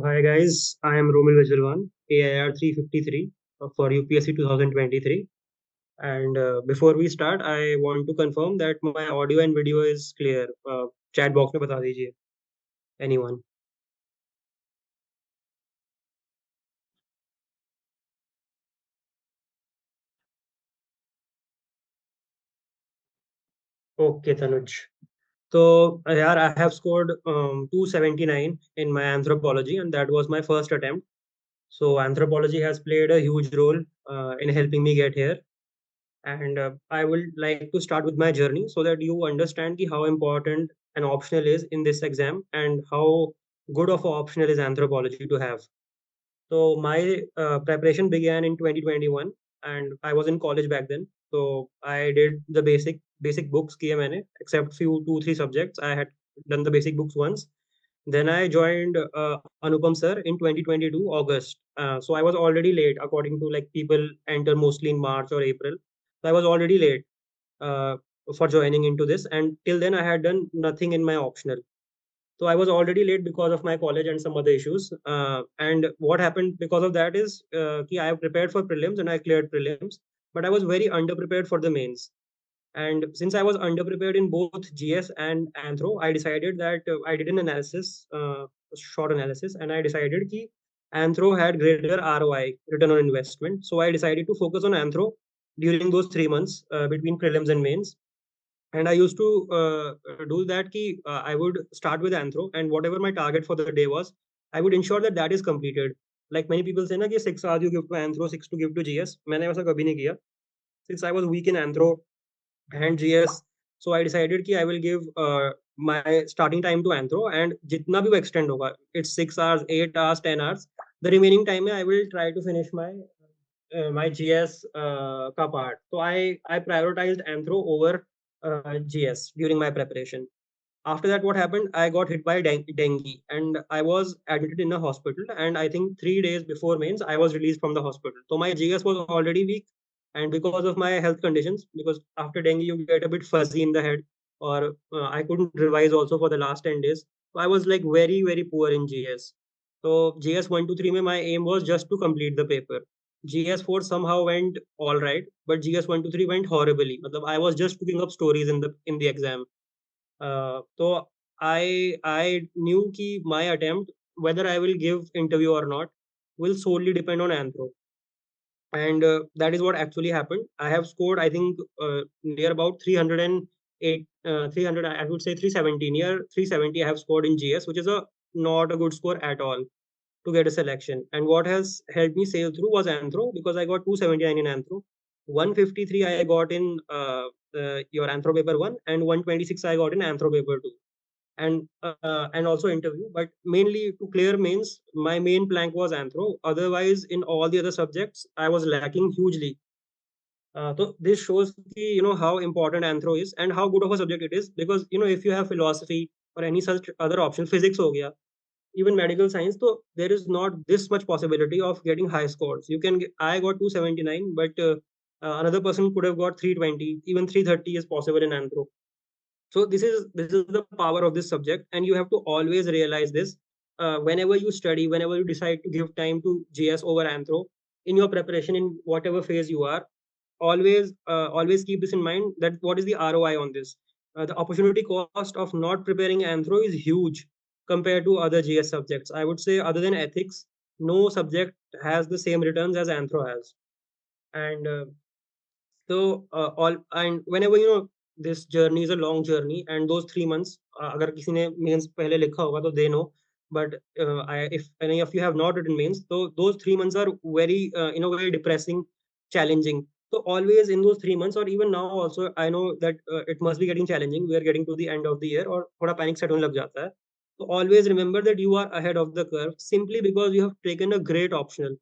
Hi guys, I am Romil Vijaywan, AIR 353 for UPSC 2023. And before we start, I want to confirm that my audio and video is clear. Chat box में बता दीजिए anyone. Okay, Tanuj. So here I have scored 279 in my anthropology, and that was my first attempt. So anthropology has played a huge role in helping me get here. And I would like to start with my journey so that you understand how important an optional is in this exam and how good of an optional is anthropology to have. So my preparation began in 2021, and I was in college back then. So I did the basic books kiye maine, except few two three subjects. I had done the basic books once. Then I joined Anupam sir in 2022 August. So I was already late according to like people enter mostly in March or April. So I was already late uh, for joining into this, and till then I had done nothing in my optional. So I was already late because of my college and some other issues. And what happened because of that is I have prepared for prelims and I cleared prelims, but I was very underprepared for the mains. And since I was underprepared in both GS and Anthro, I decided that I did an analysis, short analysis, and I decided that Anthro had greater ROI, return on investment. So I decided to focus on Anthro during those 3 months between prelims and mains. And I used to do that ki I would start with Anthro, and whatever my target for the day was, I would ensure that that is completed. Like many people say na ki 6 hours you give to Anthro, 6 to give to GS. मैंने वैसा कभी नहीं किया. Since I was weak in Anthro and GS, so I decided कि I will give my starting time to Anthro, and जितना भी वो extend होगा, it's 6 hours, 8 hours, 10 hours. The remaining time में I will try to finish my GS का part. So I prioritized Anthro over GS during my preparation. After that, what happened? I got hit by dengue, and I was admitted in a hospital. And I think 3 days before mains, I was released from the hospital. So my GS was already weak, and because of my health conditions, because after dengue you get a bit fuzzy in the head, or I couldn't revise also for the last 10 days. So I was like very poor in GS. So GS 1 to 3, mein my aim was just to complete the paper. GS 4 somehow went all right, but GS 1 to 3 went horribly. Matlab, I was just cooking up stories in the exam. So I knew कि my attempt, whether I will give interview or not, will solely depend on Anthro, and that is what actually happened. I have scored, I think, near about 308, 300. I would say 370, near 370. I have scored in GS, which is a not a good score at all to get a selection. And what has helped me sail through was Anthro, because I got 279 in Anthro, 153 I got in your Anthro paper one, and 126 I got in Anthro paper two, and also interview. But mainly to clear mains, my main plank was Anthro. Otherwise, in all the other subjects, I was lacking hugely. So this shows how important Anthro is and how good of a subject it is. Because if you have philosophy or any such other option, physics ho gaya, even medical science, so there is not this much possibility of getting high scores. I got 279, but another person could have got 320, even 330 is possible in Anthro. So this is the power of this subject, and you have to always realize this whenever you study, whenever you decide to give time to GS over Anthro in your preparation, in whatever phase you are. Always keep this in mind, that what is the ROI on this. The opportunity cost of not preparing Anthro is huge compared to other GS subjects. I would say other than ethics, no subject has the same returns as Anthro has. And so all and whenever this journey is a long journey, and those 3 months, अगर किसी ने mains पहले लिखा होगा तो they know. But if any of you have not written mains, so those 3 months are very very depressing, challenging. So always in those 3 months, or even now also, I know that it must be getting challenging. We are getting to the end of the year, और थोड़ा panic set होने लग जाता है. So always remember that you are ahead of the curve simply because you have taken a great optional.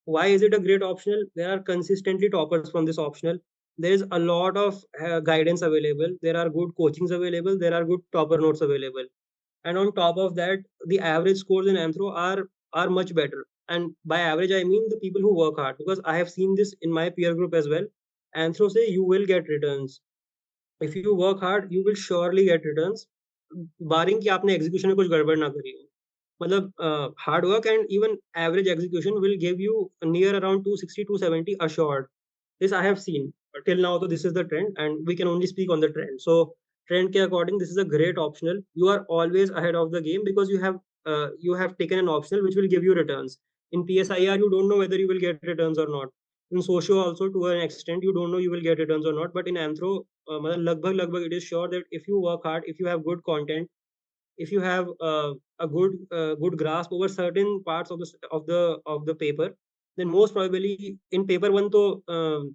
Why is it a great optional? There are consistently toppers from this optional. There is a lot of guidance available. There are good coachings available. There are good topper notes available. And on top of that, the average scores in Anthro are much better. And by average, I mean the people who work hard, because I have seen this in my peer group as well. Anthro say you will get returns. If you work hard, you will surely get returns, barring कि आपने execution में कुछ गड़बड़ ना करी हो. मतलब hard work and even average execution will give you near around 260 270 assured. This I have seen till now. So this is the trend, and we can only speak on the trend. So trend ke according, this is a great optional. You are always ahead of the game because you have taken an optional which will give you returns. In PSIR, you don't know whether you will get returns or not. In socio also, to an extent, you don't know you will get returns or not. But in anthro, matlab lagbhag it is sure that if you work hard, if you have good content, if you have a good grasp over certain parts of the paper, then most probably in paper one, to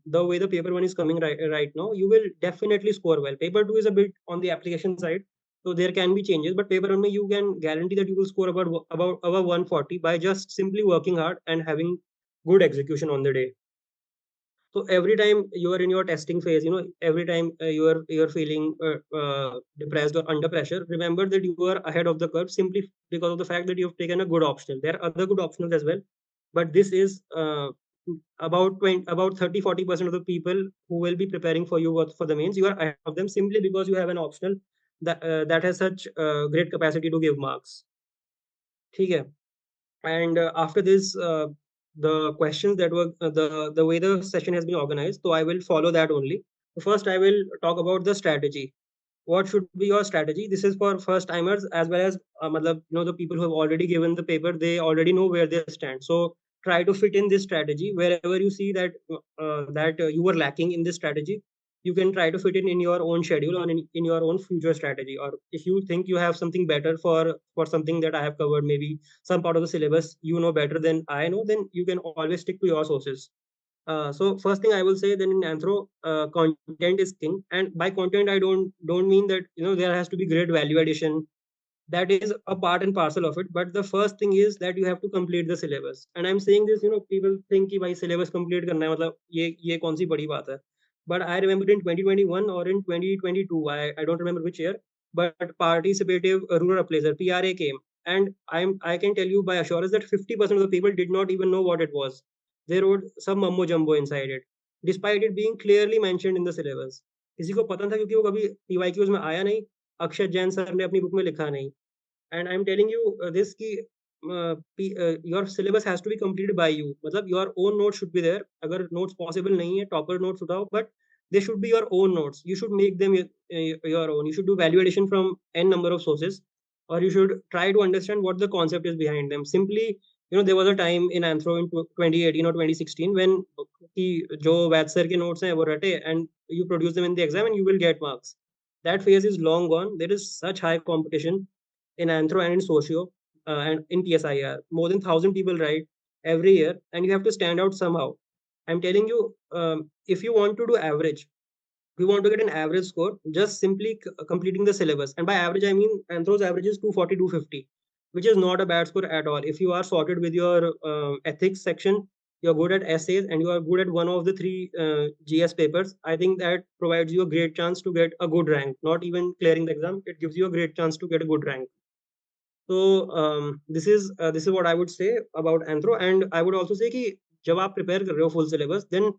the way the paper one is coming right now, you will definitely score well. Paper two is a bit on the application side, so there can be changes, but paper one you can guarantee that you will score about above 140 by just simply working hard and having good execution on the day. So every time you are in your testing phase, every time you are feeling depressed or under pressure, remember that you are ahead of the curve simply because of the fact that you have taken a good optional. There are other good optionals as well, but this is about 30-40% of the people who will be preparing for you for the mains. You are ahead of them simply because you have an optional that has such great capacity to give marks. Okay. And after this, the questions that were the way the session has been organized, so I will follow that only. First, I will talk about the strategy. What should be your strategy? This is for first timers as well as the people who have already given the paper. They already know where they stand. So try to fit in this strategy wherever you see that you were lacking in this strategy. You can try to fit in your own schedule or in your own future strategy. Or if you think you have something better for something that I have covered, maybe some part of the syllabus you know better than I know, then you can always stick to your sources. So first thing I will say, then in anthro, content is king, and by content I don't mean that there has to be great value addition. That is a part and parcel of it. But the first thing is that you have to complete the syllabus. And I'm saying this, people think कि भाई syllabus complete करना है, मतलब ये कौन सी बड़ी बात है. But I remember in 2021 or in 2022, I don't remember which year, but participative rural appraiser PRA came, and I can tell you by assurance that 50% of the people did not even know what it was. They wrote some mumbo jumbo inside it, despite it being clearly mentioned in the syllabus. किसी को पता था क्योंकि वो कभी PYQs में आया नहीं. अक्षय जैन सर ने अपनी बुक में लिखा नहीं. And I'm telling you this ki your syllabus has to be completed by you. मतलब your own notes should be there. अगर notes possible नहीं है, topper notes उठाओ, but they should be your own notes. You should make them your own. You should do value addition from n number of sources, or you should try to understand what the concept is behind them. Simply, there was a time in anthro in 2018 or 2016 when कि जो वैद sir के notes हैं वो रटे and you produce them in the exam and you will get marks. That phase is long gone. There is such high competition in anthro and in socio and in PSIR. More than 1,000 people write every year, and you have to stand out somehow. I'm telling you, if you want to do average, we want to get an average score, just simply completing the syllabus. And by average, I mean anthro's average is 240, 250, which is not a bad score at all. If you are sorted with your ethics section, you're good at essays, and you are good at one of the three GS papers, I think that provides you a great chance to get a good rank. Not even clearing the exam, it gives you a great chance to get a good rank. So this is what I would say about anthro. And I would also say कि जब आप prepare कर रहे हो full syllabus, then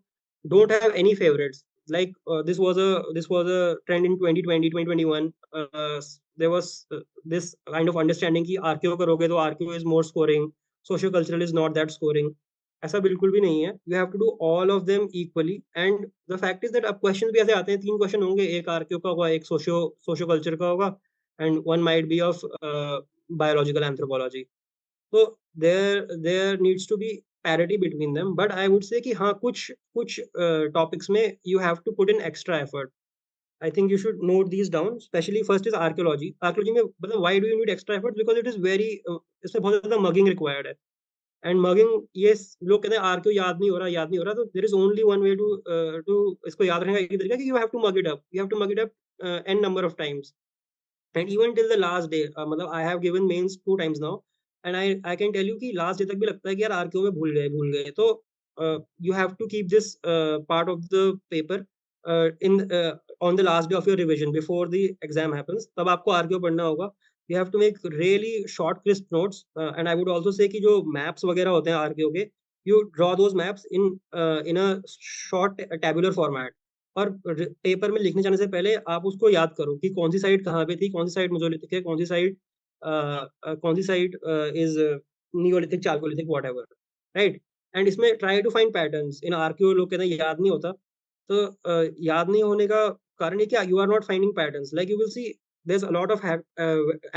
don't have any favorites. Like this was a trend in 2020 2021. There was this kind of understanding कि RKO करोगे तो RKO is more scoring, socio-cultural is not that scoring. ऐसा बिल्कुल भी नहीं है. You have to do all of them equally. And the fact is that अब questions भी ऐसे आते हैं, 3 क्वेश्चन होंगे, एक आरकेओ का होगा, एक सोशो कल्चर का होगा, and one might be of biological anthropology. So there needs to be parity between them. But I would say कि हाँ कुछ topics में you have to put in extra effort. I think you should note these down. Especially first is archaeology. Archaeology में मतलब why do you need extra effort? Because it is very इसमें बहुत ज़्यादा mugging required है. And mugging, yes, लोग कहते हैं RQ याद नहीं हो रहा, तो there is only one way to इसको याद रखने का एक तरीका कि you have to mug it up. You have to mug it up n number of times. And even till the last day, मतलब I have given mains 2 times now, and I can tell you कि last day तक भी लगता है कि यार RQ में भूल गए. तो you have to keep this part of the paper in on the last day of your revision before the exam happens. तब आपको आरक्यू पढ़ना होगा. You have to make really short crisp notes, and I would also say कि जो maps वगैरह होते हैं RQ के, you draw those maps in a short tabular format. और पेपर में लिखने जाने से पहले आप उसको याद करो कि कौन सी साइड कहाँ पे थी, कौन सी साइड मुझे लिखे, कौन सी साइड कौन सी site is neolithic, chalcolithic, whatever, right? And इसमें try to find patterns in archaeo. लोग कहते हैं याद नहीं होता, तो याद नहीं होने का कारण ये क्या, you are not finding patterns. Like you will see there's a lot of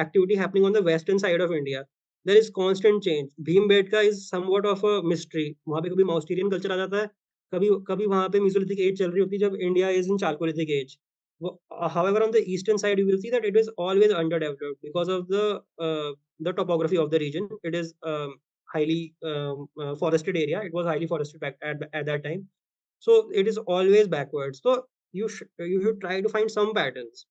activity happening on the western side of India. There is constant change. Bhimbetka is somewhat of a mystery. वहाँ पे कभी Mousterian culture आ जाता है, कभी कभी वहाँ पे Mesolithic age चल रही होती है जब India is in Chalcolithic age. However, on the eastern side, you will see that it is always underdeveloped because of the topography of the region. It is highly forested area. It was highly forested back at that time. So it is always backwards. So you should try to find some patterns.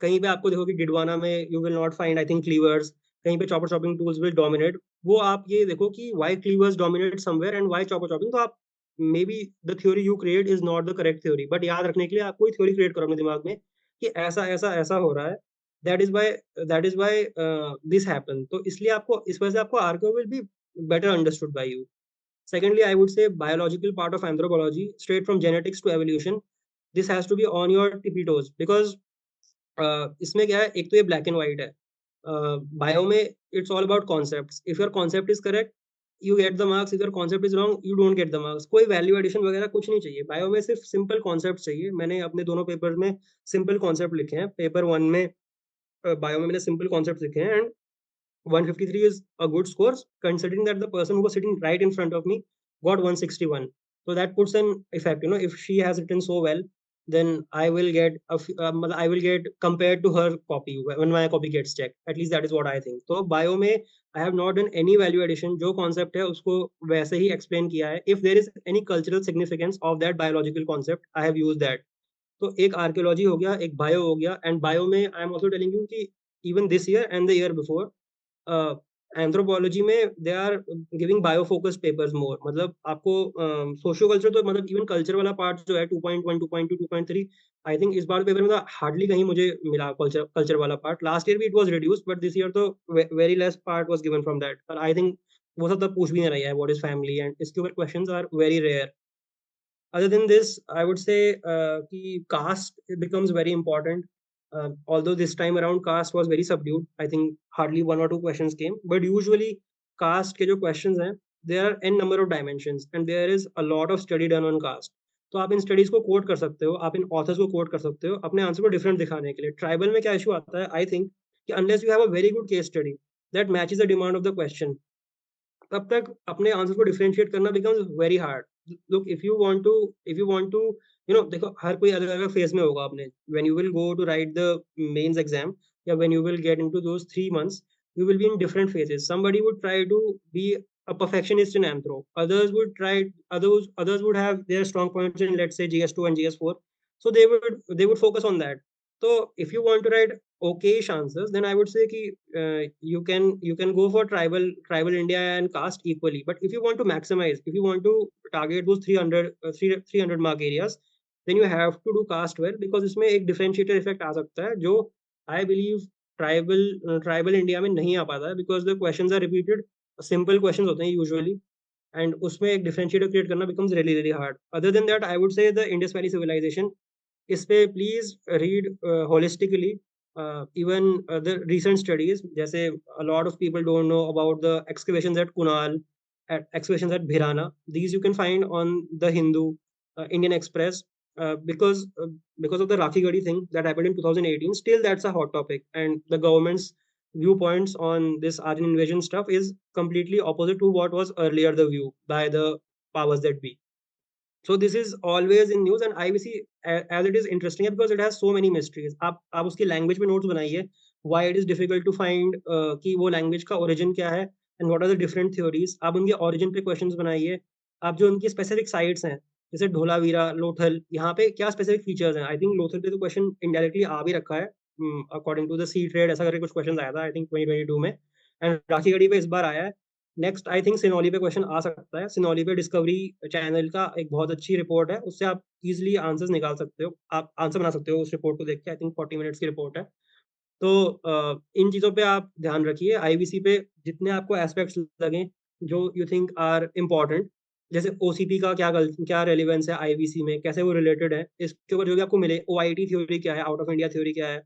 कहीं पे आपको देखो कि डिडवाना में you will not find I think cleavers, कहीं पे chopper chopping tools will dominate. वो आप ये देखो कि why cleavers dominate somewhere and why chopper chopping, तो आप may be the theory you create is not the correct theory, but याद रखने के लिए आप कोई थ्योरी क्रिएट करो अपने दिमाग में कि ऐसा ऐसा ऐसा हो रहा है, that is why this happen. तो इसलिए आपको इस वजह से आपको archaeo will be better understood by you. Secondly, I would say biological part of anthropology, straight from genetics to evolution, this has to be on your tippy toes because इसमें क्या है, एक तो ये ब्लैक एंड व्हाइट है। Bio में it's all about concepts. If your concept is correct, you get the marks. If your concept is wrong, you don't get the marks. कोई value addition वगैरह कुछ नहीं चाहिए बायो में, सिर्फ सिंपल कॉन्सेप्ट चाहिए। मैंने अपने दोनों पेपर में सिंपल कॉन्सेप्ट लिखे हैं। पेपर 1 में बायो में मैंने सिंपल कॉन्सेप्ट लिखे हैं, and 153 is a good score considering that the person who was sitting right in front of me got 161. So that puts an effect, if she has written so well, then I will get I will get compared to her copy when my copy gets checked. At least that is what I think. So bio में I have not done any value addition. जो concept है उसको वैसे ही explain किया है. If there is any cultural significance of that biological concept, I have used that. तो एक archaeology हो गया, एक बायो हो गया, एंड बायो में I am also telling you कि even this year and the year before anthropology में they are giving bio focused papers more. मतलब आपको सोशियो कल्चर तो मतलब इवन कल्चर वाला पार्ट जो है 2.1 2.2 2.3, आई थिंक इस बार पेपर में तो हार्डली कहीं मुझे मिला कल्चर वाला पार्ट। लास्ट ईयर भी it was reduced, but this year तो very less part was given from that. और आई थिंक वो सब तब पूछ भी नहीं रहा है व्हाट इज फैमिली, एंड इसके ऊपर questions are very rare. Other than this, I would say caste becomes very important. Although this time around caste was very subdued, I think hardly 1 or 2 questions came. But usually caste के जो questions हैं, there are n number of dimensions and there is a lot of study done on caste. तो आप in studies को coat कर सकते हो, आप इन ऑथर्स को कोट कर सकते हो अपने आंसर को डिफरेंट दिखाने के लिए। ट्राइबल में क्या इशू आता है, आई थिंक कि unless you have a very good case study that matches the demand of the question, तब तक अपने आंसर को डिफरेंशिएट करना becomes very hard. Look, if you want to देखो हर कोई अलग अलग फेज में होगा अपने। When you will go to write the mains exam या when you will get into those 3 months, you will be in different phases. Somebody would try to be a perfectionist in anthro, others would have their strong points in, let's say, GS2 and GS4, so they would focus on that. So if you want to write okayish answers, then I would say ki you can go for tribal India and caste equally. But if you want to maximize, if you want to target those 300 mark areas, then you have to do caste well, because इसमें एक differentiator effect आ सकता है जो I believe tribal India में नहीं आ पाता है, because the questions are repeated, simple questions होते हैं यूजुअली, एंड उसमें एक डिफरेंशिएटर क्रिएट करना becomes really really hard. Other than that, I would say the Indus valley civilisation, इस पे please read holistically even the recent studies. जैसे a lot of people don't know about the excavations at Kunal, excavations at Bhirana. These you can find on the Hindu, Indian Express, because of the Rakhi Gadi thing that happened in 2018. Still, that's a hot topic, and the government's viewpoints on this Aryan invasion stuff is completely opposite to what was earlier the view by the powers that be. So this is always in news, and IBC as it is interesting because it has so many mysteries. आप उसकी language पे notes बनाइए, why it is difficult to find कि वो language का origin क्या है, and what are the different theories. आप उनके origin पे questions बनाइए, आप जो उनकी specific sites हैं जैसे ढोलावीरा, लोथल, यहाँ पे क्या specific features हैं। I think लोथल पे तो question indirectly आ भी रखा है, according to the sea trade ऐसा करके कुछ questions आया था I think 2022 में, and राखी गढ़ी पे इस बार आया है। नेक्स्ट आई थिंक सिनौली पे क्वेश्चन आ सकता है। सिनौली पे डिस्कवरी चैनल का एक बहुत अच्छी रिपोर्ट है, उससे आप इजीली आंसर्स निकाल सकते हो, आप आंसर बना सकते हो उस रिपोर्ट को देख के। आई थिंक 40 मिनट्स की रिपोर्ट है। तो इन चीज़ों पे आप ध्यान रखिए। आईबीसी पे जितने आपको एस्पेक्ट्स लगें जो यू थिंक आर इम्पॉर्टेंट, जैसे ओसीपी का क्या रेलिवेंस है आईबीसी में, कैसे वो रिलेटेड है, इसके ऊपर जो भी आपको मिले, ओआईटी थ्योरी क्या है, आउट ऑफ इंडिया थ्योरी क्या है,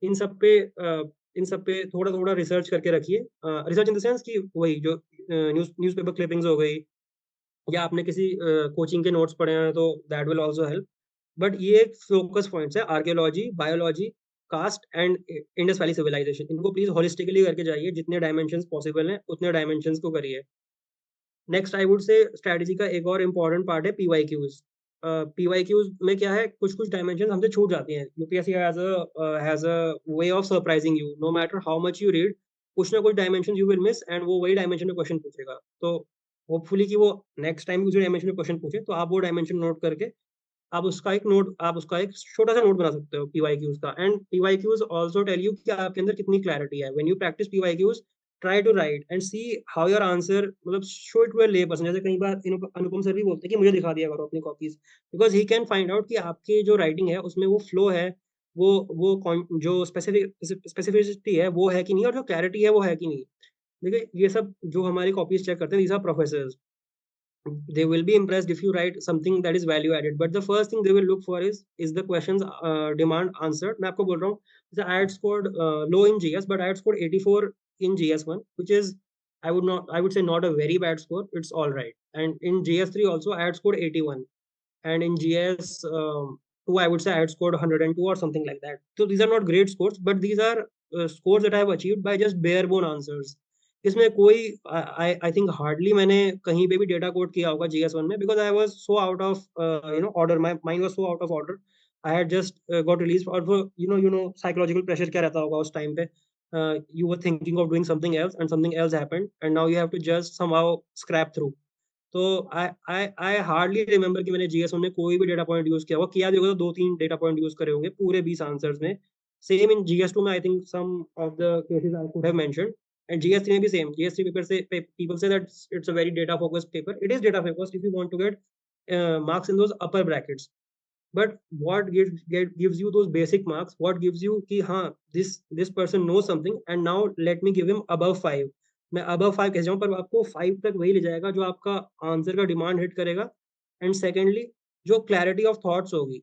इन सब पे इन सब पे थोड़ा-थोड़ा रिसर्च करके रखिए। रिसर्च इन द सेंस कि वही जो न्यूज़पेपर क्लिपिंग्स हो गई या आपने किसी कोचिंग के नोट्स पढ़े हैं तो that will also help. But ये एक फोकस पॉइंट्स है archaeology, biology, caste and Indus valley civilisation. इनको प्लीज़ होलिस्टिकली करके जाइए, जितने डायमेंशंस पॉसिबल हैं, उतने डायमेंशंस को करिए। Next I would say strategy का एक और इम्पोर्टेंट पार्ट है पीवाईक्यूज़। पीवाईक्यूज़ में क्या है, कुछ-कुछ डायमेंशंस हमसे छूट जाती हैं। UPSC has a way of surprising you, no matter how much you read, कुछ ना कुछ dimension you will miss and वो वही डायमेंशन में क्वेश्चन पूछेगा। तो होपफुली कि वो नेक्स्ट टाइम उसी डायमेंशन में क्वेश्चन पूछे, तो आप वो डायमेंशन नोट करके आप उसका एक छोटा-सा नोट बना सकते हो पीवाईक्यूज़ का। And PYQs also tell you कि आपके अंदर कितनी क्लैरिटी है। When you practice PYQs, try to write and see how your answer, मतलब show it to a lay person. जैसे कई बार अनुपम सर भी बोलते हैं कि मुझे दिखा दिया करो अपनी copies, because he can find out कि आपकी जो राइटिंग है उसमें वो फ्लो है, वो कॉन जो स्पेसिफिसिटी है वो है कि नहीं, और जो क्लैरिटी है वो है कि नहीं। देखिए ये सब जो हमारी कॉपीज़ चेक करते हैं, these are professors. They will be impressed if you write something that is value added, but the first thing they will look for is the questions demand answered. मैं आपको बोल रहा हूँ, जैसे I had scored low in GS, but I had scored 84 in GS1, which is I would say not a very bad score. It's all right. And in GS3 also I had scored 81, and in GS2 I would say I had scored 102 or something like that. So these are not great scores, but these are scores that I have achieved by just bare bone answers. इसमें कोई I think hardly मैंने कहीं पे भी data code किया होगा GS one में, because I was so out of order, my mind was so out of order. I had just got released, और वो साइकोलॉजिकल प्रेशर क्या रहता होगा उस टाइम पे। You were thinking of doing something else and something else happened and now you have to just somehow scrap through. तो I hardly remember कि मैंने जीएस1 में कोई भी डेटा पॉइंट यूज़ किया होगा। किया भी होगा तो 2-3 डेटा पॉइंट यूज़ करे होंगे पूरे 20 आंसर्स में। सेम इन जीएस2 में I think some of the cases I could have mentioned, and जीएस3 में भी सेम। जीएस3 पेपर से people say that it's a very data focused paper. It is data focused if you want to get marks in those upper brackets. But what gives you those basic marks, what gives you कि हाँ, this person knows something and now let me give him above 5. मैं above 5 कैसे जाऊँ, पर आपको 5 तक वही ले जाएगा जो आपका आंसर का डिमांड हिट करेगा। एंड सेकेंडली जो क्लैरिटी ऑफ थॉट्स होगी,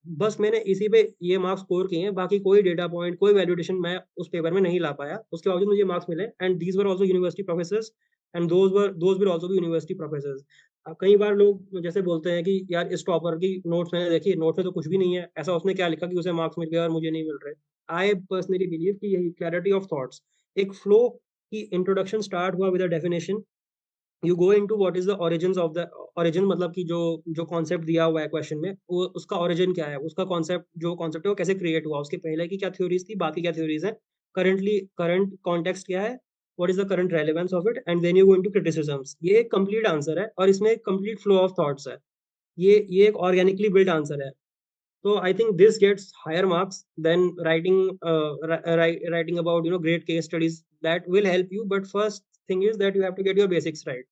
बस मैंने इसी पे ये मार्क्स स्कोर किए हैं, बाकी कोई डेटा पॉइंट, कोई वैलिडेशन मैं उस पेपर में नहीं ला पाया। उसके बावजूद मुझे मार्क्स मिले, and these were also university professors, and those will also be university professors. कई बार लोग जैसे बोलते हैं कि यार इस टॉपर की नोट्स मैंने देखी, नोट्स में तो कुछ भी नहीं है, ऐसा उसने क्या लिखा कि उसे मार्क्स मिल गए और मुझे नहीं मिल रहे। आई पर्सनली बिलीव कि यही क्लैरिटी ऑफ थॉट्स, एक फ्लो की इंट्रोडक्शन स्टार्ट हुआ with a definition, you go into what is the origins of the origin, मतलब कि जो जो कॉन्सेप्ट दिया हुआ है क्वेश्चन में, वो उसका ओरिजिन क्या है, उसका कॉन्सेप्ट जो कॉन्सेप्ट है वो कैसे क्रिएट हुआ, उसके पहले की क्या थ्योरीज़ थी, बाकी क्या थ्योरीज़ हैं, करंट कॉन्टेक्स्ट क्या है, what is the current relevance of it, and then you go into criticisms. ये एक कंप्लीट आंसर है और इसमें एक कंप्लीट फ्लो ऑफ थॉट्स है। ये एक ऑर्गेनिकली बिल्ट आंसर है। So I think this gets higher marks than writing about great case studies that will help you. But first thing is that you have to get your basics right.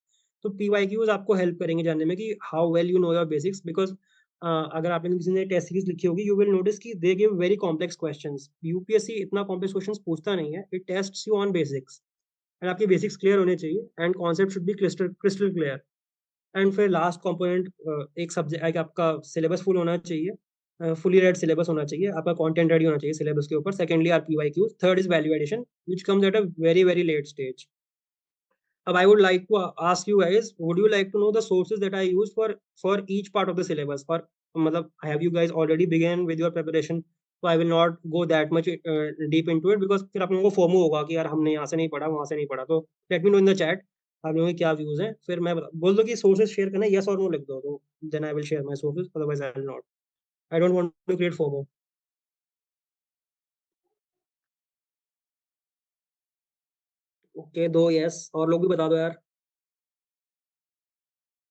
तो PYQs आपको help करेंगे जानने में कि how well you know your basics, because अगर आपने किसी ने टेस्ट सीरीज लिखी होगी, you will notice कि they give very complex questions. UPSC इतना complex questions पूछता नहीं है, it tests you on basics, and आपके basics clear होने चाहिए and concept should be crystal clear. And फिर लास्ट कंपोनेंट, एक सब्जेक्ट एक आपका सिलेबस फुल होना चाहिए, फुली रेड सिलेबस होना चाहिए, आपका कंटेंट रेडी होना चाहिए सिलेबस के ऊपर। Secondly are PYQs, third is value addition which comes at a very very late stage. अब I would like to ask you guys, would you like to know the sources that I use for each part of the syllabus, और मतलब have you guys already begun with your preparation, तो I will not go that much deep into it, because फिर आप लोगों को FOMO होगा कि यार हमने यहाँ से नहीं पढ़ा, वहाँ से नहीं पढ़ा। तो let me know in the chat आप लोगों के क्या व्यूज़ हैं, फिर मैं बता बोल दो कि सोर्सेज़ शेयर करना है, येस और नो लिख दो, तो then I will share my sources, otherwise I will not. I don't want to create FOMO. Okay, 2 yes, और लोग भी बता दो यार।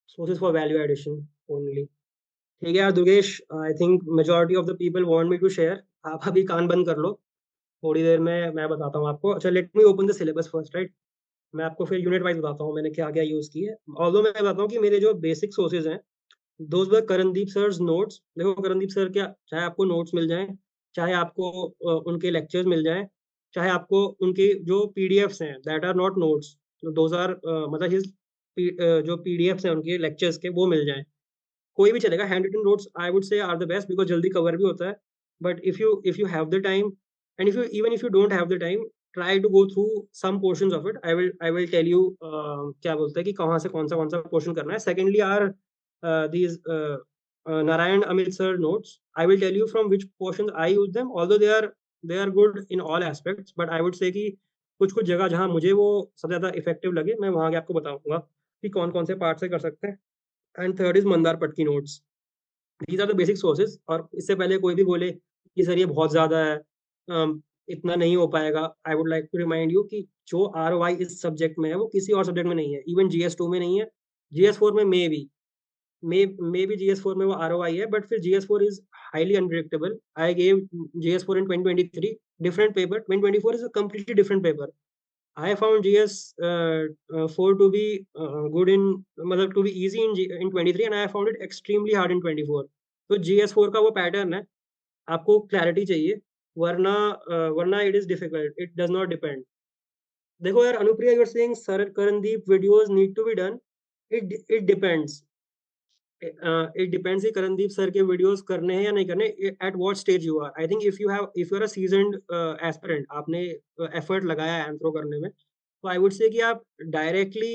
Sources for value addition only. ठीक है यार Durgesh, I think majority of the people want me to share. आप अभी कान बंद कर लो, थोड़ी देर में मैं बताता हूँ आपको। अच्छा, let me open the syllabus first, right? मैं आपको फिर यूनिट वाइज़ बताता हूँ मैंने क्या-क्या यूज़ किए। ऑल्दो मैं बताता हूँ कि मेरे जो बेसिक सोर्सेज़ हैं, those were Karandeep sir's notes. देखो करणदीप सर क्या, चाहे आपको नोट्स मिल जाएँ, चाहे आपको उनके लेक्चर्स मिल जाएँ, चाहे आपको उनके जो पीडीएफ्स हैं that are not notes, those are मतलब जो पीडीएफ्स हैं उनके लेक्चर्स के, वो मिल जाएँ। कोई भी चलेगा, hand written notes I would say are the best, because जल्दी कवर भी होता है। But if you have the time and even if you don't have the time, try to go through some portions of it. I will tell you क्या बोलते हैं कि कहाँ से कौन सा portion करना है. Secondly are these Narayan Amit sir notes. I will tell you from which portions I use them, although they are good in all aspects, but I would say कि कुछ कुछ जगह जहाँ मुझे वो सबसे ज्यादा इफेक्टिव लगे, मैं वहां के आपको बताऊंगा कि कौन कौन से पार्ट से कर सकते हैं. And third is Mandar Patki notes. These are the basic sources. और इससे पहले कोई भी बोले कि सर ये बहुत ज्यादा है, इतना नहीं हो पाएगा, I would like to remind you कि जो ROI इस सब्जेक्ट में है वो किसी और सब्जेक्ट में नहीं है. इवन GS2 में नहीं है, GS4 में मे बी GS4 में वो ROI है, बट फिर GS4 is highly unpredictable. I gave GS4 in 2023, different paper. 2024 is a completely different paper. I found GS4 to be good in, मतलब to be easy in 23, and I found it extremely hard in 24. तो GS4 का वो pattern है, आपको clarity चाहिए, वरना it is difficult, it does not depend. देखो यार Anupriya, you are saying sir Karandeep videos need to be done. It depends. It depends कि करणदीप सर के वीडियोस करने हैं या नहीं करने, at what stage you are. I think if you are a seasoned aspirant, आपने एफर्ट लगाया है एंथ्रो करने में, तो आई वुड से कि आप डायरेक्टली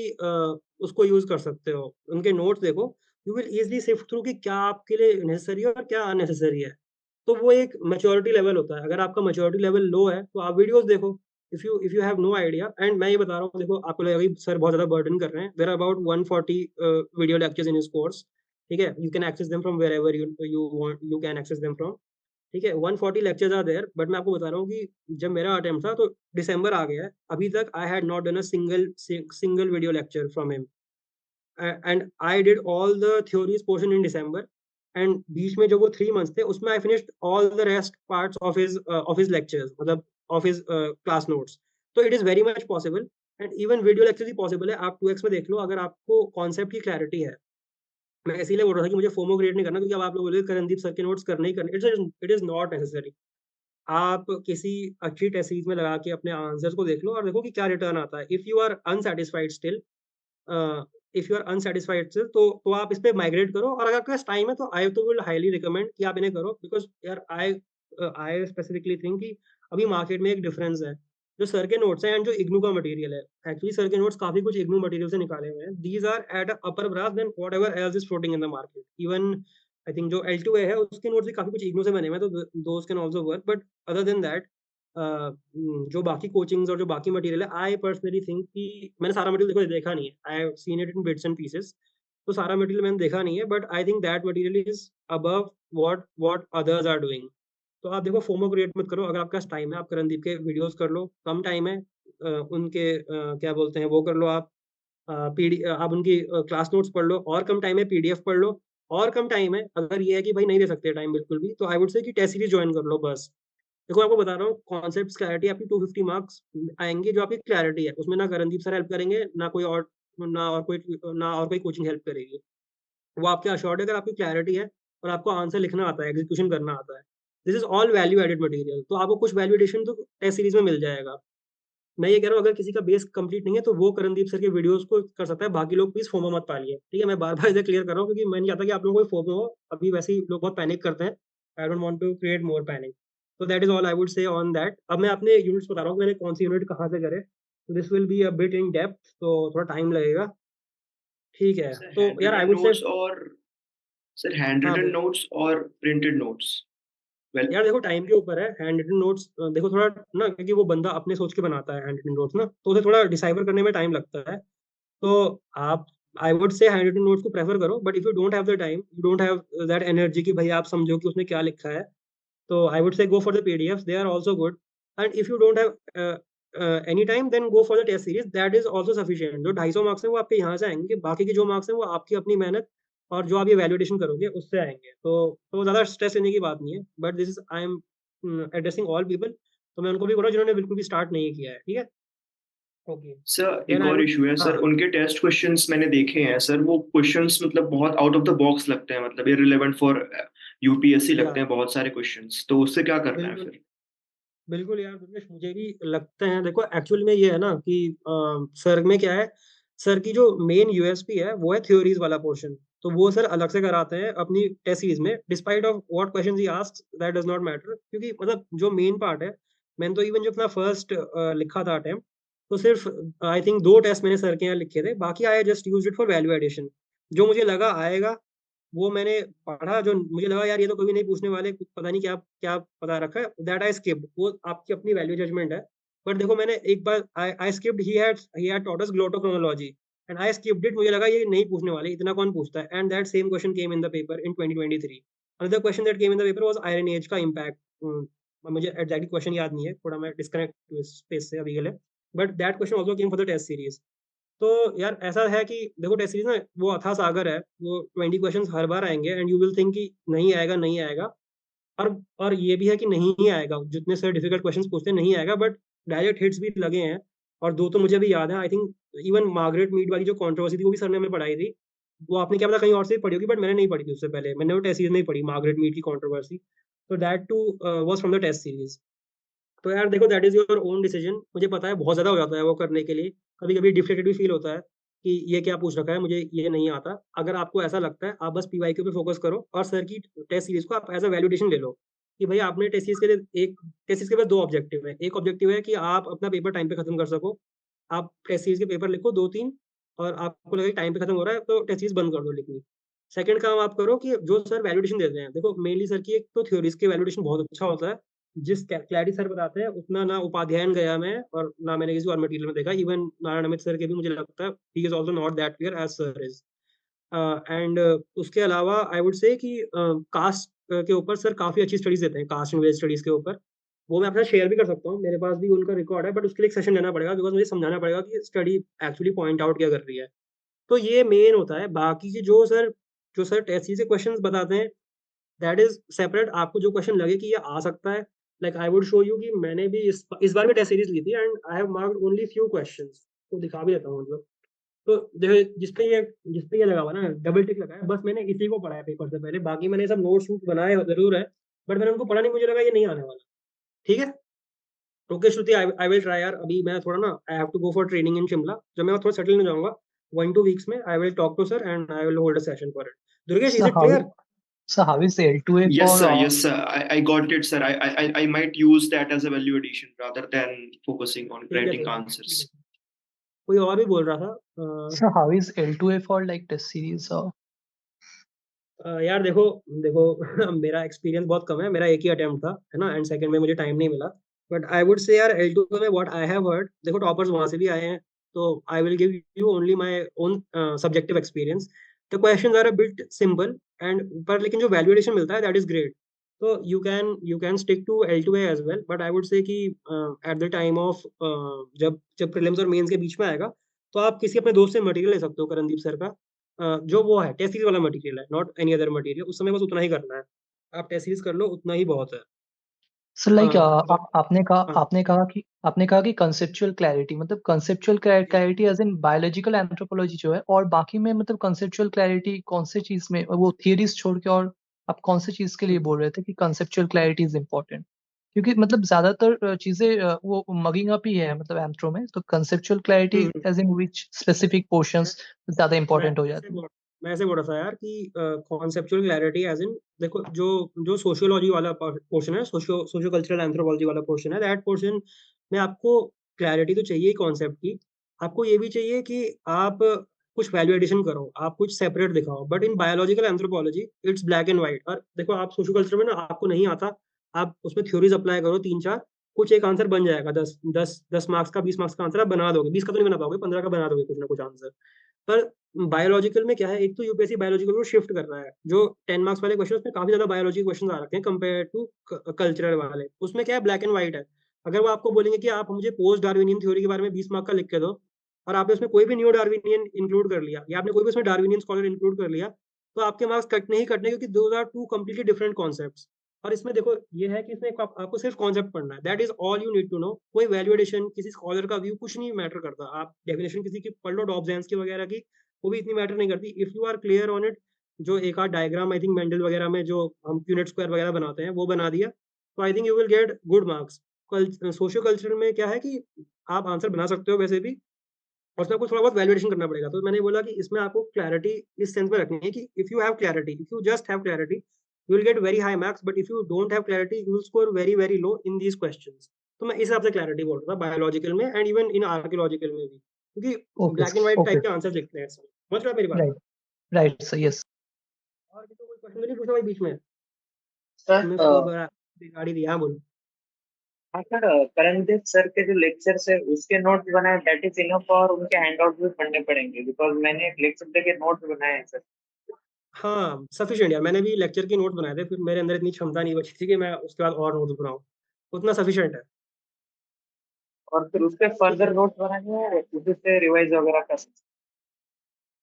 उसको यूज कर सकते हो. उनके नोट्स देखो, you will easily sift through कि क्या आपके लिए नेसेसरी है और क्या अननेसेसरी है. तो वो एक मैच्योरिटी लेवल होता है. अगर आपका मैच्योरिटी लेवल लो है तो आप वीडियोस देखो. If you have no idea, and मैं ये बता रहा हूँ, देखो आपको लगेगा कि सर बहुत ज्यादा बर्डन कर रहे हैं. There are about 140 video lectures in his course. ठीक है, you can access them from wherever you want, you can access them from. ठीक है, 140 लेक्चर्स आर देयर. बट मैं आपको बता रहा हूँ कि जब मेरा अटेम्प्ट था तो दिसंबर आ गया है, अभी तक I had not done a single video lecture from him. And I did all the theories portion in December, and बीच में जो वो 3 मंथ्स थे उसमें I finished all the rest parts of his lectures, मतलब ऑफ हिज क्लास नोट्स. तो it is very much possible, and even video lecture भी possible है. आप 2x में देख लो, अगर आपको कॉन्सेप्ट की क्लैरिटी है. मैं इसीलिए बोल रहा था कि मुझे फोमो क्रिएट नहीं करना, क्योंकि अब आप लोग बोले करणदीप सर के नोट्स करने ही करने, इट इज नॉट नेसेसरी. आप किसी अच्छी टेस्ट सीरीज में लगा के अपने आंसर्स को देख लो और देखो कि क्या रिटर्न आता है. If you are unsatisfied still, तो आप इस पे माइग्रेट करो. और अगर आपके पास टाइम है तो आई तो विल हाईली रिकमेंड कि आप इन्हें करो, बिकॉज यार आई स्पेसिफिकली थिंक कि अभी मार्केट में एक डिफरेंस है. जो सर के नोट्स हैं एंड जो इग्नू का मटेरियल है, एक्चुअली सर के नोट्स काफी कुछ इग्नू मटेरियल से निकाले हुए हैं. These are at upper brass then whatever else is floating in the market. Even I think जो L2A है उसके नोट्स भी काफी कुछ इग्नू से बने हुए हैं, तो those can also work. But other than that, जो बाकी कोचिंग्स और जो बाकी मटेरियल है, आई पर्सनली थिंक कि मैंने सारा मटेरियल देखा नहीं है. I have seen it in bits and pieces. तो सारा मटेरियल मैंने देखा नहीं है, but I think that material is above what others are doing. तो आप देखो, फोमो क्रिएट मत करो. अगर आपके पास टाइम है, आप करणदीप के वीडियोस कर लो. कम टाइम है, उनके क्या बोलते हैं वो कर लो. आप उनकी क्लास नोट्स पढ़ लो. और कम टाइम है, PDF पढ़ लो. और कम टाइम है, अगर ये है कि भाई नहीं दे सकते टाइम बिल्कुल भी, तो आई वुड से कि टेस्ट सीरीज ज्वाइन कर लो बस. देखो आपको बता रहा हूँ, कॉन्सेप्ट क्लैरिटी आपकी 250 मार्क्स आएंगे. जो आपकी क्लैरिटी है उसमें ना करणदीप सर हेल्प करेंगे, ना और कोई कोचिंग हेल्प करेगी. वो आपके अश्योर्ड है, अगर आपकी क्लैरिटी है और आपको आंसर लिखना आता है, एग्जीक्यूशन करना आता है, this is all value added material. तो आपको कुछ वैल्यूएशन तो टेस्ट सीरीज में मिल जाएगा. मैं ये कह रहा हूँ, अगर किसी का बेस कंप्लीट नहीं है तो वो करणदीप सर के वीडियोस को कर सकता है. बाकी लोग प्लीज फोमो मत पालिए. ठीक है, मैं बार बार इसे क्लियर कर रहा हूँ, क्योंकि मैं नहीं चाहता कि आप लोगों को फोमो हो. अभी वैसे ही लोग बहुत पैनिक करते हैं. I don't want to create more panic. तो that is all I would say on that. अब मैं अपने यूनिट्स बता रहा हूँ, मैंने कौन सी यूनिट कहाँ से करे. तो this will be a bit in depth, तो थोड़ा टाइम लगेगा. ठीक है, सर तो हैंड यार I written would say. Notes और सर हैंड हाँ रिटन बोल. नोट्स और प्रिंटेड नोट्स वेल यार देखो, टाइम के ऊपर है. हैंड रिटन नोट्स देखो थोड़ा ना, क्योंकि वो बंदा अपने सोच के बनाता है हैंड रिटन नोट्स ना, तो उसे थोड़ा डिसाइफर करने में टाइम लगता है. तो आप, I would say hand written notes को प्रेफर करो. But if you don't have the time, you don't have that energy कि भाई आप समझो कि उसने क्या लिखा है, तो I would say go for the PDFs. They are also good. And if you don't have any time, then go for the test series. That is also sufficient. जो 250 मार्क्स हैं वो आपके यहाँ से आएंगे, बाकी के जो मार्क्स हैं वो आपकी अपनी मेहनत और जो आप ये वैल्यूडेशन करोगे उससे आएंगे. तो ज़्यादा स्ट्रेस लेने की बात नहीं है. But this is, I am addressing all people. तो मैं उनको भी बोल रहा हूँ जिन्होंने बिल्कुल भी स्टार्ट नहीं किया है. ठीक है, ओके. सर देन एक आई और वुड. इशू है सर, हाँ. उनके टेस्ट क्वेश्चंस मैंने देखे हैं सर, वो क्वेश्चंस मतलब बहुत आउट ऑफ द बॉक्स लगते हैं, मतलब इररिलेवेंट फॉर यूपीएससी या लगते हैं बहुत सारे क्वेश्चंस, तो उससे क्या करना है बिल्कुल. फिर? बिल्कुल यार दुर्गेश, मुझे भी लगता है. देखो एक्चुअल में ये है ना कि सर में क्या है, सर की जो मेन USP है वो है थ्योरीज वाला पोर्शन. तो वो सर अलग से कराते हैं अपनी टेस्ट सीरीज में. Despite of what questions he asks, that does not matter, क्योंकि मतलब जो मेन पार्ट है मैंने तो इवन जो अपना फर्स्ट लिखा था अटेम्प्ट, तो सिर्फ आई थिंक 2 टेस्ट मैंने सर के यहाँ लिखे थे, बाकी I just used it for value addition. जो मुझे लगा आएगा वो मैंने पढ़ा, जो मुझे लगा यार ये तो कभी नहीं पूछने वाले, पता नहीं क्या क्या पता रखा है, दैट आई स्किप्ड। वो आपकी अपनी वैल्यू जजमेंट है। बट देखो मैंने एक बार I skipped, he had taught us glottochronology and I skipped it. मुझे लगा ये नहीं पूछने वाले, इतना कौन पूछता है, and that same question came in the paper in 2023। Another question that came in the paper was iron age का इम्पैक्ट। मुझे एग्जैक्टली क्वेश्चन याद नहीं है, थोड़ा मैं डिस्कनेक्ट इस स्पेस से अभी के लिए, but that question also came for the test series. तो यार ऐसा है कि देखो टेस्ट सीरीज ना वो अथाह सागर है, वो 20 क्वेश्चंस हर बार आएंगे एंड यू विल थिंक कि नहीं आएगा नहीं आएगा। और ये भी है कि नहीं ही आएगा, जितने सर डिफिकल्ट क्वेश्चंस पूछते हैं नहीं आएगा, बट डायरेक्ट हिट्स भी लगे हैं। और 2 तो मुझे भी याद है, I think even Margaret Mead वाली जो कंट्रोवर्सी थी वो भी सर ने हमें पढ़ाई थी। वो आपने क्या पता कहीं और से पढ़ी होगी, बट मैंने नहीं पढ़ी थी उससे पहले, मैंने वो टेस्ट सीरीज में ही पढ़ी मार्गरेट मीड की कंट्रोवर्सी। तो that too was from the test series. तो यार देखो that is your own decision. मुझे पता है बहुत ज्यादा हो जाता है वो करने के लिए, कभी कभी डिफ्लेक्टेड भी फील होता है कि ये क्या पूछ रखा है, मुझे ये नहीं आता। अगर आपको ऐसा लगता है आप बस पीवाईक्यू पे फोकस करो और सर की टेस्ट सीरीज को आप एज अ वैलिडेशन ले लो कि भाई आपने टेस्ट सीरीज के लिए एक टेस्ट सीरीज के बाद 2 ऑब्जेक्टिव है। एक ऑब्जेक्टिव है कि आप अपना पेपर टाइम पे खत्म कर सको, आप टेस्ट सीरीज के पेपर लिखो 2-3, और आपको लगे टाइम पे खत्म हो रहा है तो टेस्ट सीरीज बंद कर दो लिखनी। सेकंड काम आप करो कि जो सर वैलिडेशन देते हैं, देखो मेनली सर की एक तो थ्योरीज के वैलिडेशन बहुत अच्छा होता है। जिस क्लैरिटी सर बताते हैं उतना ना उपाध्यायन गया मैं, और ना मैंने किसी और मटेरियल में देखा। इवन नारायण अमित सर के भी मुझे लगता है he is also not that clear as sir is. And उसके अलावा आई वुड से कि कास्ट के ऊपर सर काफी अच्छी स्टडीज देते हैं, कास्ट एंड वेज स्टडीज के ऊपर। वो मैं अपना शेयर भी कर सकता हूँ, मेरे पास भी उनका रिकॉर्ड है, बट उसके लिए एक सेशन लेना पड़ेगा बिकॉज मुझे समझाना पड़ेगा कि स्टडी एक्चुअली पॉइंट आउट क्या कर रही है। तो ये मेन होता है। बाकी की जो सर टेस्ट से क्वेश्चंस बताते हैं दैट इज सेपरेट। आपको जो क्वेश्चन लगे कि ये आ सकता है, like I would show you कि मैंने भी इस बार भी टेस्ट सीरीज ली थी and I have marked only few questions. तो दिखा भी देता हूँ मतलब। तो देखो जिस पे ये लगा हुआ ना डबल टिक लगा है, बस मैंने इसी को पढ़ा है पेपर से पहले, बाकी मैंने सब नोट्स वोट्स बनाए जरूर है, बट मैंने उनको पढ़ा नहीं, मुझे लगा ये नहीं आने वाला। ठीक है। Okay Shruti, I will try यार। अभी मैं थोड़ा ना I have to go for training in Shimla, जब मैं थोड़ा सेटल हो जाऊंगा 1-2 वीक्स में, I will talk to sir and I will hold a session for it. Durgesh, is So it how clear? so how is L2A Yes, for sir. Yes, sir. I got it, sir. I might use that as a value addition rather than focusing on ठीक है granting ठीक है ठीक answers. है। कोई और भी बोल रहा था so how is L2A for like test series or यार देखो देखो मेरा एक्सपीरियंस बहुत कम है, मेरा एक ही अटेम्प्ट था है ना, एंड सेकंड में मुझे टाइम नहीं मिला। बट आई वुड से यार L2 में व्हाट आई हैव हर्ड, देखो टॉपर्स वहां से भी आए हैं, तो I will give you only my own subjective experience. The questions are a bit simple and पर लेकिन जो वैल्यूएशन मिलता है दैट इज ग्रेट। तो you can stick to L2A as well, but I would say कि at the time of जब जब prelims और मेंस के बीच में आएगा, तो आप किसी अपने दोस्त से मटेरियल ले सकते हो, करणदीप सर का। जो वो है टेस्ट सीरीज वाला मटेरियल है, नॉट एनी अदर मटेरियल। उस समय बस उतना ही करना है, आप टेस्ट सीरीज कर लो उतना ही बहुत है। so like हाँ आपने कहा कि कंसेप्चुअल क्लैरिटी मतलब conceptual clarity as in biological anthropology जो है, और बाकी में मतलब कंसेप्चुअल क्लैरिटी कौन से चीज में, वो थियरीज छोड़ के, और आप कौन से चीज के लिए बोल रहे थे कि कंसेप्चुअल क्लैरिटी इज इम्पोर्टेंट? क्योंकि मतलब ज्यादातर चीजें वो मगिंग अप ही है मतलब एंथ्रो में, तो conceptual clarity as in which specific portions ज्यादा मैं इंपॉर्टेंट हो ऐसे जाती है? बोल मैं ऐसे बोल रहा था यार कि कॉन्सेप्चुअल क्लैरिटी एज इन, देखो जो जो सोशियोलॉजी वाला पोर्शन है, सोशियो कल्चरल एंथ्रोपोलॉजी वाला पोर्शन है, दैट पोर्शन में आपको क्लैरिटी तो चाहिए ही कॉन्सेप्ट की। आपको ये भी चाहिए कि आप कुछ वैल्यू एडिशन करो, आप कुछ सेपरेट दिखाओ। But in biological anthropology it's black and white. और देखो आप सोशियो कल्चर में ना आपको नहीं आता, आप उसमें थ्योरीज अप्लाई करो 3-4, कुछ एक आंसर बन जाएगा, 10 मार्क्स का 20 मार्क्स का आंसर आप बना दोगे, 20 का तो नहीं बना पाओगे, 15 का बना दोगे कुछ ना कुछ आंसर। पर बायोलॉजिकल में क्या है, एक तो यूपीएससी बायोलॉजिकल को शिफ्ट कर रहा है, जो 10 मार्क्स वाले क्वेश्चन उसमें काफी ज्यादा बायोलॉजी क्वेश्चन आ रखे हैं कंपेयर टू कल्चरल वाले। उसमें क्या है, ब्लैक एंड व्हाइट है। अगर वो आपको बोलेंगे कि आप मुझे पोस्ट डार्विनियन थ्योरी के बारे में 20 मार्क का लिख के दो, और आपने उसमें कोई भी न्यू डार्विनियन इंक्लूड कर लिया, या आपने कोई भी उसमें डार्विनियन स्कॉलर इंक्लूड कर लिया, तो आपके मार्क्स कटने ही कटने, क्योंकि दो are two completely different concepts. और इसमें देखो ये है कि इसमें आपको सिर्फ कॉन्सेप्ट पढ़ना है, that is all you need to know. कोई वैल्यूएशन किसी स्कॉलर का व्यू कुछ नहीं मैटर करता, आप डेफिनेशन किसी की पढ़ लो डॉब्स की वगैरह की, वो भी इतनी मैटर नहीं करती if you are clear on it. जो एक आध डायग्राम आई थिंक मेंडल वगैरह में जो हम यूनिट स्क्वायर वगैरह बनाते हैं वो बना दिया, तो I think you will get good marks. Socio culture में क्या है कि आप आंसर बना सकते हो वैसे भी, और उसमें आपको थोड़ा बहुत वैल्यूएशन करना पड़ेगा। तो मैंने बोला कि इसमें आपको क्लैरिटी इस सेंस में रखनी है कि if you have clarity, if you just have clarity, you will get very high marks, but if you don't have clarity, you will score very very low in these questions. तो मैं इस हिसाब से clarity बोल रहा था biological में and even in archaeological में भी, क्योंकि okay black and white okay type के आंसर दिखते हैं इसमें। समझ रहे हो मेरी बात? राइट राइट सर यस और भी तो कोई क्वेश्चन नहीं पूछा भाई बीच में, सर तुमने फ्लो बिगाड़ी दिया। हाँ बोलो। हाँ सर, करणदीप सर के जो लेक्चर्स है उसके नोट्स बनाए दैट इज इनफ, और उनके हैंडआउट भी पढ़ने पड़ेंगे बिकॉज मैंने एक लेक्चर के नोट्स बनाए हैं सर। हाँ सफिशिएंट यार, मैंने भी लेक्चर के नोट बनाए थे, फिर मेरे अंदर इतनी क्षमता नहीं बची थी कि मैं उसके बाद और नोट्स बनाऊं, उतना सफिशिएंट है। और फिर उसके ठीक है फर्दर नोट्स बनाने हैं, उसी से रिवाइज वगैरह कर सकते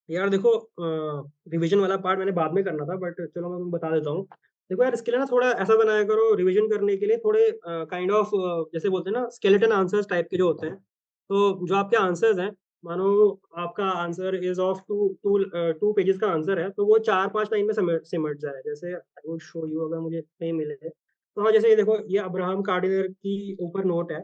यार, देखो रिवीजन वाला पार्ट मैंने बाद में करना था, बट चलो मैं तुम्हें बता देता हूँ। देखो यार, इसके लिए ना थोड़ा ऐसा बनाया करो रिवीजन करने के लिए, थोड़े काइंड ऑफ जैसे बोलते हैं ना स्केलेटन आंसर्स टाइप के जो होते हैं। तो जो आपके आंसर्स हैं, मानो आपका answer is of two pages का आंसर है, तो वो 4-5 लाइन में सिमट सिमट जाए। जैसे आई वुड शो यू, अगर मुझे कहीं मिले तो। हाँ, जैसे ये देखो, ये अब्राहम कार्डिनर की ऊपर नोट है।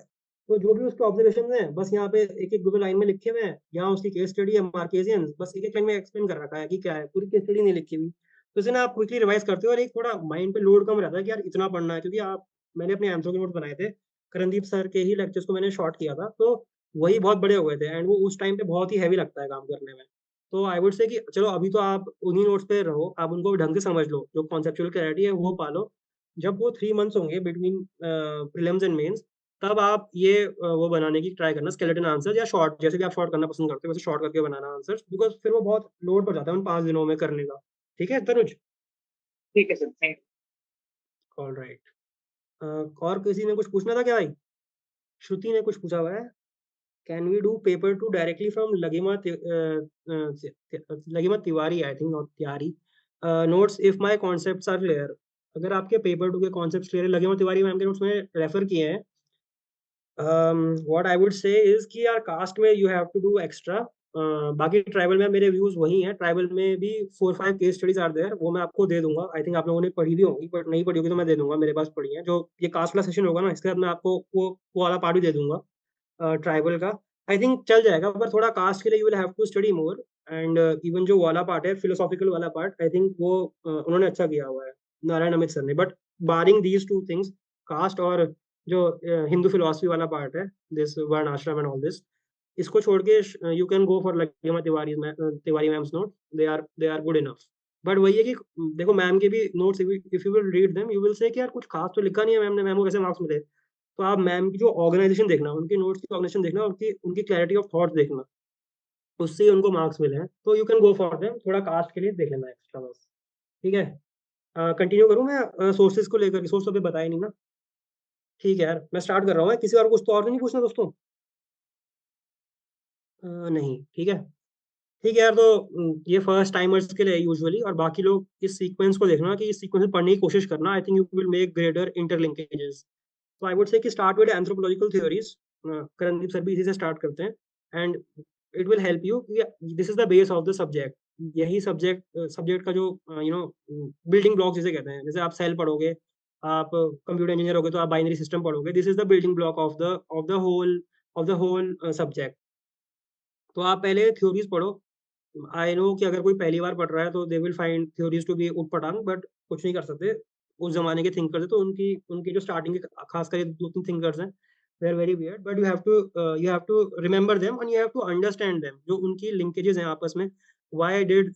तो जो भी उसके ऑब्जर्वेशन है, बस यहाँ पे एक एक दो दो लाइन में लिखे हुए हैं। यहाँ उसकी केस स्टडी है मार्केजियन, बस एक एक लाइन में एक्सप्लेन कर रखा है कि क्या है, पूरी केस स्टडी नहीं लिखी हुई। तो इसे ना आप क्विकली रिवाइज करते हो और एक थोड़ा माइंड पे लोड कम रहता है कि यार इतना पढ़ना है, क्योंकि आप मैंने अपने आंसर के नोट बनाए थे, करणदीप सर के ही लेक्चर्स को मैंने शॉर्ट किया था, तो वही बहुत बड़े हो गए थे एंड वो उस टाइम पे बहुत ही हैवी लगता है काम करने में। तो आई वुड से कि चलो अभी तो आप उन्हीं नोट्स पे रहो, आप उनको ढंग से समझ लो, जो कॉन्सेप्चुअल क्लैरिटी है वो पालो। जब वो 3 मंथ्स होंगे बिटवीन प्रीलिम्स एंड मेंस, तब आप ये वो बनाने की ट्राई करना स्केलेटन आंसर, या शॉर्ट, जैसे भी आप शॉर्ट करना पसंद करते हो वैसे शॉर्ट करके बनाना आंसर्स, बिकॉज फिर वो बहुत लोड पड़ जाता है उन 5 दिनों में करने का। ठीक है तनुज? ठीक है सर, थैंक ऑल राइट। और किसी ने कुछ पूछना था क्या भाई? श्रुति ने कुछ पूछा हुआ है, can we do paper two directly from Lagima Tiwari, I think not Tiwari, notes if my concept are clear. अगर आपके पेपर टू के कॉन्सेप्ट क्लियर है, लगिमा तिवारी मैम के नोट्स में रेफर किए हैं। What I would say is कि यार कास्ट में you have to do extra. बाकी ट्राइबल में मेरे व्यूज वही हैं, ट्राइबल में भी 4-5 केस स्टडीज आर देयर, वो मैं आपको दे दूंगा। आई थिंक आप लोगों ने पढ़ी भी होगी, बट नहीं पढ़ी होगी तो मैं दे दूंगा, मेरे पास पढ़ी है। जो ये कास्ट वाला सेशन होगा ना, इसके बाद मैं आपको वो वाला पार्ट भी दे दूंगा ट्राइबल का। आई थिंक चल जाएगा, पर थोड़ा कास्ट के लिए you will have to study more. And even जो वाला पार्ट है, फिलोसॉफिकल वाला पार्ट, आई थिंक वो उन्होंने अच्छा किया हुआ है, नारायण अमित सर ने। But barring these two things, caste और जो हिंदू फिलोसफी वाला पार्ट है, this varna ashram and all this, इसको छोड़ के you can go for Lagima Tiwari ma'am's note, they are good enough. But वही है कि देखो मैम के भी notes, if you will read them you will say कि यार कुछ खास तो लिखा नहीं है मैम ने, मैम को कैसे मार्क्स मिले। तो आप मैम की जो ऑर्गेनाइजेशन देखना, उनके नोट्स की ऑर्गेनाइजेशन देखना, उनकी उनकी क्लैरिटी ऑफ थॉट्स देखना, उससे ही उनको मार्क्स मिले हैं। तो you can go for them, थोड़ा कास्ट के लिए देख लेना एक्स्ट्रा बस। ठीक है, कंटिन्यू करूँ मैं सोर्सेज को लेकर? सोर्स तो अभी बताया नहीं ना। ठीक है यार, मैं स्टार्ट कर रहा हूँ। किसी और कुछ तो और नहीं पूछना दोस्तों? नहीं, ठीक है। ठीक है यार, तो ये फर्स्ट टाइमर्स के लिए यूजुअली, और बाकी लोग इस सीक्वेंस को देखना कि इस सीक्वेंस में पढ़ने की कोशिश करना। आई think you will make greater interlinkages. तो आई वुड से कि start with anthropological theories, Karandeep sir भी इसी से स्टार्ट करते हैं। And it will help you, this is the base of the subject. यही सब्जेक्ट का जो बिल्डिंग ब्लॉक जिसे कहते हैं, जैसे आप सेल पढ़ोगे, आप कंप्यूटर इंजीनियर होगे तो आप बाइनरी सिस्टम पढ़ोगे, this is the building block of the whole subject. तो आप पहले थ्योरीज पढ़ो। आई नो कि अगर कोई पहली बार पढ़ रहा है तो they will find theories to be उट पटांग, बट कुछ नहीं कर सकते। उस जमाने के थिंकर्स है, तो उनकी उनकी जो स्टार्टिंग के खास कर 2-3 थिंकर्स हैं, they are very weird, but you have to remember them and you have to understand them, जो उनकी लिंकेजेस हैं आपस में। Why did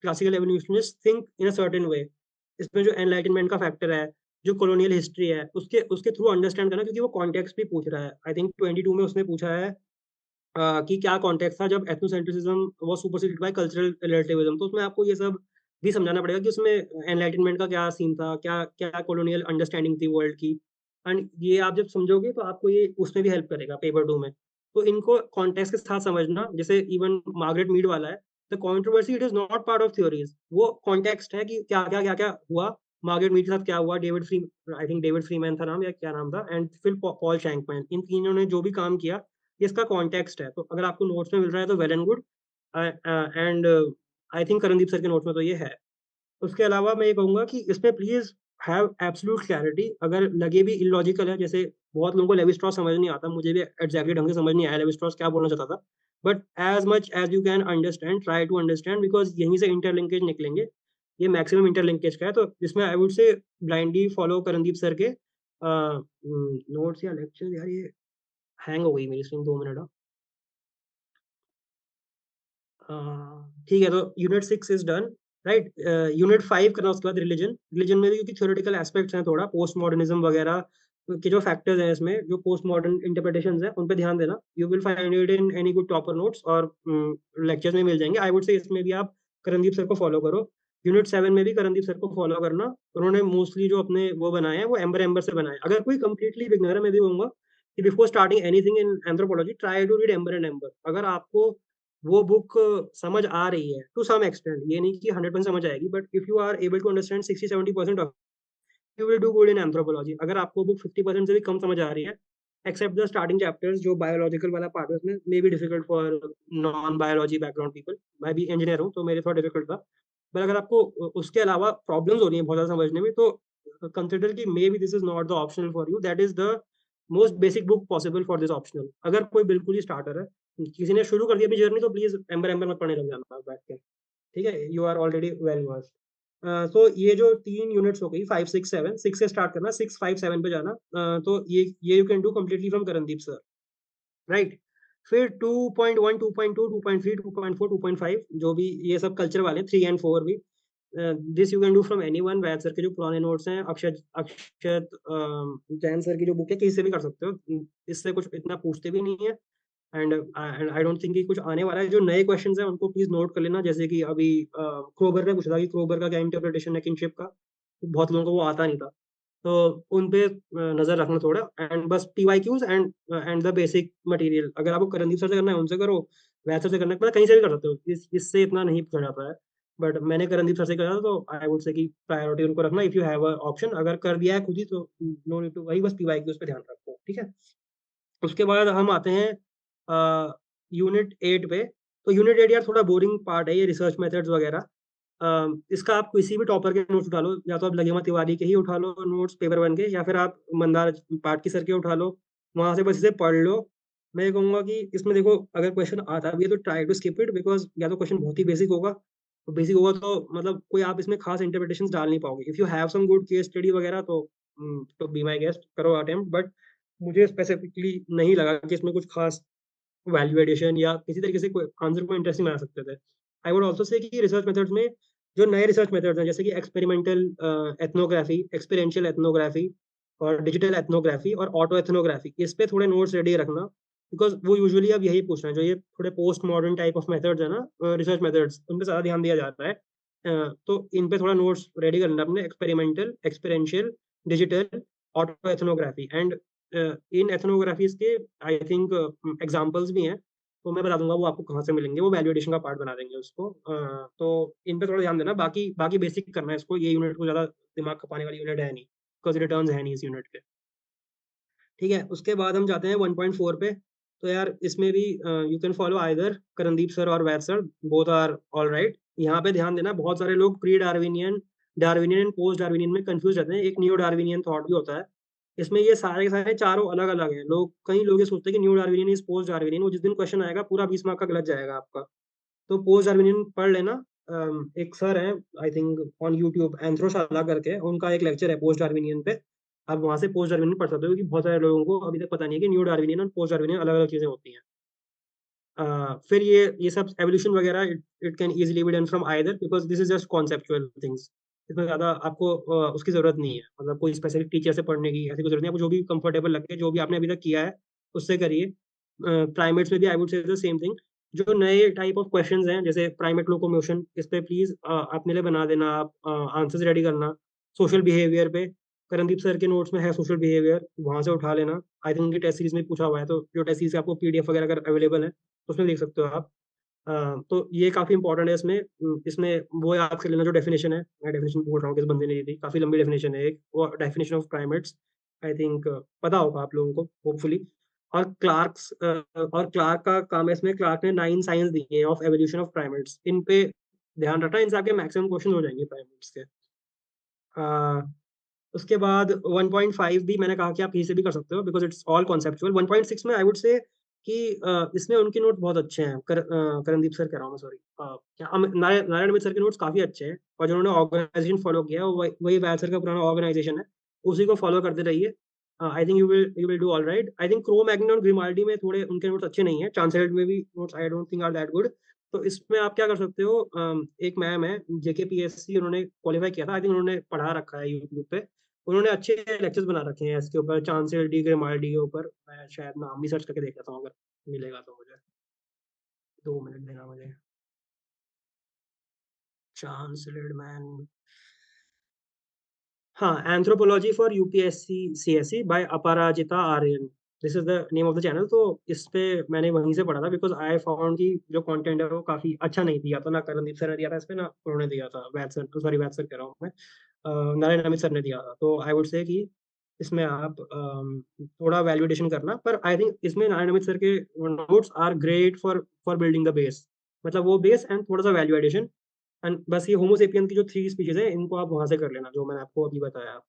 classical evolutionist think in a certain way. इसमें जो एनलाइटनमेंट का फैक्टर है, जो कॉलोनियल हिस्ट्री है, उसके उसके थ्रू अंडरस्टैंड करना, क्योंकि वो कॉन्टेक्स्ट भी पूछ रहा है। आई थिंक 22 में उसने पूछा है कि क्या कॉन्टेक्स्ट था जब ethnocentrism was superseded by cultural relativism. तो उसमें आपको ये सब भी समझाना पड़ेगा कि उसमें एनलाइटनमेंट का क्या सीन था, क्या क्या कॉलोनियल अंडरस्टैंडिंग थी वर्ल्ड की। एंड ये आप जब समझोगे तो आपको ये उसमें भी हेल्प करेगा पेपर 2 में। तो इनको कॉन्टेक्स्ट के साथ समझना, जैसे इवन मार्गरेट मीड वाला है, the controversy it is not part of theories, वो कॉन्टेक्स्ट है कि क्या क्या हुआ, मार्गरेट मीड के साथ क्या हुआ, आई थिंक डेविड फ्रीमैन था नाम, या क्या नाम था, एंड फिर पॉल शैंकमैन, इन तीनों ने जो भी काम किया, ये इसका कॉन्टेक्स्ट है। तो अगर आपको नोट्स में मिल रहा है तो well and good. And I think Karandeep sir के नोट्स में तो ये है। उसके अलावा मैं ये कहूँगा कि इसमें प्लीज हैव एब्सोल्यूट क्लैरिटी। अगर लगे भी इलॉजिकल है, जैसे बहुत लोगों को लेवी स्ट्रॉस समझ नहीं आता, मुझे भी एग्जैक्टली ढंग से समझ नहीं आया लेवी स्ट्रॉस क्या बोलना चाहता था, but as much as you can understand, try to understand, because यहीं से इंटरलिंकेज निकलेंगे। ये मैक्सिमम इंटरलिंकेज का है, तो इसमें आई वुड से ब्लाइंडली फॉलो करणदीप सर के नोट्स या लेक्चर, यार ये हैंग हो गई मेरी स्क्रीन, 2 मिनट। ठीक है, तो unit 6 is done, right. Unit 5 करना, उसके बाद रिलीजन में भी क्योंकि थ्योरेटिकल एस्पेक्ट्स हैं, थोड़ा पोस्ट मॉडर्निज्म वगैरह के जो फैक्टर्स हैं इसमें, जो पोस्ट मॉडर्न इंटरप्रिटेशंस हैं, उन पे ध्यान देना। You will find it in any good topper notes और लेक्चर्स में मिल जाएंगे। आई वुड से इसमें भी आप करणदीप सर को फॉलो करो। यूनिट 7 में भी करणदीप सर को फॉलो करना। उन्होंने मोस्टली जो अपने वो बनाए हैं वो एम्बर से बनाए। अगर कोई कंप्लीटली बिगनर है, मैं भी कहूंगा कि before starting anything in anthropology try to read Ember and Ember. अगर आपको वो बुक समझ आ रही है टू सम एक्सटेंट, ये नहीं कि 100% समझ आएगी, but if you are able to understand 60-70% of, you will do good in anthropology. अगर आपको बुक 50% से भी कम समझ आ रही है, एक्सेप्ट द स्टार्टिंग चैप्टर्स, जो बायोलॉजिकल वाला पार्ट है उसमें may be difficult for non biology background people. मैं भी इंजीनियर हूँ तो मेरे थोड़ा डिफिकल्ट था, बट अगर आपको उसके अलावा प्रॉब्लम्स हो रही है बहुत ज़्यादा समझने में, तो कंसिडर कि may be this is not the optional for you, that is the most basic book possible for this optional. अगर कोई बिल्कुल ही स्टार्टर है, किसी ने शुरू कर दिया अपनी जर्नी, तो प्लीज एम्बर एम्बर मत पढ़ने लग जाना बैठ के, ठीक है। You are already well versed. तो ये जो 3 यूनिट्स हो गई, 5 6 7, 6 से स्टार्ट करना, 6 5 7 पे जाना। तो ये you can do completely from Karandeep sir, right. फिर 2.1 2.2 2.3 2.4 2.5 जो भी ये सब कल्चर वाले 3 एंड 4 भी, this you can do from anyone. Vaid sir के जो पुराने नोट्स हैं, अक्षत जैन सर की जो बुक है, किसी से भी कर सकते हो, इससे कुछ इतना पूछते भी नहीं है। एंड आई डोंट थिंक कि कुछ आने वाला है। जो नए क्वेश्चंस हैं उनको प्लीज नोट कर लेना, जैसे कि अभी क्रोबर ने पूछा था कि क्रोबर का क्या इंटरप्रिटेशन है किनशिप का, बहुत लोगों को वो आता नहीं था, तो उन पे नजर रखना थोड़ा। एंड बस PYQs and the basic material, अगर आपको करणदीप सर से करना है उनसे करो, वैसे से करना है, मतलब कहीं से भी कर सकते हो, इससे इतना नहीं पूछा जाता है। बट मैंने करणदीप सर से करा था, तो आई वुड से कि प्रायोरिटी उनको रखना if you have a option. अगर कर दिया है खुद ही तो नो नीड टू, वही बस PYQs पे ध्यान रखो, ठीक है। उसके बाद हम आते हैं यूनिट 8 पे। तो यूनिट 8 यार थोड़ा बोरिंग पार्ट है, ये रिसर्च मेथड्स वगैरह। इसका आप किसी भी टॉपर के नोट्स उठा लो, या तो आप लघिमा तिवारी के ही उठा लो नोट्स पेपर 1 के, या फिर आप मंदार पाटकी सर के उठा लो, वहां से बस इसे पढ़ लो। मैं ये कहूंगा कि इसमें देखो, अगर क्वेश्चन आता भी है तो try to skip it, because या तो क्वेश्चन बहुत ही बेसिक होगा, तो बेसिक होगा तो मतलब कोई आप इसमें खास इंटरप्रिटेशन डाल नहीं पाओगे। If you have some good case study वगैरह तो बी माई गेस्ट, करो अटेम्प्ट। बट मुझे स्पेसिफिकली नहीं लगा कि इसमें कुछ खास वैल्यू एडिशन या किसी तरीके से आंसर को इंटरेस्टिंग बना सकते थे। आई वुड ऑल्सो से कि रिसर्च मेथड्स में जो नए रिसर्च मेथड्स हैं, जैसे कि एक्सपेरिमेंटल एथनोग्राफी, एक्सपीरियंशियल एथनोग्राफी और डिजिटल एथनोग्राफी और ऑटो एथनोग्राफी, इस पे थोड़े नोट्स रेडी रखना, बिकॉज वो यूजुअली अब यही पूछ रहे हैं, जो ये थोड़े post modern type of methods है ना, रिसर्च मेथड्स, उन पे ज़्यादा ध्यान दिया जाता है। तो इन पे थोड़ा नोट्स रेडी करना अपने, experimental, experiential, digital, auto ethnography. And in ethnographies के आई थिंक एग्जाम्पल्स भी हैं, तो मैं बता दूंगा वो आपको कहाँ से मिलेंगे, वो वैल्यूएशन का पार्ट बना देंगे उसको। तो इन पे थोड़ा ध्यान देना, बाकी बाकी बेसिक करना है इसको। ये यूनिट को ज़्यादा दिमाग खपाने वाली यूनिट है नहीं, बिकॉज रिटर्न्स है नहीं इस यूनिट के, ठीक है। उसके बाद हम जाते हैं 1.4 पे। तो यार इसमें भी you can follow either Karandeep sir और Vaid sir, both are all right. यहाँ पे ध्यान देना, बहुत सारे लोग pre Darwinian, Darwinian and post Darwinian में कंफ्यूज रहते हैं। एक न्यू डार्विनियन थॉट भी होता है इसमें। ये सारे के सारे चारों अलग अलग हैं। लोग, कई लोग ये सोचते हैं कि new Darwinian is post Darwinian, वो जिस दिन क्वेश्चन आएगा पूरा 20 मार्क का गलत जाएगा आपका। तो पोस्ट डार्विनियन पढ़ लेना। एक सर है आई थिंक ऑन यूट्यूब, एंथ्रोशाला करके, उनका एक लेक्चर है पोस्ट डार्विनियन पे, आप वहां से पोस्ट डार्विनियन पढ़ सकते हो, क्योंकि बहुत सारे लोगों को अभी तक पता नहीं है कि न्यू डार्विनियन और पोस्ट डार्विनियन अलग अलग चीजें होती हैं। फिर ये सब एवोल्यूशन वगैरह, it can easily be done from either, because this is just conceptual things. इसमें ज़्यादा आपको उसकी ज़रूरत नहीं है, मतलब कोई स्पेसिफिक टीचर से पढ़ने की ऐसी कोई जरूरत नहीं है। आपको जो भी कंफर्टेबल लगे, जो भी आपने अभी तक किया है उससे करिए। प्राइमेट्स में भी I would say the same thing. जो नए टाइप ऑफ क्वेश्चंस हैं, जैसे प्राइमेट लोकोमोशन, इस पे प्लीज अपने लिए बना देना, आप आंसर्स रेडी करना। सोशल बिहेवियर पे करणदीप सर के नोट्स में है सोशल बिहेवियर, वहां से उठा लेना। आई थिंक उनकी टेस्ट सीरीज में पूछा हुआ है, तो जो टेस्ट सीरीज आपको PDF वगैरह अगर अवेलेबल है तो उसमें देख सकते हो आप। तो ये काफी इंपॉर्टेंट है इसमें। इसमें वो याद कर लेना जो डेफिनेशन है, मैं डेफिनेशन बोल रहा हूँ किस बंदे ने दी थी, काफी लंबी डेफिनेशन है एक, वो definition of primates. I think पता होगा आप लोगों को होपफुली। और क्लार्क का काम है इसमें। क्लार्क ने 9 साइंस दिए हैं ऑफ एवोल्यूशन ऑफ प्राइमेट्स, इन पे ध्यान रखना, इनसे आपके मैक्सिमम क्वेश्चन हो जाएंगे प्राइमेट्स के। उसके बाद 1.5 भी मैंने कहा कि आप कहीं से भी कर सकते हो, बिकॉज इट्स ऑल कॉन्सेप्चुअल। 1.6 में आई वुड से कि इसमें उनके नोट बहुत अच्छे हैं, करणदीप सर कह रहा हूँ मैं, सॉरी, नारायण अमित सर के नोट्स काफी अच्छे हैं, और जिन्होंने ऑर्गेनाइजेशन फॉलो किया है वही वैद सर का पुराना ऑर्गेनाइजेशन है, उसी को फॉलो करते रहिए। आई think you will do all right. I think crow Magnon और ग्रिमाल्डी में थोड़े उनके नोट्स अच्छे नहीं है, चांसलेट में भी notes I don't think are that good. तो इसमें आप क्या कर सकते हो, एक मैम है JKPSC, उन्होंने क्वालिफाई किया था, आई थिंक उन्होंने पढ़ा रखा है यूट्यूब पे, उन्होंने अच्छे लेक्चर्स बना रखे हैं इसके ऊपर, चांसेल डी ग्रिमाल्डी के ऊपर। मैं शायद नाम भी सर्च करके देख लेता हूँ अगर मिलेगा तो मुझे, 2 मिनट देना मुझे। चांसलर मैन, हाँ, anthropology for UPSC CSE by Aparajita Aryan, this is the name of the channel. तो इस पे मैंने वहीं से पढ़ा था, बिकॉज आई फाउंड कि जो कंटेंट है वो काफी अच्छा नहीं दिया था, ना करणदीप सर ने दिया था इस पे, ना उन्होंने दिया था, वैद सर, तो सॉरी वैद सर कह रहा हूँ मैं, नारायण अमित सर ने दिया था। तो आई वुड से कि इसमें आप थोड़ा वैल्यूडेशन करना, पर आई थिंक इसमें नारायण अमित सर के notes are great for building the base, मतलब वो बेस एंड थोड़ा सा वैल्यूएडिशन। एंड बस ये होमोसेपियन की जो 3 स्पीशीज है इनको आप वहां से कर लेना, जो मैंने आपको अभी बताया।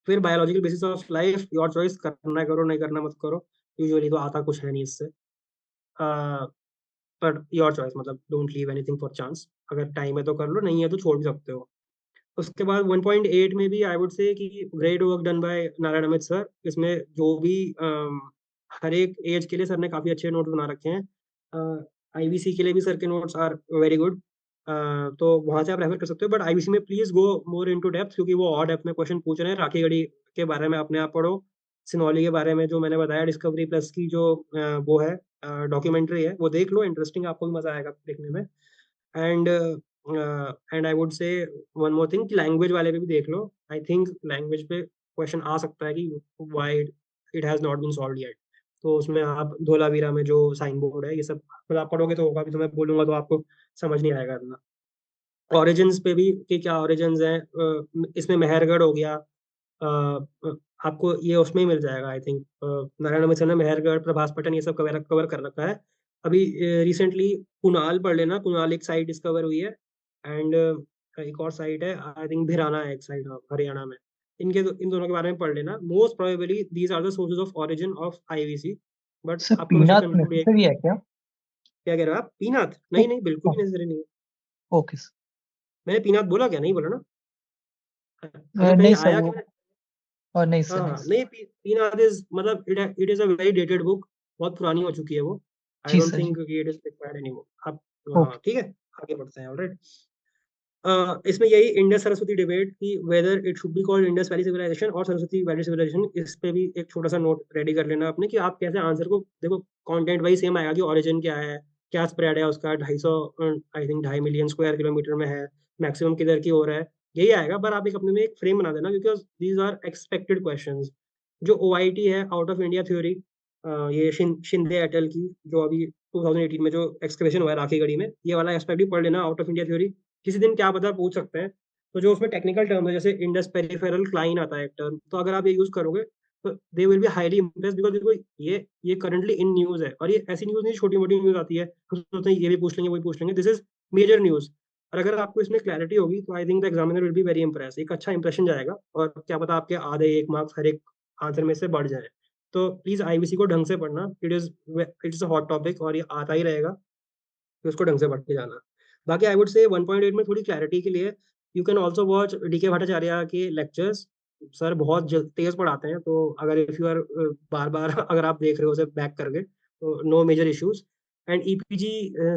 फिर biological basis of life, your choice, करना है करो, नहीं करना मत करो, यूजुअली तो आता कुछ है नहीं इससे, बट योर चॉइस, मतलब don't leave anything for chance, अगर टाइम है तो कर लो, नहीं है तो छोड़ भी सकते हो। उसके बाद 1.8 में भी आई वुड से कि great work done by Narayan Amit sir. इसमें जो भी हर एक एज के लिए सर ने काफ़ी अच्छे नोट्स बना रखे हैं, IBC के लिए भी सर के नोट्स आर वेरी गुड, तो वहाँ से आप रेफर कर सकते हो, बट IBC में please go more into depth, क्योंकि वो और डेप्थ में क्वेश्चन पूछ रहे हैं। राखी गढ़ी के बारे में अपने आप पढ़ो, सिनौली के बारे में जो मैंने बताया, डिस्कवरी प्लस की जो वो है डॉक्यूमेंट्री है, वो देख लो, इंटरेस्टिंग, आपको भी मजा आएगा देखने में। And and I would say one more thing, कि लैंग्वेज वाले पे भी देख लो, आई थिंक लैंग्वेज पे क्वेश्चन आ सकता है कि why it has not been solved yet. तो उसमें आप धोलावीरा में जो साइन बोर्ड है, ये सब मतलब आप पढ़ोगे तो होगा भी, तो मैं बोलूंगा तो आपको समझ नहीं आएगा इतना। ओरिजिन्स पे भी कि क्या ओरिजिन्स हैं, इसमें मेहरगढ़ हो गया, आपको ये उसमें ही मिल जाएगा आई थिंक, नारायण मिश्र ने मेहरगढ़, प्रभास पटन, ये सब कवर कर रखा है। अभी रिसेंटली कुणाल पढ़ लेना, कुणाल एक साइट डिस्कवर हुई है, एंड एक और साइट है आई थिंक भिराना है एक साइट, हरियाणा में, इन दोनों के बारे में पढ़ लेना। Most probably these are the sources of origin of IBC, but sir आपको हमेशा पीनात कंक्लूड, नेसेसरी है क्या? क्या कह रहे हो आप, पीनाथ? नहीं नहीं, बिल्कुल भी नेसेसरी नहीं है। Okay sir. मैंने पीनाथ बोला क्या? नहीं बोला ना, अगर कहीं नहीं सर आया वो, कि नहीं हाँ सर, नहीं हाँ, सर। नहीं, पीनाथ इज मतलब it is a very dated book, बहुत पुरानी हो चुकी है वो, आई जी don't sir ji. Think it is required anymore. आप ओके। हाँ ठीक है, आगे बढ़ते हैं, ऑलराइट। इसमें यही इंडस सरस्वती डिबेट की whether it should be called Indus valley civilization और सरस्वती वैली सिविलाइजेशन, इस पे भी एक छोटा सा नोट रेडी कर लेना आपने, कि आप कैसे आंसर को देखो, कंटेंट वही सेम आएगा कि ओरिजिन क्या है, क्या स्प्रेड है उसका, 250 I think 2.5 million square kilometre में है, मैक्सिमम किधर की हो रहा है, यही आएगा। पर आप एक अपने में एक फ्रेम बना देना, because these are expected questions. जो OIT है, आउट ऑफ इंडिया थ्योरी, ये शिंदे एटल की, जो अभी 2018 में जो एक्सकवेशन हुआ है राखी गढ़ी में, ये वाला एस्पेक्ट भी पढ़ लेना, आउट ऑफ इंडिया थ्योरी, किसी दिन क्या पता पूछ सकते हैं। तो जो उसमें टेक्निकल टर्म है, जैसे इंडस पेरिफेरल क्लाइन आता है एक टर्म, तो अगर आप ये यूज करोगे तो they will be highly impressed, because देखो ये करंटली इन न्यूज है, और ये ऐसी न्यूज नहीं, छोटी मोटी न्यूज आती है, हम सोचते हैं ये भी पूछ लेंगे, वही पूछ लेंगे, दिस इज मेजर न्यूज। और अगर आपको इसमें क्लैरिटी होगी तो I think the examiner will be very Impress, एक अच्छा इंप्रेशन जाएगा, और क्या पता आपके आधे 1 मार्क्स हर एक आंसर में से बढ़ जाए। तो प्लीज IBC को ढंग से पढ़ना, it is a hot topic, और ये आता ही रहेगा, तो उसको ढंग से पढ़ के जाना। बाकी आई वुड से 1.8 में थोड़ी क्लैरिटी के लिए you can also watch DK Bhattacharya के लेक्चर्स, सर बहुत तेज पढ़ाते हैं, तो अगर इफ यू आर बार बार अगर आप देख रहे हो उसे बैक करके, तो no major issues. And EPG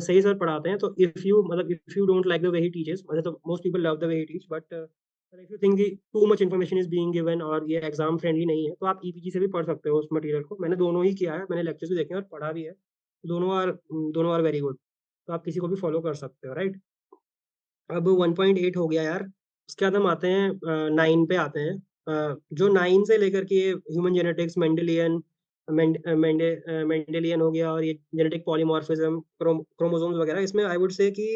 सही सर पढ़ाते हैं, तो if you don't like the way he teaches, मतलब तो most people love the way he teach, but if you think too much information is being given और ये exam friendly नहीं है, तो आप EPG से भी पढ़ सकते हो उस मटेरियल को। मैंने दोनों ही किया है, मैंने लेक्चर्स भी देखे हैं और पढ़ा भी है, दोनों आर वेरी गुड, तो आप किसी को भी फॉलो कर सकते हो, राइट। अब 1.8 हो गया यार, उसके बाद हम आते हैं 9 पे आते हैं। जो 9 से लेकर के ह्यूमन जेनेटिक्स, मेंडेलियन हो गया, और ये जेनेटिक पॉलीमॉर्फिज्म, क्रोमोसोम्स वगैरह, इसमें आई वुड से कि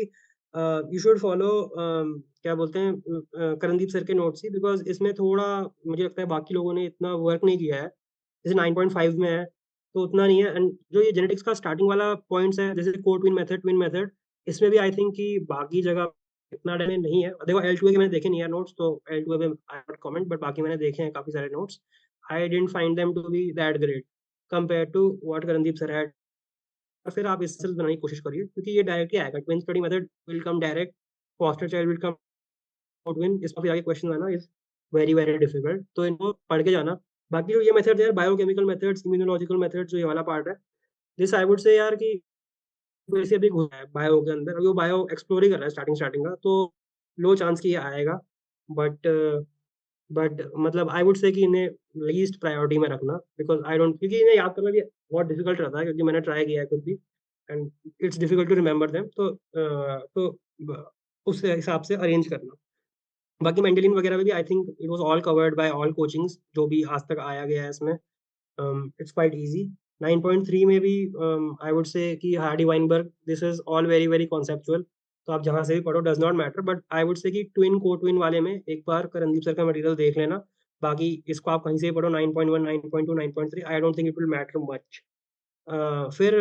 यू शुड फॉलो क्या बोलते हैं, करणदीप सर के नोट्स ही, बिकॉज इसमें थोड़ा मुझे लगता है बाकी लोगों ने इतना वर्क नहीं किया है, जैसे 9.5 में है तो उतना नहीं है। एंड जो ये जेनेटिक्स का स्टार्टिंग वाला पॉइंट्स है, जैसे को ट्विन मेथड, इसमें भी आई थिंक कि बाकी जगह इतना डर नहीं है। देखो L2A के मैंने देखे नहीं है नोट्स, तो L2A पे आई नॉट कमेंट, बट बाकी मैंने देखे हैं काफी सारे notes, I didn't find them to be that great compare to what Karandeep sir had. और फिर आप इससे बनाने की कोशिश करिए, क्योंकि ये डायरेक्टली आएगा, twin study method will come direct, foster child will come out win, इसमें फिर आगे क्वेश्चन आना इज वेरी वेरी डिफिकल्ट, तो इनको पढ़ के जाना। बाकी जो ये मेथड है बायोकेमिकल मेथड्स, इम्यूनोलॉजिकल मेथड्स, जो ये वाला पार्ट है, दिस आई वुड से यार कि वैसे अभी घुसा है बायो के अंदर, अभी वो बायो एक्सप्लोर ही कर रहा है स्टार्टिंग का, तो लो चांस कि ये आएगा। बट मतलब आई वुड से कि इन्हें लीस्ट प्रायोरिटी में रखना, बिकॉज आई डोंट, क्योंकि इन्हें याद करना भी बहुत डिफिकल्ट रहता है, क्योंकि मैंने ट्राई किया है खुद भी, and it's difficult to remember them. उस हिसाब से अरेंज करना। बाकी मेंडेलिन वगैरह में भी I think it was all covered by all coachings जो भी आज तक आया गया है इसमें। It's quite easy. 9.3 में भी आई वुड से कि Hardy Weinberg, this is all very very conceptual, तो आप जहाँ से भी पढ़ो does not matter, but I would say कि ट्विन को ट्विन वाले में एक बार करणदीप सर का मटेरियल देख लेना। बाकी इसको आप कहीं से भी पढ़ो, 9.1, 9.2, 9.3, आई don't think it will matter much. फिर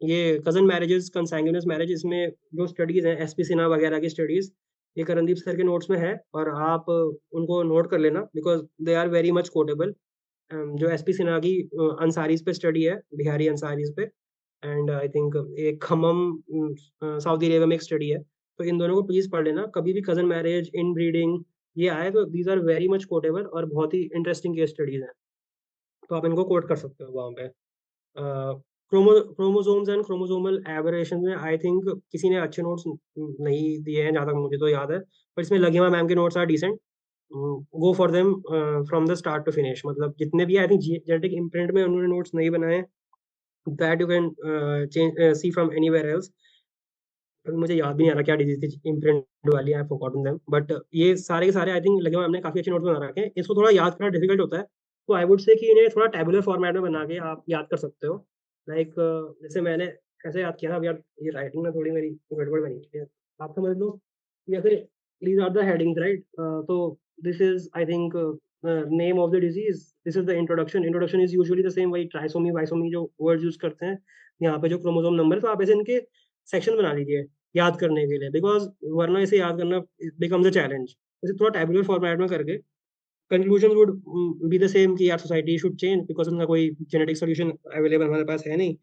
ये कजन मैरिजेस, कंसैंग्यूनियस मैरिज, इसमें जो स्टडीज हैं एसपी सिन्हा वगैरह की स्टडीज, ये करणदीप सर के नोट्स में है, और आप उनको नोट कर लेना, because they are very much quotable. जो एसपी सिन्हा की अंसारीज पे स्टडी है, बिहारी अंसारीज पे, एंड आई थिंक एक खमम सऊदी अरेबिया में एक स्टडी है, तो इन दोनों को प्लीज पढ़ लेना। कभी भी कजन मैरिज, इन ब्रीडिंग ये आए तो these are very much quotable और बहुत ही इंटरेस्टिंग केस स्टडीज हैं, तो आप इनको कोट कर सकते हो वहाँ पे। क्रोमोसोम्स एंड क्रोमोसोमल एबरेशन में आई थिंक किसी ने अच्छे नोट्स नहीं दिए हैं जहाँ तक मुझे तो याद है, पर इसमें लगिमा मैम के notes are decent. Go for them from the start to finish, मतलब जितने भी आई थिंक जेनेटिक इम्प्रिंट में उन्होंने नोट्स नहीं बनाए, that you can see from anywhere else. मुझे याद भी नहीं आ रहा क्या डिजीज थी इम्प्रिंट वाली, आई फॉरगॉटन देम, बट ये सारे के सारे आई थिंक लगे हमने काफी अच्छे नोट्स बना रखे हैं। इसको थोड़ा याद करना डिफिकल्ट होता है, तो आई वुड से कि इन्हें थोड़ा टेबुलर फॉर्मेट में बना के आप याद कर सकते हो। लाइक जैसे मैंने कैसे याद किया था, अब यार ये राइटिंग में थोड़ी मेरी गड़बड़ बनी है, आप समझ लो। जैसे these are the headings, right? So this is, I think, name of the disease. This is the introduction. Introduction is usually the same, वही trisomy, bisomy जो words use करते हैं। यहाँ पे जो क्रोमोसोम नंबर है, तो आप ऐसे इनके सेक्शन बना लीजिए याद करने के लिए, बिकॉज वरना इसे याद करना बिकम्स अ चैलेंज। इसे थोड़ा टेबुलर फॉर्मेट में करके conclusion would be the same कि यार सोसाइटी शुड चेंज, बिकॉज उनका कोई जेनेटिक सोल्यूशन अवेलेबल हमारे पास है नहीं।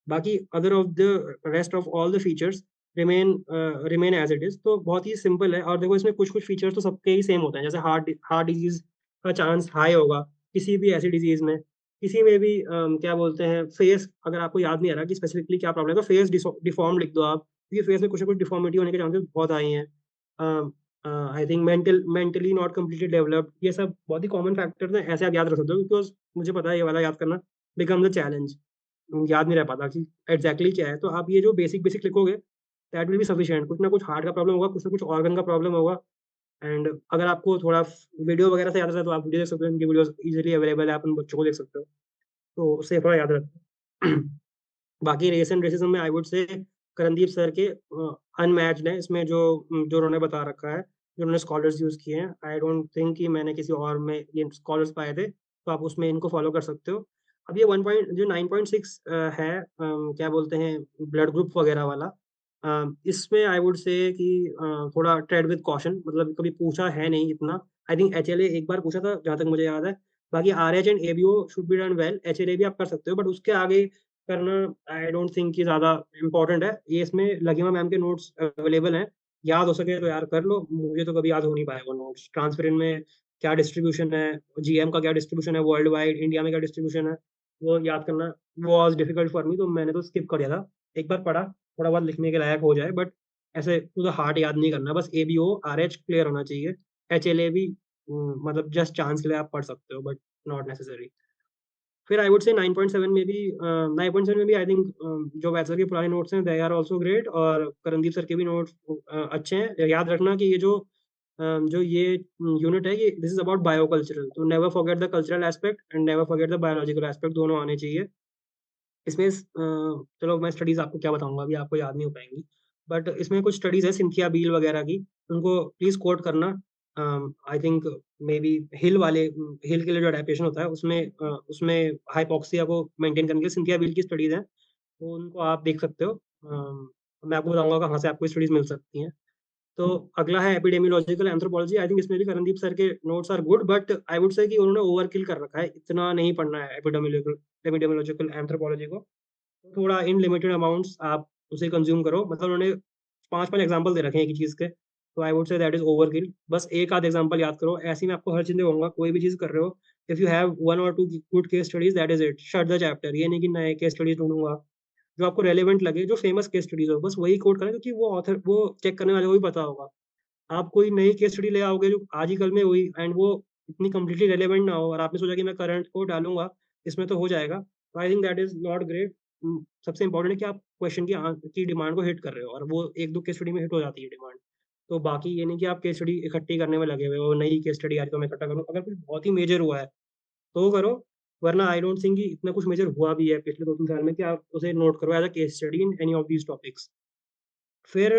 बाकी other of the rest of all the features remain as it is, तो बहुत ही सिंपल है। और देखो इसमें कुछ कुछ फीचर्स तो सबके ही सेम होते हैं, जैसे हार्ट डिजीज का चांस हाई होगा किसी भी ऐसी डिजीज में, किसी में भी क्या बोलते हैं फेस, अगर आपको याद नहीं आ रहा कि स्पेसिफिकली क्या प्रॉब्लम है, तो फेस डिफॉर्म लिख दो आप, क्योंकि फेस में कुछ ना कुछ डिफॉर्मिटी होने के चांसेस बहुत हाई हैं। I think mentally not completely developed, ये सब बहुत ही कॉमन फैक्टर्स हैं, ऐसे आप याद रख सकते हो, बिकॉज मुझे पता है ये वाला याद करना बिकम द चैलेंज, याद नहीं रह पाता कि एग्जैक्टली क्या है। तो आप ये जो बेसिक बेसिक लिखोगे दैट विल बी सफिशिएंट। कुछ ना कुछ हार्ट का प्रॉब्लम होगा, कुछ ना कुछ ऑर्गन का प्रॉब्लम होगा, एंड अगर आपको थोड़ा वीडियो वगैरह से याद आता है तो आप वीडियो देख सकते हो, इनकी वीडियोस इजीली अवेलेबल है, आप उन बच्चों को देख सकते हो, तो उससे थोड़ा याद रहता है। बाकी रेस एंड रेसिज्म में आई वुड से करणदीप सर के अनमैच्ड है इसमें, जो जो उन्होंने बता रखा है, जो उन्होंने स्कॉलर्स यूज किए हैं। आई डोंट थिंक कि मैंने किसी और में ये स्कॉलर्स पाए थे, तो आप उसमें इनको फॉलो कर सकते हो। अब ये 1 पॉइंट जो 9.6 है, क्या बोलते हैं ब्लड ग्रुप वगैरह वाला, इसमें आई वुड से कि थोड़ा ट्रेड विद कॉशन, मतलब कभी पूछा है नहीं इतना। आई थिंक HLA एक बार पूछा था जहाँ तक मुझे याद है। बाकी RH and ABO should be done well, HLA भी आप कर सकते हो, बट उसके आगे करना आई डोंट थिंक कि ज़्यादा इम्पोर्टेंट है। ये इसमें लगिमा मैम के नोट्स अवेलेबल हैं, याद हो सके तो यार कर लो, मुझे तो कभी याद हो नहीं पाएगा नोट्स। ट्रांसपेरेंट में क्या डिस्ट्रीब्यूशन है, GM का क्या डिस्ट्रीब्यूशन है वर्ल्ड वाइड, इंडिया में क्या डिस्ट्रीब्यूशन है, वो याद करना वॉज डिफिकल्ट फॉर मी, तो मैंने तो स्किप कर दिया था। एक बार पढ़ा, थोड़ा बहुत लिखने के लायक हो जाए, बट ऐसे टू द हार्ट याद नहीं करना, बस ABO RH क्लियर होना चाहिए। HLA भी मतलब जस्ट चांस के लिए आप पढ़ सकते हो, बट नॉट नेसेसरी। फिर आई वुड से 9.7 में भी 9.7 में भी आई थिंक जो वैसे के पुराने नोट्स हैं दे आर आल्सो ग्रेट, और करणदीप सर के भी नोट्स अच्छे हैं। याद रखना कि ये जो ये यूनिट है, ये दिस इज अबाउट बायोकल्चरल, तो never forget the cultural aspect and never forget the biological aspect, दोनों आने चाहिए इसमें। चलो मैं स्टडीज आपको क्या बताऊंगा, अभी आपको याद नहीं हो पाएंगी, बट इसमें कुछ स्टडीज है सिंथिया बील वगैरह की, उनको प्लीज कोट करना। आई थिंक मे बी हिल वाले, हिल के लिए जो अडेप्टेशन होता है उसमें हाइपोक्सिया को मेंटेन करने के लिए सिंथिया बील की स्टडीज हैं, तो उनको आप देख सकते हो। मैं आपको बताऊंगा कहाँ से आपको स्टडीज मिल सकती हैं। तो अगला है एपिडेमियोलॉजिकल एंथ्रोपोलॉजी। आई थिंक इसमें भी करणदीप सर के notes are good, but I would say कि उन्होंने ओवरकिल कर रखा है, इतना नहीं पढ़ना है एपिडेमियोलॉजिकल एंथ्रोपोलॉजी को, थोड़ा इन लिमिटेड अमाउंट्स आप उसे कंज्यूम करो। मतलब उन्होंने 5 एग्जाम्पल दे रखे हैं एक ही चीज़ के, तो I would say that is overkill. बस एक आध एग्जाम्पल याद करो, ऐसे ही मैं आपको हर चीज़ कहूँगा, कोई भी चीज़ कर रहे हो if you have 1 or 2 good case studies, that is it, shut the chapter. ये नहीं कि नए केस स्टडीज ढूंढूंगा, जो आपको रेलेवेंट लगे, जो फेमस केस स्टडीज हो, बस वही कोट करें, क्योंकि वो ऑथर, वो चेक करने वाले को भी पता होगा। आप कोई नई केस स्टडी ले आओगे जो आज ही कल में हुई, एंड वो इतनी कंप्लीटली रेलेवेंट ना हो, और आपने सोचा कि मैं करंट को डालूंगा, इसमें तो हो जाएगा, तो I think that is not great. सबसे इंपॉर्टेंट है कि आप क्वेश्चन की डिमांड को हिट कर रहे हो, और वो एक दो केस स्टडी में हिट हो जाती है डिमांड। तो बाकी ये नहीं कि आप केस स्टडी इकट्ठी करने में लगे हुए हो, नई केस स्टडी आज तो मैं इकट्ठा करूँ, अगर कुछ बहुत ही मेजर हुआ है तो वो करो, वरना आई डोंट थिंक कि इतना कुछ मेजर हुआ भी है पिछले 2-3 साल में कि आप उसे नोट करो as a case study in any of these topics. फिर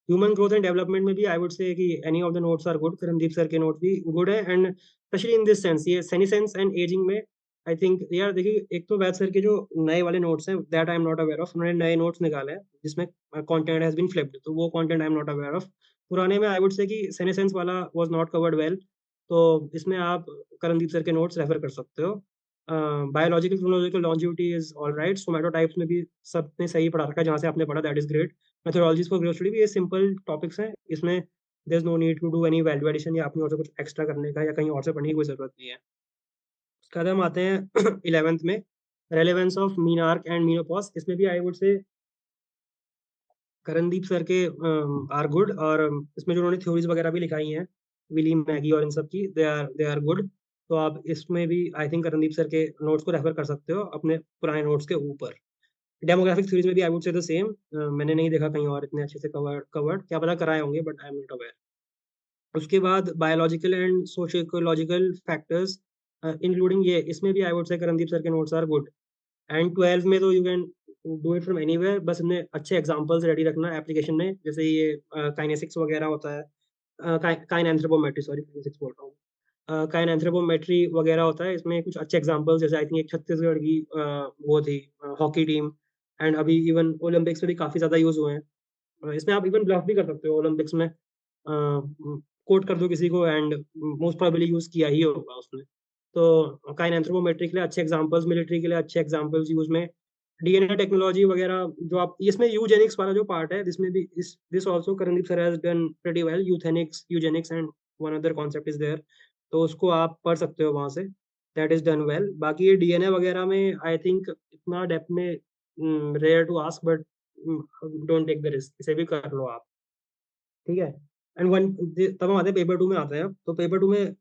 ह्यूमन ग्रोथ एंड डेवलपमेंट में भी आई वुड से कि any of the notes are good. Karamdeep sir के नोट्स भी गुड है, and specially in this sense, ये senescence and ageing में I think यार देखिए, एक तो वैद सर के जो नए वाले नोट्स हैं, that I am not aware of. उन्होंने नए नोट्स निकाले हैं जिसमें कंटेंट हैज बीन फ्लिप्ड, तो वो content I am not aware of. पुराने में आई वुड से कि सेनिसेंस वाला वाज नॉट कवर्ड वेल, तो इसमें आप करमदीप सर के नोट्स रेफर कर सकते हो। Biological chronological longevity is all right. Somatotypes में भी सबने सही पढ़ा रखा है, जहाँ से आपने पढ़ा, that is great. Methodologies for growth study भी ये सिंपल टॉपिक्स हैं, इसमें there is no need to do any value addition या अपनी और से कुछ एक्स्ट्रा करने का या कहीं और से पढ़ने की कोई जरूरत नहीं है। उसके बाद हम आते हैं 11th में, relevance of menarche and menopause. इसमें भी आई वुड से करणदीप सर के आर गुड, और इसमें जो उन्होंने थ्योरीज वगैरह भी लिखाई हैं विलियम मैगी और इन सब की, दे आर गुड। तो आप इसमें भी आई थिंक करणदीप सर के नोट्स को रेफर कर सकते हो अपने पुराने नोट्स के ऊपर। डेमोग्राफिक थ्योरीज में भी I would say the same. मैंने नहीं देखा कहीं और इतने अच्छे से कवर्ड, क्या पता कराए होंगे, but I am not aware. उसके बाद biological and socio ecological factors, including ये, इसमें भी आई वुड से करणदीप सर के नोट्स आर गुड। एंड 12 में तो you can do it from anywhere, बस इन्हें अच्छे एग्जांपल्स रेडी रखना एप्लीकेशन में, जैसे ये काइनेसिक्स वगैरह होता है, काइन एंथ्रोपोमेट्री, सॉरी काइनेसिक्स बोल रहा हूँ, काइन एंथ्रोपोमेट्री वगैरह होता है, इसमें कुछ अच्छे एग्जांपल्स, जैसे आई थिंक एक छत्तीसगढ़ की वो थी हॉकी टीम, एंड अभी इवन ओलंपिक्स में भी काफ़ी ज़्यादा यूज़ हुए हैं। इसमें आप इवन ब्लफ भी कर सकते हो, ओलंपिक्स में कोट कर दो किसी को, एंड मोस्ट प्रोबेबली यूज़ किया ही होगा उसने। तो काइन एंथ्रोपोमेट्री के लिए अच्छे एग्जांपल्स, मिलिट्री के लिए अच्छे एग्जांपल्स यूज़ में, डीएनए टेक्नोलॉजी वगैरह जो आप, इसमें यूजेनिक्स वाला जो पार्ट है, जिसमें भी this also Karandeep sir has done pretty well, euthenics, eugenics and one other concept is there, तो उसको आप पढ़ सकते हो वहाँ से, दैट इज डन वेल। बाकी ये डीएनए वगैरह में आई थिंक इतना डेप्थ में rare to ask, but don't take the risk, इसे भी कर लो आप, ठीक है। एंड वन, तब हम आते हैं पेपर 2 में आते हैं। तो पेपर 2 में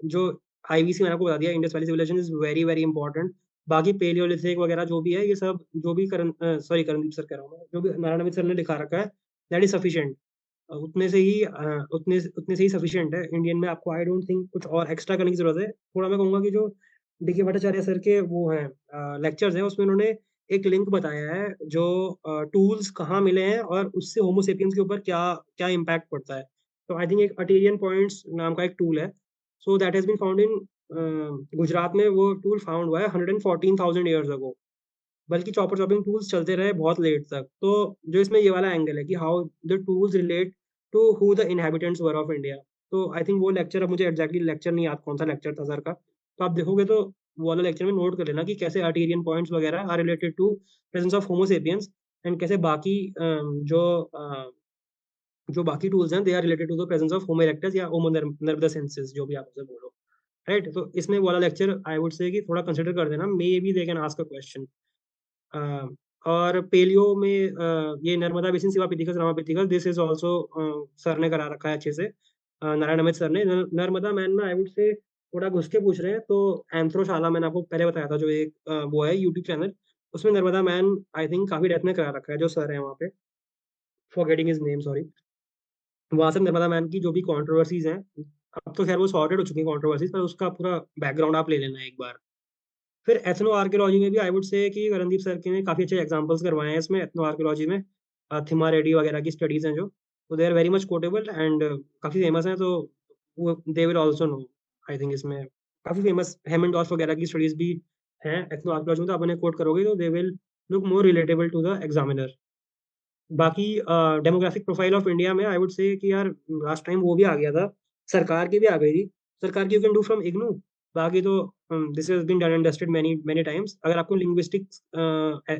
जो आईवीसी मैंने आपको बता दिया, Indus valley civilization is very very important. बाकी पेलियोलिथिक वगैरह जो भी है, ये सब जो भी करणदीप सर कह रहा हूँ मैं, जो भी नारायण अमित सर ने लिखा रखा है, दैट इज सफिशिएंट। उतने से ही सफिशिएंट है इंडियन में। आपको आई डोंट थिंक कुछ और एक्स्ट्रा करने की जरूरत है। थोड़ा मैं कहूँगा कि जो डीके भट्टाचार्य सर के वो हैं लेक्चर्स हैं, उसमें उन्होंने एक लिंक बताया है, जो टूल्स कहाँ मिले हैं और उससे होमोसेपियंस के ऊपर क्या क्या इम्पैक्ट पड़ता है। तो आई थिंक एक अटेरियन पॉइंट्स नाम का एक टूल है, so that has been found in Gujarat में। वो टूल फाउंड हुआ है 114,000 ईयर्स अगो, बल्कि चॉपर चॉपिंग टूल्स चलते रहे बहुत लेट तक। तो जो इसमें ये वाला एंगल है कि how the tools relate to who the inhabitants were of India, तो आई थिंक वो लेक्चर, अब मुझे एग्जैक्टली लेक्चर नहीं याद कौन सा लेक्चर था सर का, तो आप देखोगे तो वो वाला लेक्चर में नोट कर लेना कि कैसे आर्टेरियन पॉइंट्स वगैरह are related to presence of homo sapiens, and कैसे बाकी जो बाकी टूल्स हैं, they are related to the presence of homo erectus या होमो नर्वससेंसेस, जो भी आप उसे बोलो, राइट। तो इसमें वाला लेक्चर आई वुड से कि थोड़ा कंसिडर कर देना, maybe they can ask a question. और पेलियो में ये Narmada basin Sivapithecus Ramapithecus, this is also sir ने करा रखा है अच्छे से, नारायण अमित सर ने। नर्मदा मैन में आई वुड से थोड़ा घुस के पूछ रहे हैं, तो एंथ्रोशाला मैंने आपको पहले बताया था, जो एक वो है यूट्यूब चैनल, उसमें नर्मदा मैन आई थिंक काफी डेप्थ में करा रखा है, जो सर है वहाँ पे, फॉरगेटिंग हिज नेम, सॉरी। वहाँ से नर्मदा मैन की जो भी कंट्रोवर्सीज हैं, अब तो खैर वो सॉर्टेड हो चुकी है कंट्रोवर्सीज, पर उसका पूरा बैकग्राउंड आप ले लेना एक बार। फिर एथनो आर्कियोलॉजी में भी आई वुड से कि रणदीप सर के ने काफ़ी अच्छे एग्जांपल्स करवाए हैं इसमें। एथनो आर्कियोलॉजी में थिमा रेड्डी वगैरह की स्टडीज़ हैं जो, तो they are very much quotable and काफ़ी फेमस हैं, तो वो they will also know. I think इसमें काफ़ी फेमस हेमनडॉर्फ वगैरह की स्टडीज़ भी हैं एथनो आर्कियोलॉजी में, तो आप उन्हें कोट करोगे तो they will look more relatable to the examiner. बाकी डेमोग्राफिक प्रोफाइल ऑफ इंडिया में आई वुड से कि यार लास्ट टाइम वो भी आ गया था, सरकार की भी आ गई थी, सरकार की you can do from IGNOU. बाकी तो this has been done and dusted many many times. अगर आपको लिंग्विस्टिक्स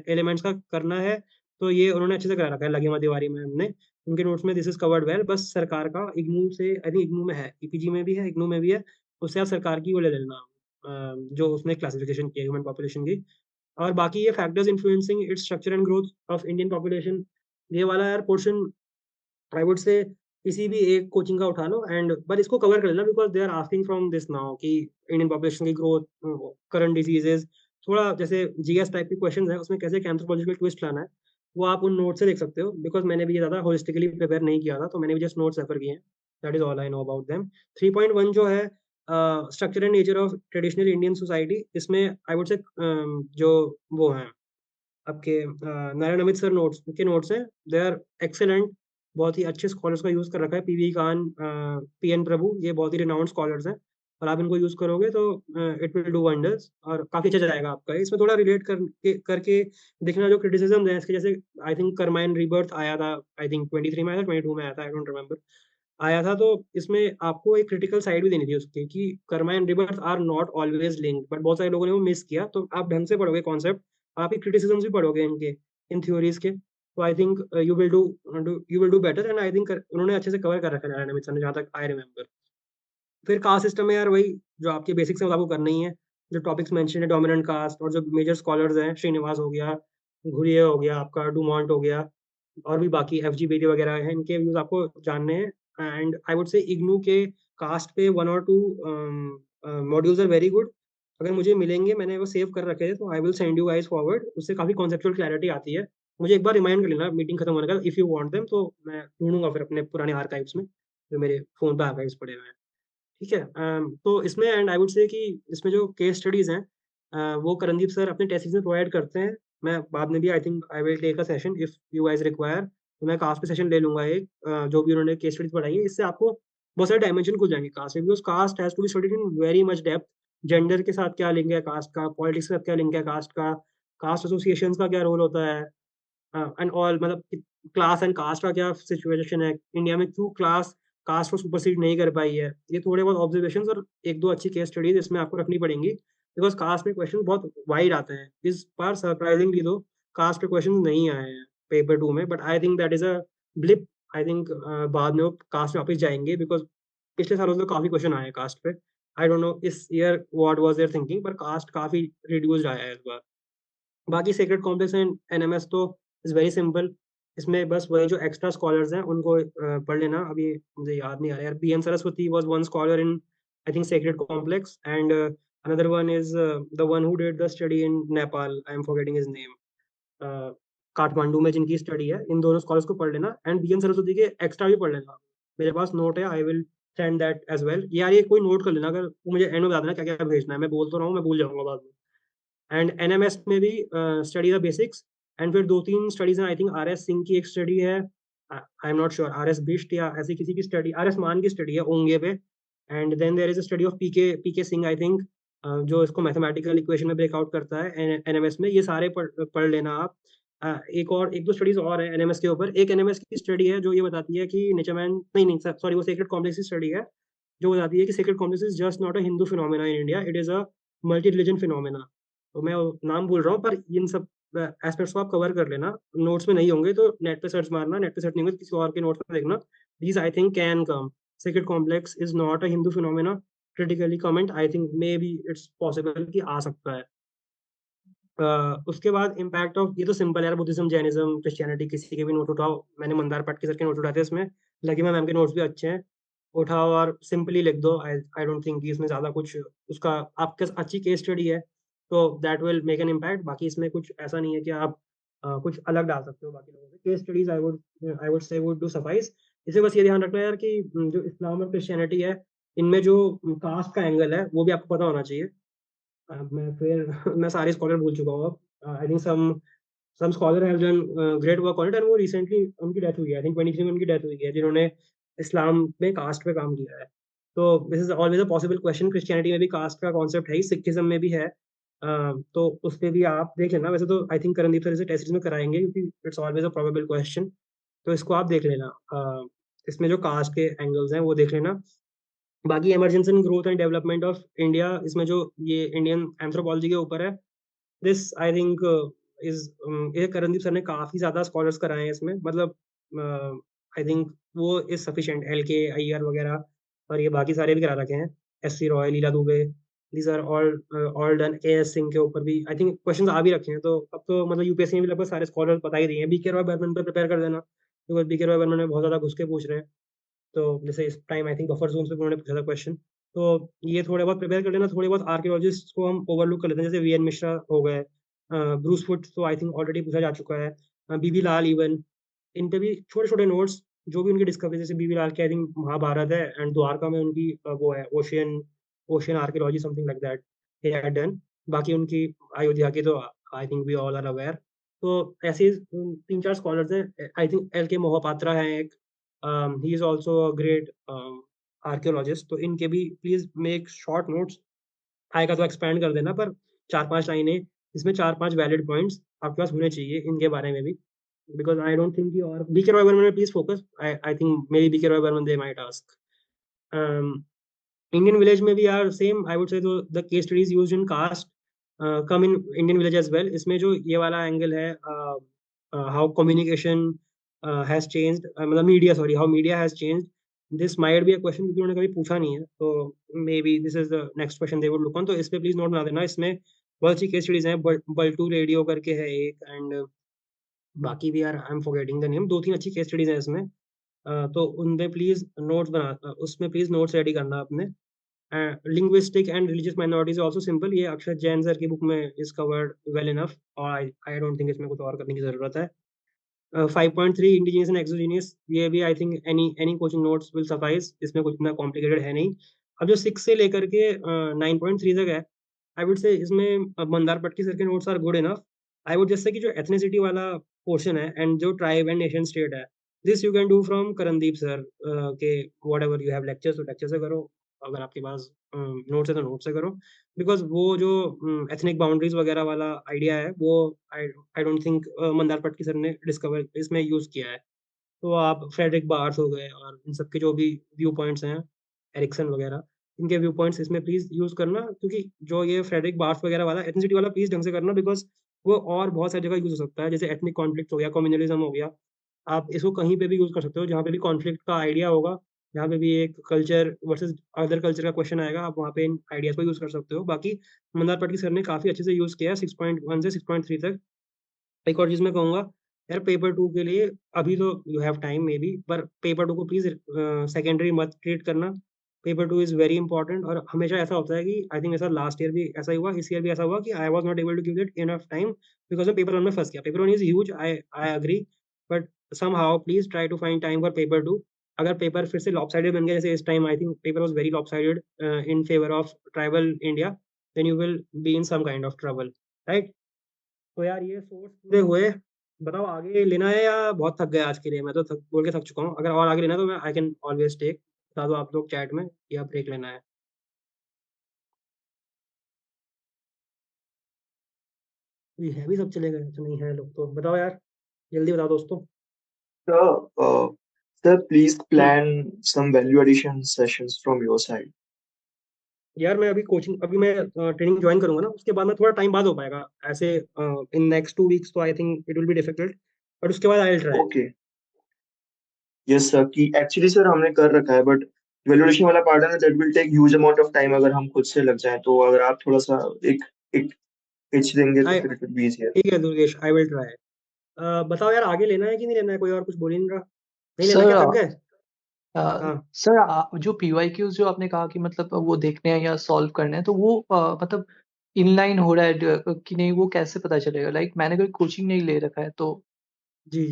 एलिमेंट्स का करना है, तो ये उन्होंने अच्छे से करा रखा है, लगेमा तिवारी में हमने उनके नोट्स में, दिस इज कवर्ड वेल। बस सरकार का इग्नू से, आई थिंक इग्नू में है, ईपीजी में भी है, इग्नू में भी है, उससे आप सरकार की वो ले लेना। जो उसने क्लासिफिकेशन की ह्यूमन पॉपुलेशन की। और बाकी ये factors influencing its structure and growth of Indian population, ये वाला यार पोर्शन आई वुड से किसी भी एक कोचिंग का उठा लो एंड बट इसको कवर कर लेना, because they are asking from this now कि इंडियन पॉपुलेशन की ग्रोथ, करंट डिजीजेज, थोड़ा जैसे जीएस टाइप के क्वेश्चन है उसमें कैसे एंथ्रोपोलॉजिकल ट्विस्ट लाना है, वो आप उन नोट से देख सकते हो। बिकॉज मैंने भी ये ज़्यादा होलिस्टिकली प्रिपेयर नहीं किया था, तो मैंने भी जस्ट नोट्स रेफर किए हैं। That is all I know about them. 3.1 जो है structure and nature of traditional Indian society, इसमें आई वुड से जो वो हैं आपके नारायण अमित सर नोट्स के नोट्स हैं, दे आर एक्सेलेंट। बहुत ही अच्छे स्कॉलर्स का यूज़ कर रखा है, पीवी खान, पीएन प्रभु, ये बहुत ही रिनाउंड स्कॉलर्स हैं। और आप इनको यूज़ करोगे तो इट विल डू वंडर्स और काफ़ी अच्छा जाएगा आपका। इसमें थोड़ा रिलेट करके देखना जो क्रिटिसिज्म है इसके, जैसे आई थिंक करमाइन रीबर्थ आया था, आई थिंक 23 में आया था, 22 में आया था, आई डोंट रिमेंबर, आया था। तो इसमें आपको एक क्रिटिकल साइड भी देनी थी उसकी कि karma and rebirth are not always linked, but बहुत सारे लोगों ने वो मिस किया। तो आप ढंग से पढ़ोगे कॉन्सेप्ट, आप ही क्रिटिसिज्म भी पढ़ोगे इनके, इन थ्योरीज के, तो I think you will do better. And I think उन्होंने अच्छे से कवर कर रखा है नारायण अमित सर ने, जहाँ तक आई रिमेंबर। फिर कास्ट सिस्टम में यार वही जो आपके बेसिक्स हैं वो आपको करना ही है, जो टॉपिक्स मेंशन है, डोमिनेंट कास्ट, और जो मेजर स्कॉलर्स हैं, श्रीनिवास हो गया, घुरिये हो गया, आपका डुमॉन्ट हो गया, और भी बाकी एफ जी बेदी वगैरह हैं, इनके व्यूज आपको जानने हैं। एंड आई वुड से इग्नू के कास्ट पे 1 और 2 मॉड्यूल्स आर वेरी गुड। अगर मुझे मिलेंगे, मैंने वो सेव कर रखे थे, तो I will send you guys forward, उससे काफ़ी कॉन्सेप्चुअल क्लैरिटी आती है। मुझे एक बार रिमाइंड कर लेना मीटिंग खत्म होने का, इफ़ यू वांट देम, तो मैं ढूंढूंगा फिर अपने पुराने आर्काइव्स में, जो मेरे फ़ोन पे आर्काइव्स पड़े हुए हैं। ठीक है। तो इसमें एंड आई वुड से कि इसमें जो केस स्टडीज़ हैं, वो करणदीप सर अपने टेस्ट में प्रोवाइड करते हैं। मैं बाद में भी I think I will take a session if you guys require, तो मैं कास्ट पे सेशन ले लूँगा एक, जो भी उन्होंने केस स्टडीज़ पढ़ाई है, इससे आपको बहुत सारे डायमेंशन खुल जाएँगे कास्ट में, because caste has to be studied in very much depth. Gender के साथ क्या लिंक है कास्ट का, पॉलिटिक्स के साथ क्या लिंक है कास्ट का, कास्ट एसोसिएशंस का क्या रोल होता है, एंड ऑल, मतलब क्लास एंड कास्ट का क्या सिचुएशन है इंडिया में, क्यों क्लास कास्ट को सुपरसीड नहीं कर पाई है। ये थोड़े बहुत ऑब्जर्वेशंस और एक दो अच्छी केस स्टडीज इसमें आपको रखनी पड़ेंगी, बिकॉज कास्ट में क्वेश्चन बहुत वाइड आते हैं। इस बार सरप्राइजिंगली तो कास्ट पे क्वेश्चन नहीं आए हैं पेपर 2 में, but I think that is a blip. I think बाद में वो कास्ट में वापस जाएंगे, बिकॉज पिछले सालों से तो काफी क्वेश्चन आए हैं कास्ट पे। आई डोंट नो इस year what was there thinking, पर कास्ट काफी रिड्यूस्ड आया है इस बार। बाकी सेक्रेड कॉम्प्लेक्स एंड एनएमएस तो इज़ वेरी सिंपल। इसमें बस वही जो एक्स्ट्रा स्कॉलर्स हैं उनको पढ़ लेना। अभी मुझे याद नहीं आ रहा यार, BN Saraswati was one scholar in I think sacred complex, and another one is the one who did the study in Nepal, I am forgetting his name, Kathmandu में जिनकी स्टडी है। इन दोनों स्कॉलर्स को पढ़ लेना, एंड बीएन सरस्वती के एक्स्ट्रा भी पढ़ लेना। मेरे पास नोट है, I will send that as well. यार ये कोई नोट कर लेना, अगर वो मुझे एंड में बता देना क्या क्या भेजना है, मैं बोल तो रहा हूँ, मैं भूल जाऊंगा बाद में। एंड एनएमएस में भी स्टडी द बेसिक्स, एंड फिर 2-3 स्टडीज़ हैं। आई थिंक आरएस सिंह की एक स्टडी है, आई am not sure, RS Bisht या ऐसी किसी की स्टडी, आरएस मान की स्टडी है ओंगे पे। And then there is a study of PK Singh I think, जो इसको मैथमेटिकल इक्वेशन में ब्रेकआउट करता है एनएमएस में। ये सारे पढ़ लेना आप। एक दो स्टडीज और है एनएमएस के ऊपर। एक एनएमएस की स्टडी है जो ये बताती है कि नेचरमैन, नहीं सॉरी, वो सेक्रेड कॉम्प्लेक्स की स्टडी है, जो बताती है कि sacred complex is just not a Hindu phenomena in India, it is a multi religion phenomena. तो मैं वो नाम भूल रहा हूँ, पर इन सब एस्पेक्ट्स को आप कवर कर लेना। नोट्स में नहीं होंगे तो नेट पे सर्च मारना, नेट पे सर्च नहीं होंगे तो किसी और के नोट्स में देखना। These I think can come. Sacred complex is not a Hindu phenomena, critically comment, I think may be it's possible कि आ सकता है। उसके बाद इम्पैक्ट ऑफ, ये तो सिंपल है, बुद्धिज्म, जैनिज्म, क्रिश्चियनिटी, किसी के भी नोट उठाओ। मैंने मंदार पाटकी सर के नोट उठाए थे, इसमें लकीमा मैम के नोट्स भी अच्छे हैं, उठाओ और सिंपली लिख दो। आई डोंट थिंक कि इसमें ज़्यादा कुछ, उसका आपके अच्छी केस स्टडी है तो that will make an impact. बाकी इसमें कुछ ऐसा नहीं है कि आप कुछ अलग डाल सकते हो बाकी लोगों से। केस स्टडीज आई वुड से वुड डू सफाइस। इसे बस ये ध्यान रखना यार कि जो इस्लाम और क्रिश्चियनिटी है, इनमें जो कास्ट का एंगल है वो भी आपको पता होना चाहिए। मैं फिर मैं सारे स्कॉलर भूल चुका हूँ अब। I think some scholar have done great work on it, and वो रिसेंटली उनकी डेथ हुई है, आई थिंक 23 में उनकी डेथ हुई है, जिन्होंने इस्लाम में कास्ट पे काम किया है। तो this is always a possible question. Christianity में भी कास्ट का कॉन्सेप्ट है ही, सिखिज्म में भी है। तो उस पे भी आप देख लेना। वैसे तो आई थिंक करणदीप सर इसे टेस्ट सीरीज में कराएंगे, क्योंकि it's always a probable question, तो इसको आप देख लेना। इसमें जो कास्ट के एंगल्स हैं वो देख लेना। बाकी emergency in growth and development of India, इसमें जो ये इंडियन एंथ्रोपोलॉजी के ऊपर है, दिस आई थिंक इज, ये करणदीप सर ने काफ़ी ज़्यादा स्कॉलर्स कराए हैं इसमें, मतलब आई थिंक वो इज सफिशिएंट, एल के अय्यर वगैरह, और ये बाकी सारे भी करा रखे हैं, S C Roy, Leela Dube, these are all done AS Singh के ऊपर भी आई थिंक क्वेश्चंस आ भी रखे हैं, तो अब तो मतलब यूपीएससी में भी लगभग सारे स्कॉलर्स बता ही दिए हैं। बीके रॉय बर्मन पर प्रिपेयर कर देना, बिकॉज बीके रॉय बर्मन में बहुत ज़्यादा घुस के पूछ रहे हैं। तो जैसे इस time I think buffer zone पे उन्होंने पूछा था क्वेश्चन, तो ये थोड़े बहुत प्रिपेयर कर लेना। थोड़े बहुत आर्कियोलॉजिस्ट को हम ओवरलुक कर लेते हैं, जैसे वीएन मिश्रा हो गए, ब्रूस फुट तो आई थिंक ऑलरेडी पूछा जा चुका है, बीबी लाल इवन, इन पे भी छोटे छोटे नोट्स जो भी उनकी डिस्कवरी, जैसे बीबी लाल की आई थिंक महाभारत है, एंड द्वारका में उनकी वो है ocean archaeology something like that he had done। बाकी उनकी अयोध्या की तो I think we all are aware. तो ऐसे 3-4 स्कॉलर्स हैं, आई थिंक एल के मोहपात्रा हैं एक, ही is also a great archaeologist. तो इनके भी प्लीज मेक शॉर्ट नोट्स, आएगा तो एक्सपैंड कर देना, पर 4-5 लाइनें इसमें 4-5 वैलिड पॉइंट्स आपके पास होने चाहिए इनके बारे में भी, because I don't think you are BK Roy Burman, please focus। I think maybe BK Roy Burman they might ask। Indian village में भी are same, I would say the case studies used in caste come in Indian village as well। इसमें जो ये वाला angle है, how communication has changed, मतलब media, sorry, how media has changed, this might be a question क्योंकि उन्होंने कभी पूछा नहीं है, तो maybe this is the next question they would look on। तो इस पे प्लीज नोट बना देना। इसमें बहुत अच्छी केस स्टडीज हैं, बल्टू रेडियो करके है एक, एंड बाकी भी यार आई एम फॉरगेटिंग द नेम, 2-3 अच्छी केस स्टडीज हैं इसमें। तो उनपे प्लीज नोट्स बना, उसमें प्लीज नोट्स रेडी करना अपने। Linguistic and religious minorities also simple, ये अक्षर जैन सर की बुक में इज कवर्ड वेल इनफ, और आई डोंट थिंक इसमें कुछ और करने की जरूरत है। 5.3 इंडिजिनियस एंड एक्सोजीनियस, ये भी I think any coaching notes will suffice, इसमें कुछ इतना कॉम्प्लिकेटेड है नहीं। अब जो 6 से लेकर के 9.3 तक है, आई वुड से इसमें मंदार पटकी सर के notes are good enough. I would just say कि जो एथनिसिटी वाला पोर्शन है एंड जो ट्राइब एंड नेशन स्टेट है, this you can do from Karandeep sir के whatever you have lectures, तो लेक्चर से करो, अगर आपके पास नोट्स है तो नोट से करो, बिकॉज वो जो एथनिक बाउंड्रीज वगैरह वाला आइडिया है वो आई don't think Mandar Patki sir ने डिस्कवर इसमें यूज किया है। तो आप फ्रेडरिक बार्थ हो गए और इन सबके जो भी व्यू पॉइंट्स हैं, एरिक्सन वगैरह, इनके व्यू पॉइंट्स इसमें प्लीज यूज करना, क्योंकि जो ये फ्रेडरिक बार्थ वगैरह वाला एथनिसिटी वाला प्लीज ढंग से करना, बिकॉज वो और बहुत सारी जगह यूज हो सकता है, जैसे एथनिक कॉन्फ्लिक्ट हो गया, कम्युनलिज्म हो गया, आप इसको कहीं पे भी यूज कर सकते हो जहाँ पे भी कॉन्फ्लिक्ट का आइडिया होगा, जहाँ पे भी एक कल्चर वर्सेस अदर कल्चर का क्वेश्चन आएगा, आप वहाँ पे इन आइडियाज को यूज कर सकते हो। बाकी मंदार पटकी सर ने काफी अच्छे से यूज किया 6.1 से 6.3 तक। एक और चीज मैं कहूंगा यार, पेपर 2 के लिए अभी तो you have time may be, पर पेपर 2 को प्लीज सेकेंडरी मत ट्रीट करना। पेपर 2 इज वेरी इंपॉर्टेंट, और हमेशा ऐसा होता है कि आई थिंक ऐसा लास्ट ईयर भी ऐसा ही हुआ, इस ईयर भी ऐसा हुआ कि I was not able to give it enough time, because मैं पेपर 1 में फंस गया। Paper 1 is huge, I agree, but somehow please try to find time for paper 2। अगर पेपर फिर से लॉपसाइडेड बन गया जैसे इस time, I think paper was very lopsided in favour of tribal India, then you will be in some kind of trouble, right. तो यार ये सोर्स पूरे हुए, बताओ आगे लेना है या बहुत थक गए आज के लिए? मैं तो बोल के थक चुका हूँ। अगर और आगे लेना है तो मैं आई कैन ऑलवेज टेक, बता दो आप लोग चैट में, या ब्रेक लेना है। ये है भी, सब चले गए? अच्छा नहीं है लोग, तो बताओ यार, जल्दी बताओ दोस्तों। Sir, please plan some value addition sessions from your side. यार मैं अभी मैं ट्रेनिंग ज्वाइन करूंगा ना, उसके बाद में थोड़ा टाइम बाद हो पाएगा ऐसे, इन नेक्स्ट 2 वीक्स तो I think it will be difficult, but उसके बाद आई will try. Okay. Yes sir, कि actually sir हमने कर रखा है, but वैल्यूएशन वाला पार्ट है ना, that will take huge amount of time अगर हम खुद से लग जाएं, तो अगर आप थोड़ा सा एक एक pitch देंगे तो फिर it will be easier. ठीक है दुर्गेश, आई विल ट्राई। बताओ यार, आगे लेना है कि नहीं लेना है? कोई और कुछ बोल ही नहीं रहा। नहीं लेना, क्या थक गए? हाँ सर जो PYQs जो आपने कहा कि मतलब वो देखने हैं या सॉल्व करने हैं, तो वो मतलब इनलाइन हो रहा है कि नहीं, वो कैसे पता चलेगा? लाइक मैंने कोई कोचिंग नहीं ले रखा है, तो जी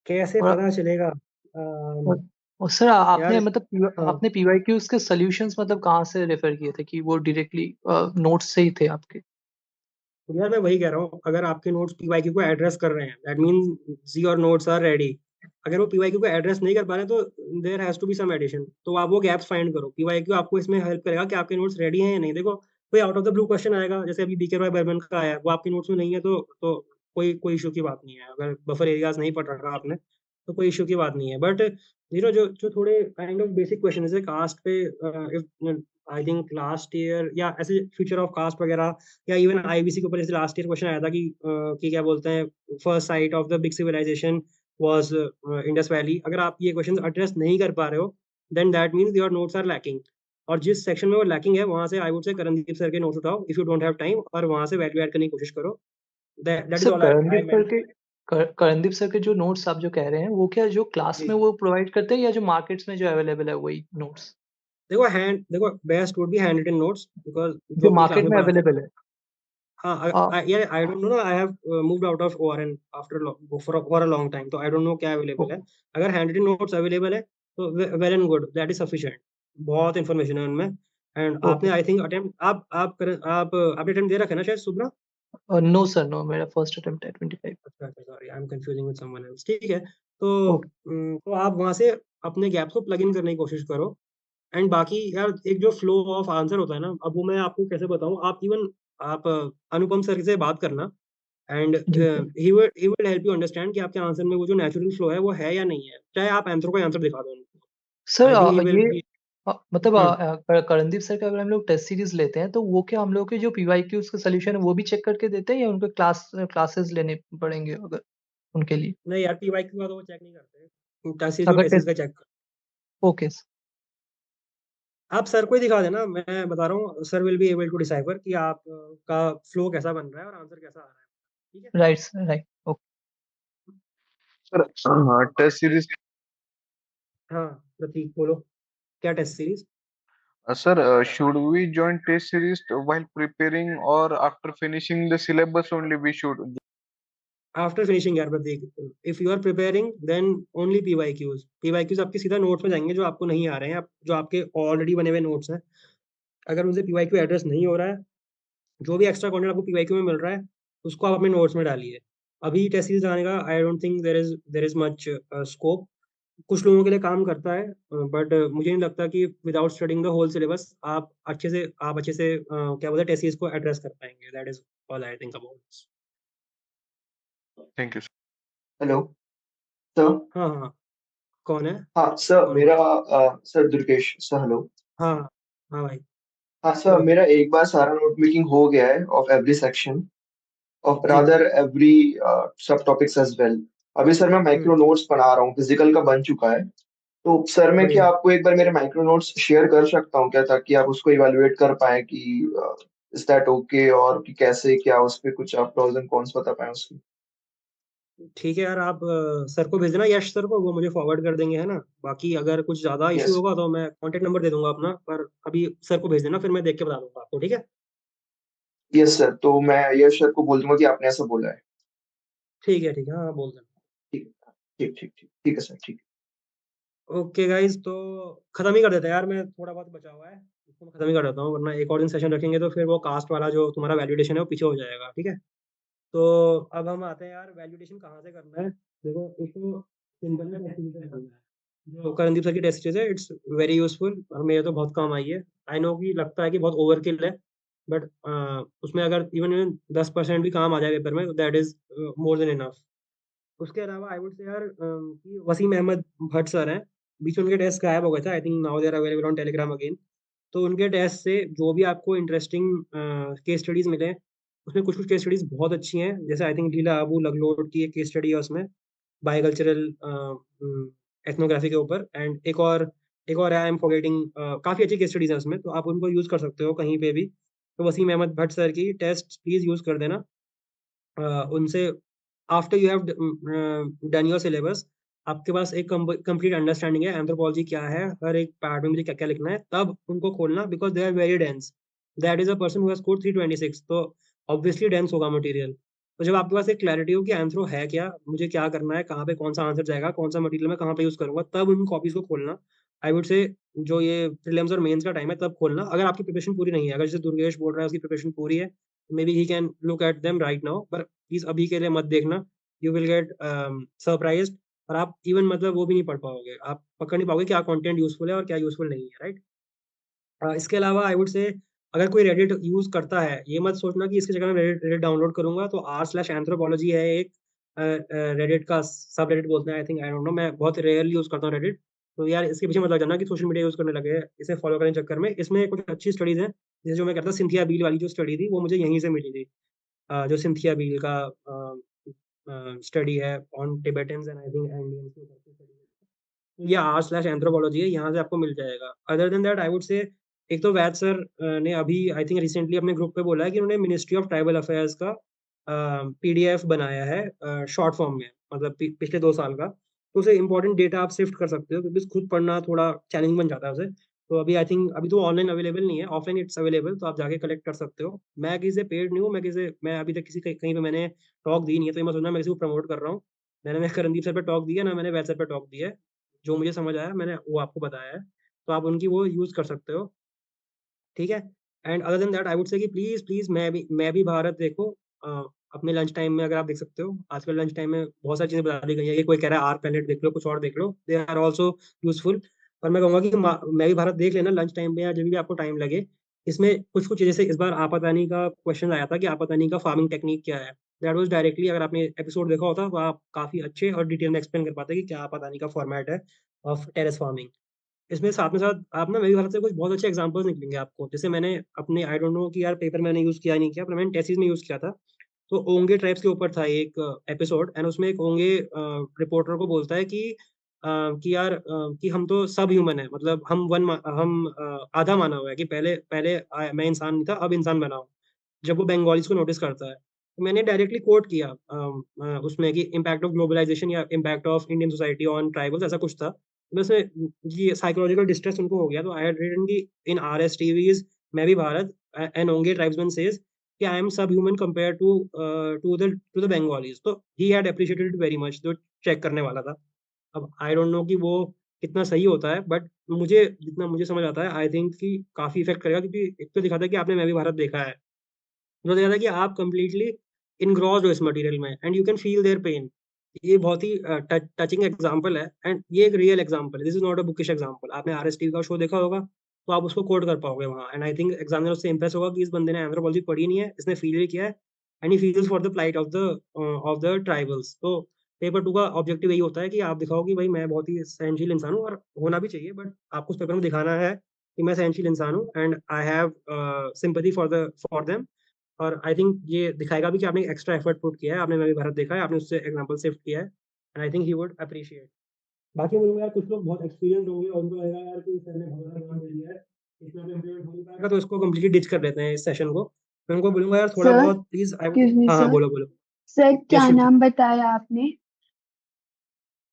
कैसे और, पता चलेगा? और सर आपने यार मतलब हाँ, आपने PYQs के सॉल्यूशंस मतलब कहाँ से रेफर किए थे कि वो डायरेक्टली नोट्स से ही थे आपके? यार मैं वही कह रहा हूँ, अगर आपके नोट्स पीवाईक्यू को एड्रेस कर रहे हैं, that means your notes are ready. अगर वो पीवाईक्यू को एड्रेस नहीं कर पा रहे तो there has to be some addition, तो आप वो गैप्स फाइंड करो। पीवाईक्यू आपको इसमें हेल्प करेगा कि आपके नोट्स रेडी हैं या नहीं। देखो कोई out of the blue question आएगा, जैसे अभी बीके रॉय बर्मन का आया, वो आपके नोट्स में नहीं है, तो कोई कोई इशू की बात नहीं है। अगर बफर एरियाज नहीं पढ़ रखा आपने तो कोई इशू की बात नहीं है, बट जो जो थोड़े काइंड ऑफ बेसिक क्वेश्चन जैसे कास्ट पे, आई थिंक लास्ट ईयर या ऐसे फ्यूचर ऑफ कास्ट वगैरह, या इवन आईबीसी के ऊपर जैसे लास्ट ईयर क्वेश्चन आया था कि क्या बोलते हैं, first site of the big civilization was Indus valley. अगर आप ये क्वेश्चन एड्रेस नहीं कर पा रहे हो, then that means your notes are lacking. और जिस सेक्शन में वो लैकिंग है वहां से आई वुड से करणदीप सर के नोट्स उठाओ if you don't have time, और वहां से वैल्यू ऐड करने की कोशिश करो। That is sir all I meant. Karandeep sir के जो नोट्स आप जो कह रहे हैं वो क्या जो क्लास जी में वो प्रोवाइड करते हैं या जो मार्केट्स में जो अवेलेबल है वही नोट्स देखो best would be hand written notes, because जो जो अपनी क्लास मार्केट में में पढ़ाते हैं। अवेलेबल है? हाँ, uh, I don't know, I have moved out of ORN after for a long time, तो आई डोंट नो क्या अवेलेबल है। ओके अगर हैंड रिटन नोट्स अवेलेबल है तो well and good, that is sufficient. बहुत information है उनमें। And आपने ओके आई थिंक अटेम्प्ट आपने अटेम्प्ट दे रखा है ना शायद सुब्रा? नो सर, नो, मेरा फर्स्ट अटेम्प्ट है 25। अच्छा, sorry, I M confusing with someone else. ठीक है, तो ओके तो आप वहां से अपने गैप को प्लग इन करने की कोशिश करो। एंड बाकी यार एक जो फ्लो ऑफ आंसर होता है ना, अब वो मैं आपको कैसे बताऊं, आप इवन आप अनुपम सर से बात करना, and ji sir. He will help you understand कि आपके आंसर में वो जो नेचुरल फ्लो है वो है या नहीं है, चाहे आप आंसर को आंसर दिखा दो उनको। Sir I think he will ये बी। मतलब हम्म करणदीप सर का अगर हम लोग टेस्ट सीरीज लेते हैं तो वो क्या हम लोग के जो पीवाईक्यूज का सोल्यूशन है वो भी चेक करके देते हैं या उनको क्लासेस लेने पड़ेंगे अगर उनके लिए? नहीं यार, PYQ का तो वो चेक नहीं करते, टेसिस और अगर टेसिस टेस्ट का चेक। ओके आप सर को ही दिखा देना, मैं बता रहा हूँ, sir will be able to decipher कि आप का फ्लो कैसा बन रहा है और आंसर कैसा आ रहा है। ठीक है। Right right okay. सर हाँ टेस्ट सीरीज हाँ, प्रतीक बोलो, क्या test series? Sir should we join test series while preparing or after finishing the syllabus only we should? After finishing यार Prateek, if you are preparing then only PYQs आपके सीधा notes में जाएंगे जो आपको नहीं आ रहे हैं, जो आपके ऑलरेडी बने हुए नोट्स हैं। अगर उनसे PYQ एड्रेस नहीं हो रहा है, जो भी एक्स्ट्रा कंटेंट आपको PYQ में मिल रहा है उसको आप अपने नोट्स में डालिए। अभी टेस्ट सीरीज लगाने का I don't think there is much scope. कुछ लोगों के लिए काम करता है, बट मुझे नहीं लगता कि without studying the whole syllabus आप अच्छे से क्या बोलते हैं टेस्ट सीरीज को एड्रेस कर पाएंगे। That is all I think about. Thank you. Hello sir. हाँ हाँ, कौन है? हाँ सर, कौन मेरा बोल रहा सर दुर्गेश सर, हेलो। है? हाँ हाँ भाई, हाँ सर, बोलो। मेरा एक बार सारा नोट मेकिंग हो गया है ऑफ एवरी सेक्शन, ऑफ जी। Rather every subtopics as well. अभी सर मैं माइक्रो नोट्स बना रहा हूँ, फिजिकल का बन चुका है। तो सर मैं क्या बढ़िया। आपको एक बार मेरे माइक्रो नोट्स शेयर कर सकता हूँ क्या, ताकि आप उसको इवेलुएट कर पाए कि इज दैट ओके, और कि कैसे क्या उस पे कुछ आप प्रोज एंड कॉन्स बता पाए उसके। ठीक है यार, आप सर को भेज देना, यश सर को, वो मुझे फॉरवर्ड कर देंगे, है ना। बाकी अगर कुछ ज्यादा इशू यस होगा तो मैं कांटेक्ट नंबर दे दूंगा अपना, पर अभी सर को भेज देना, फिर मैं देख के बता दूंगा आपको। ठीक है। यस सर, तो मैं यश सर को बोल दूंगा कि आपने ऐसा बोला है। ठीक है, ठीक है, हाँ बोल देना। ठीक ठीक ठीक ठीक ठीक है सर, ठीक। ओके गाइज, तो खत्म ही कर देते हैं यार, मैं थोड़ा बहुत बचा हुआ है उसको मैं खत्म ही कर देता हूँ, वरना एक और दिन सेशन रखेंगे तो फिर वो कास्ट वाला जो तुम्हारा वैलिडेशन है वो पीछे हो जाएगा। ठीक है। तो अब हम आते हैं यार, वैल्यूडेशन कहाँ से करना है। देखो, एक तो सिंपल में टेस्ट करना है, जो करणदीप सर की टेस्ट सीरीज है, इट्स वेरी यूजफुल और मेरे तो बहुत काम आई है। आई नो कि लगता है कि बहुत ओवरकिल है, बट उसमें अगर इवन इवन 10% भी काम आ जाए पेपर में, that is more than enough. उसके अलावा आई वुड से यार कि वसीम अहमद भट्ट सर हैं, बीच में उनके टेस्ट गायब हो गए थे, I think now they are available on Telegram again. तो उनके टेस्ट से जो भी आपको इंटरेस्टिंग केस स्टडीज मिले, उसमें कुछ कुछ केस स्टडीज बहुत अच्छी हैं, जैसे आई थिंक लीला अबू लगलोड की एक केस स्टडी है उसमें, बायोकल्चरल एथनोग्राफी के ऊपर। एंड एक और आई एम फॉरगेटिंग, काफ़ी अच्छी केस स्टडीज है उसमें, तो आप उनको यूज़ कर सकते हो कहीं पे भी। तो वसीम अहमद भट्ट सर की टेस्ट प्लीज़ यूज़ कर देना। उनसे after you have done your syllabus, आपके पास एक कंप्लीट अंडरस्टैंडिंग है एंथ्रोपोलॉजी क्या है, हर एक पार्ट में मुझे क्या क्या लिखना है, तब उनको खोलना, because they are very dense. That is a person who has scored 326, तो ऑब्वियसली डेंस होगा मटेरियल। तो जब आपके पास एक क्लैरिटी हो कि एंथ्रो है क्या, मुझे क्या करना है, कहाँ पे कौन सा आंसर जाएगा, कौन सा मटेरियल मैं कहाँ पे यूज करूंगा, तब उन कॉपीज को खोलना। आई वुड से जो ये प्रीलिम्स और मेंस का टाइम है तब खोलना, अगर आपकी प्रिपरेशन पूरी नहीं है। अगर जैसे दुर्गेश बोल रहा है उसकी प्रिपरेशन पूरी है, may be he can look at them right now, पर प्लीज अभी के लिए मत देखना। यू विल गेट सरप्राइज्ड, और आप इवन मतलब वो भी नहीं पढ़ पाओगे, आप पकड़ नहीं पाओगे क्या कंटेंट यूजफुल है और क्या यूजफुल नहीं है, राइट। इसके अलावा आई वुड से, अगर कोई रेडिट यूज करता है, ये मत सोचना कि इसकी जगह मैं रेडिट डाउनलोड करूंगा, तो r/एंथ्रोपोलॉजी है एक रेडिट का सब रेडिट बोलते हैं, आई थिंक, आई डोंट नो, मैं बहुत रेयरली यूज करता हूँ रेडिट। तो यार इसके पीछे मत लग जाना कि सोशल मीडिया यूज करने लगे हैं इसे फॉलो करने के चक्कर में। इसमें कुछ अच्छी स्टडीज हैं, जैसे जो मैं कहता सिंथिया बील वाली जो स्टडी थी वो मुझे यहीं से मिली थी। जो सिंथिया बील का स्टडी है on Tibetans and I think Indians के ऊपर की स्टडी है, ये r/एंथ्रोपोलॉजी है, यहाँ से आपको मिल जाएगा। Other than that I would से एक तो वैद सर ने अभी आई थिंक रिसेंटली अपने ग्रुप पे बोला है कि उन्होंने मिनिस्ट्री ऑफ ट्राइबल अफेयर्स का पीडीएफ बनाया है शॉर्ट फॉर्म में, मतलब पिछले 2 साल का। तो उसे इंपॉर्टेंट डेटा आप सिफ्ट कर सकते हो, क्योंकि खुद पढ़ना थोड़ा चैलेंज बन जाता है उसे। तो अभी आई थिंक अभी तो ऑनलाइन अवेलेबल नहीं है, ऑफलाइन इट्स अवेलेबल, तो आप जाके कलेक्ट कर सकते हो। मैं किसी से पेड नहीं हूँ, मैं अभी तक किसी कहीं पे मैंने टॉक दी नहीं है, तो ये मैं सोचना मैं किसी को प्रमोट कर रहा हूँ। मैंने करणदीप सर पे टॉक दिया ना, मैंने वैद सर पे टॉक दिया है। जो मुझे समझ आया मैंने वो आपको बताया है, तो आप उनकी वो यूज़ कर सकते हो। ठीक है? And other than that I would say कि प्लीज़ मैं भी भारत देखो। अ, अपने लंच टाइम में अगर आप देख सकते हो, आजकल लंच टाइम में बहुत सारी चीज़ें बता दी गई हैं, कि कोई कह रहा है आर प्लैनेट देख लो, कुछ और देख लो, दे आर आल्सो यूज़फुल। और मैं कहूँगा कि मैं भी भारत देख लेना लंच टाइम पे या जब भी आपको टाइम लगे। इसमें कुछ-कुछ जैसे इस बार आपातानी का क्वेश्चन आया था कि आपातानी का फार्मिंग टेक्नीक क्या है? दैट वाज़ डायरेक्टली, अगर आपने एपिसोड देखा होता तो आप काफ़ी अच्छे और डिटेल में एक्सप्लेन कर पाते कि क्या आपातानी का फॉर्मेट है ऑफ टेरेस फार्मिंग। इसमें साथ में साथ आप ना मेरी भारत से कुछ बहुत अच्छे एग्ज़ाम्पल्स निकलेंगे आपको। जैसे मैंने अपने आई डोंट नो कि यार पेपर मैंने यूज़ किया नहीं किया, पर मैंने टेसिस में यूज़ किया था। तो ओंगे ट्राइब्स के ऊपर था एक एपिसोड, एंड उसमें एक ओंगे रिपोर्टर को बोलता है कि यार कि हम तो सब ह्यूमन है, मतलब हम आधा माना हुआ है कि पहले पहले मैं इंसान नहीं था, अब इंसान बना हूँ। जब वो बंगालीज़ को नोटिस करता है। तो मैंने डायरेक्टली कोट किया उसमें कि इम्पैक्ट ऑफ ग्लोबलाइज़ेशन या impact of Indian society on tribals, ऐसा कुछ था। मैं उसमें ये साइकोलॉजिकल डिस्ट्रेस उनको हो गया, तो आई हैड रिटन कि इन आरएस टीवीज़ मैं भी भारत एन ओंगे ट्राइब्समैन सेज कि आई एम सब human compare to the Bengalis. तो he had appreciated it very much, जो चेक करने वाला था। अब आई डोंट नो कि वो कितना सही होता है, बट मुझे जितना मुझे समझ आता है आई थिंक कि काफ़ी इफ़ेक्ट करेगा, क्योंकि एक तो दिखाता है कि आपने मैं भी भारत देखा है। मुझे लग रहा है कि आप कंप्लीटली इनग्रॉस्ड हो इस मटेरियल में and you can feel their pain. ये बहुत ही टचिंग एग्जांपल है, एंड ये एक रियल एग्जांपल है, this is not a bookish example. आपने आरएसटी का शो देखा होगा, तो आप उसको कोट कर पाओगे वहाँ, एंड आई थिंक एग्जामिनर उससे इंप्रेस होगा कि इस बंदे ने एंथ्रोपोलॉजी पढ़ी नहीं है, इसने फील भी किया है, and he feels for the plight of the tribals. तो पेपर 2 का ऑब्जेक्टिव यही होता है कि आप दिखाओ कि भाई मैं बहुत ही सहनशील इंसान हूँ, और होना भी चाहिए, बट आपको उस पेपर में दिखाना है कि मैं सहनशील इंसान हूँ, and I have sympathy for them. और आई थिंक ये दिखाएगा भी कि आपने एक्स्ट्रा एफर्ट पुट किया है, आपने मैं भी भारत देखा है, आपने उससे एग्जांपल शिफ्ट किया है, and I think he would appreciate. बाकी मुझे यार कुछ लोग बहुत एक्सपीरियंस्ड होंगे और उनको लगेगा यार कि सर ने बहुत ज़्यादा ज्ञान दे दिया है, इतना तो इम्प्लीमेंट हो नहीं पाएगा, तो इसको कंप्लीटली डिच कर देते हैं इस सेशन को। मैं उनको बोलूँगा यार थोड़ा सर, बहुत प्लीज़ आई एक्सक्यूज मी हाँ, हाँ, सर। बोलो, बोलो। सर, यस क्या श्रुति। नाम बताया आपने